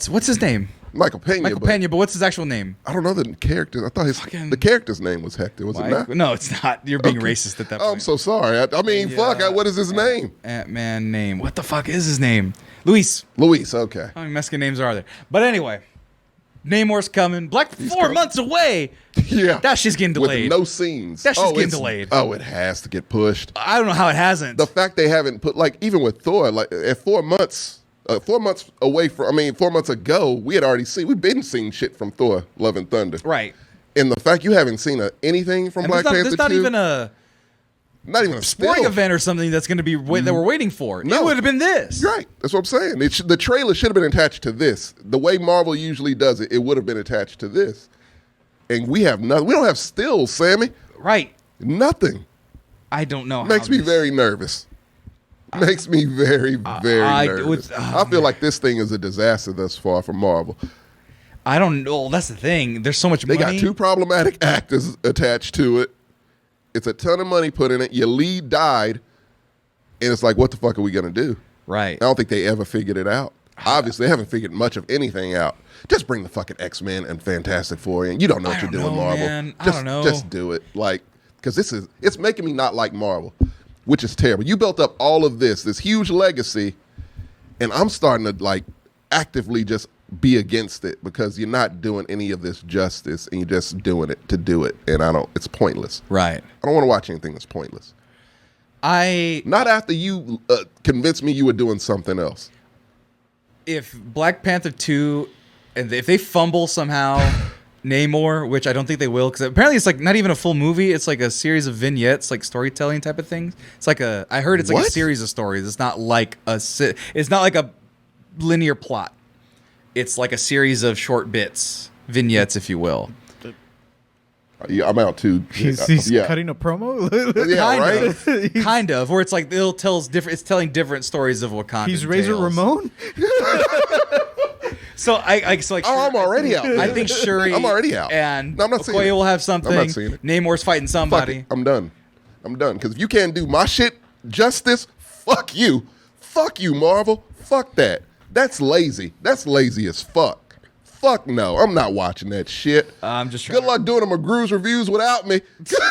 S1: what's his name?
S2: Michael Pena.
S1: Michael
S2: but
S1: Pena, but what's his actual name?
S2: I don't know the character. I thought the character's name was Hector. Was it not?
S1: No, it's not. You're being
S2: Okay.
S1: racist at that
S2: Oh,
S1: point.
S2: I'm so sorry. I mean, fuck. What is his name?
S1: Ant-Man name. What the fuck is his name? Luis.
S2: Luis. Okay.
S1: How many Mexican names are there? But anyway, Namor's coming. Black 4
S2: coming.
S1: months away.
S2: Yeah.
S1: That shit's getting delayed.
S2: With no scenes.
S1: That shit's getting
S2: it's-
S1: delayed.
S2: Oh, it has to get pushed.
S1: I don't know how it hasn't.
S2: The fact they haven't put, like, even with Thor, like, at 4 months, 4 months away from, 4 months ago, we've been seeing shit from Thor, Love and Thunder.
S1: right.
S2: And the fact you haven't seen anything from
S1: And
S2: Black Panther 2.
S1: there's not even a
S2: not even a
S1: sporting
S2: still.
S1: event or something that's going to be that we're waiting for.
S2: No.
S1: It would have been this.
S2: You're right. That's what I'm saying. The trailer should have been attached to this. The way Marvel usually does it, it would have been attached to this. And we have nothing. We don't have stills, Sammy.
S1: Right.
S2: Nothing.
S1: I don't know.
S2: Makes me very nervous. Makes me very, very nervous. I feel like this thing is a disaster thus far for Marvel.
S1: I don't know. That's the thing. There's so much
S2: They
S1: money.
S2: got 2 problematic actors attached to it. It's a ton of money put in it. Your lead died. And it's like, what the fuck are we going to do?
S1: Right.
S2: I don't think they ever figured it out. Obviously, they haven't figured much of anything out. Just bring the fucking X-Men and Fantastic Four in. You don't know what you're doing, Marvel.
S1: Man. I
S2: Just,
S1: don't know.
S2: Just do it. Like, because it's making me not like Marvel, which is terrible. You built up all of this huge legacy, and I'm starting to, like, actively just be against it because you're not doing any of this justice, and you're just doing it to do it. And it's pointless.
S1: Right.
S2: I don't want to watch anything that's pointless. Not after you convinced me you were doing something else.
S1: If Black Panther 2, and if they fumble somehow Namor, which I don't think they will, because apparently it's like not even a full movie. It's like a series of vignettes, like storytelling type of things. It's like I heard it's like a
S2: What?
S1: series of stories. It's not like it's not like a linear plot. It's like a series of short bits, vignettes, if you will.
S2: Yeah, I'm out too.
S4: He's
S2: yeah.
S4: cutting a promo.
S2: Yeah, right?
S1: Kind of, or it's like it's telling different stories of Wakanda.
S4: He's Razor
S1: tales.
S4: Ramon.
S1: So
S2: I'm already out.
S1: I think Shuri.
S2: I'm already out.
S1: And
S2: No, I'm not seeing
S1: Okoye
S2: it.
S1: will have something.
S2: I'm not seeing it.
S1: Namor's fighting
S2: Fuck
S1: somebody.
S2: it. I'm done. Because if you can't do my shit justice, fuck you. Fuck you, Marvel. Fuck that. That's lazy. That's lazy as fuck. Fuck no. I'm not watching that shit.
S1: I'm just trying.
S2: Good luck doing the McGrew's reviews without me.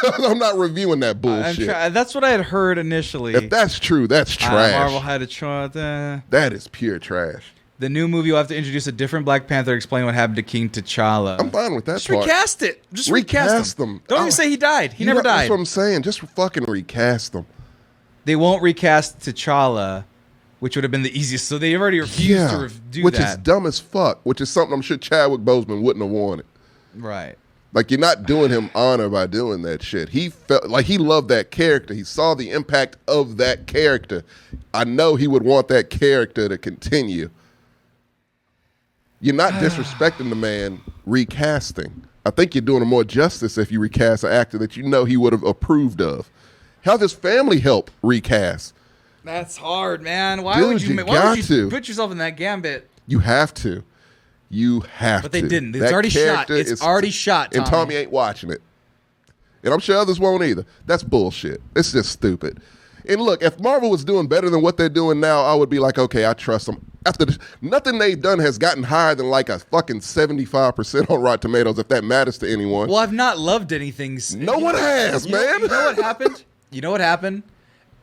S2: I'm not reviewing that bullshit.
S1: That's what I had heard initially.
S2: If that's true, that's trash.
S1: Marvel had to try that.
S2: That is pure trash.
S1: The new movie will have to introduce a different Black Panther, explain what happened to King T'Challa.
S2: I'm fine with that
S1: Just
S2: part.
S1: recast it. Just
S2: Recast
S1: recast
S2: them.
S1: Don't even say he died. He never
S2: That's
S1: died.
S2: what I'm saying. Just fucking recast them.
S1: They won't recast T'Challa, which would have been the easiest. So they've already refused to do
S2: which
S1: that.
S2: is dumb as fuck. Which is something I'm sure Chadwick Boseman wouldn't have wanted.
S1: Right.
S2: Like, you're not doing him honor by doing that shit. He felt like he loved that character. He saw the impact of that character. I know he would want that character to continue. You're not disrespecting the man recasting. I think you're doing him more justice if you recast an actor that you know he would have approved of. Have his family help recast.
S1: That's hard, man. Why
S2: Dude,
S1: would you put yourself in that gambit?
S2: You have to. You have to.
S1: But they didn't. It's
S2: That
S1: already shot.
S2: character
S1: It's
S2: is-
S1: already shot,
S2: And
S1: Tommy.
S2: Tommy ain't watching it. And I'm sure others won't either. That's bullshit. It's just stupid. And look, if Marvel was doing better than what they're doing now, I would be like, okay, I trust them. After nothing they've done has gotten higher than like a fucking 75% on Rotten Tomatoes, if that matters to anyone.
S1: Well, I've not loved anything.
S2: No one has, man.
S1: You know what happened? You know what happened?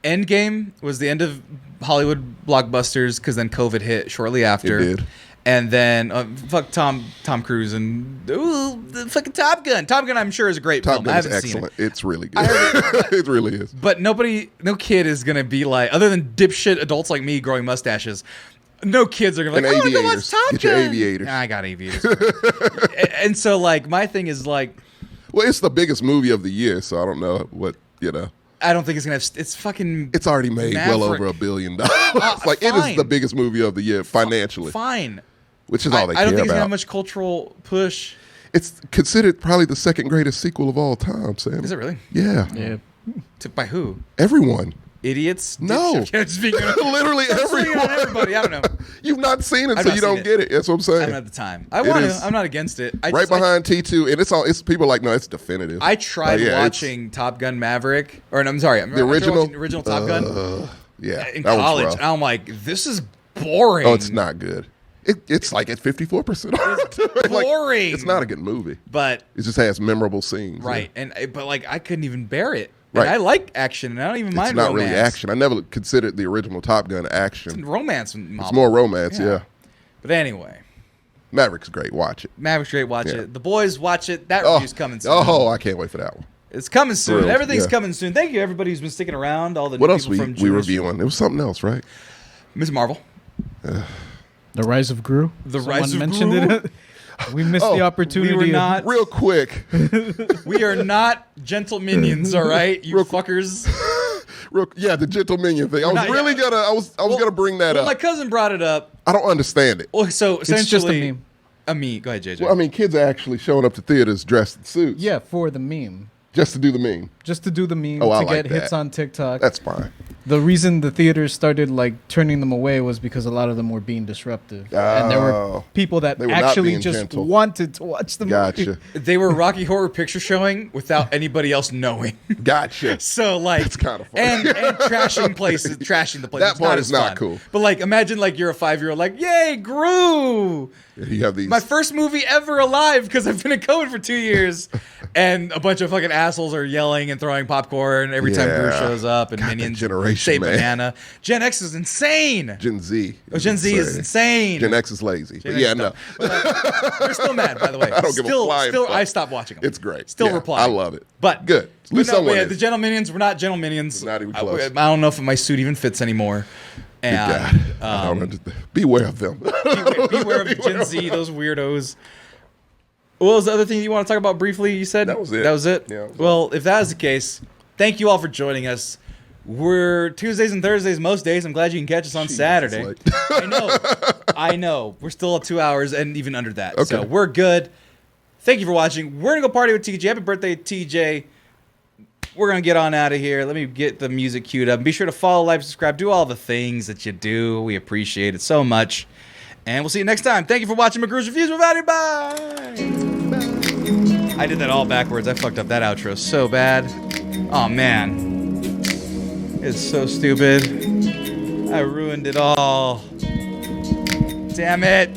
S1: Endgame was the end of Hollywood blockbusters because then COVID hit shortly after.
S2: It did.
S1: And then fuck Tom Cruise and the fucking Top Gun. Top Gun, I'm sure is a great
S2: Top
S1: film.
S2: Gun
S1: I
S2: is
S1: haven't seen
S2: excellent.
S1: it.
S2: It's really good. It really is.
S1: But no kid is gonna be like, other than dipshit adults like me growing mustaches, No kids are gonna be
S2: And
S1: like, oh, go watch
S2: aviators.
S1: Top
S2: Get your
S1: Gun.
S2: aviators.
S1: Nah, I got aviators. And so, like, my thing is, like,
S2: Well, it's the biggest movie of the year, so I don't know what,
S1: I don't think it's gonna have. It's fucking.
S2: It's already made well
S1: Maverick.
S2: over $1 billion. Like, it is
S1: Fine.
S2: the biggest movie of the year financially,
S1: Fine.
S2: which is all they
S1: I don't
S2: care
S1: think it's gonna have
S2: about.
S1: much cultural push.
S2: It's considered probably the second greatest sequel of all time, Sam.
S1: Is it really?
S2: Yeah.
S4: Yeah.
S1: By who?
S2: Everyone.
S1: Idiots?
S2: No. Literally
S1: Everyone.
S2: everyone.
S1: Everybody. I don't know.
S2: You've not seen it,
S1: I've
S2: so
S1: not
S2: you
S1: seen
S2: don't
S1: it.
S2: get it. That's what I'm
S1: I
S2: saying.
S1: haven't had the time. I want to.
S2: is
S1: I'm not against it.
S2: Right behind T2, and it's people are like, no, it's definitive.
S1: I tried
S2: yeah, it's-
S1: watching Top Gun Maverick, or no, I'm sorry,
S2: The original?
S1: the original Top Gun
S2: Yeah,
S1: in
S2: that was
S1: college,
S2: rough.
S1: and I'm like, this is boring.
S2: Oh, it's not good. It's like at 54%. Like,
S1: boring.
S2: it's not a good movie.
S1: But
S2: It just has memorable scenes.
S1: right,
S2: Yeah.
S1: but like I couldn't even bear it.
S2: Right.
S1: And I like action, and I don't even mind
S2: It's not
S1: romance.
S2: really action. I never considered the original Top Gun action.
S1: Romance.
S2: It's more romance, yeah.
S1: But anyway,
S2: Maverick's great. Watch it.
S1: Maverick's great. Watch
S2: Yeah.
S1: it. The boys watch it. That review's coming soon.
S2: Oh, I can't wait for that one.
S1: It's coming soon.
S2: Thrilled,
S1: Everything's
S2: yeah.
S1: coming soon. Thank you, everybody who's been sticking around. All the
S2: What
S1: new
S2: else
S1: people
S2: we
S1: from Junior-
S2: reviewing? It was something else, right?
S1: Ms. Marvel.
S4: The Rise of Gru.
S1: The
S4: Someone
S1: Rise of
S4: mentioned
S1: Gru?
S4: it. We missed the opportunity.
S1: we were not-
S2: Real quick.
S1: We are not gentle minions, all right, you fuckers.
S2: Yeah, the Gentle Minion thing. I was
S1: not
S2: really
S1: yet.
S2: I was gonna bring that
S1: Well,
S2: up.
S1: my cousin brought it up.
S2: I don't understand it.
S1: Well, so essentially,
S4: It's just a meme.
S1: A meme. Go ahead, JJ.
S2: Well, I mean, kids are actually showing up to theaters dressed in suits.
S4: Yeah, for the meme.
S2: Just to do the meme.
S4: Just to do the meme,
S2: Oh, I
S4: to
S2: like
S4: get hits
S2: that.
S4: on TikTok.
S2: That's fine.
S4: The reason the theaters started like turning them away was because a lot of them were being disruptive, and there were
S2: Oh.
S4: people that
S2: They were not
S4: actually
S2: being
S4: just
S2: gentle.
S4: wanted to watch the movie.
S2: Gotcha.
S1: They were Rocky Horror Picture Showing without anybody else knowing.
S2: Gotcha.
S1: So like,
S2: That's kinda funny.
S1: and trashing places, trashing the place.
S2: That
S1: It's
S2: part
S1: as
S2: is not
S1: fun.
S2: cool.
S1: But like, imagine like you're a 5-year-old, like, yay, Gru!
S2: You have these.
S1: My first movie ever alive because I've been in COVID for 2 years, and a bunch of fucking assholes are yelling and throwing popcorn every time Gru
S2: Yeah.
S1: shows up, and
S2: God, that
S1: minions
S2: generation,
S1: say
S2: man.
S1: banana. Gen X is insane.
S2: Gen Z.
S1: Oh, Gen Z is insane.
S2: Gen X is lazy.
S1: Gen
S2: But yeah,
S1: X,
S2: no.
S1: They're still mad, by the way.
S2: I don't give a flying fuck.
S1: I stopped watching them.
S2: It's great.
S1: Still
S2: Yeah,
S1: replying.
S2: I love it.
S1: But
S2: Good. At
S1: but
S2: least
S1: no,
S2: someone
S1: yeah,
S2: is.
S1: the gentle minions. We're not gentle minions.
S2: Not even close.
S1: I don't know if my suit even fits anymore.
S2: God,
S1: And
S2: I don't understand. Beware of them.
S1: beware of Gen Z, those weirdos. What was the other thing you want to talk about briefly? You said
S2: That was it.
S1: That was it.
S2: Yeah, that was
S1: well, if that is the case, thank you all for joining us. We're Tuesdays and Thursdays most days. I'm glad you can catch us on
S2: Jesus,
S1: Saturday.
S2: like-
S1: I know. We're still at 2 hours and even under that.
S2: Okay.
S1: So we're good. Thank you for watching. We're gonna go party with TJ. Happy birthday, TJ. We're gonna get on out of here. Let me get the music queued up. Be sure to follow, like, subscribe, do all the things that you do. We appreciate it so much. And we'll see you next time. Thank you for watching McGrew's Reviews with Bye. I did that all backwards. I fucked up that outro so bad. Oh man. It's so stupid. I ruined it all. Damn it.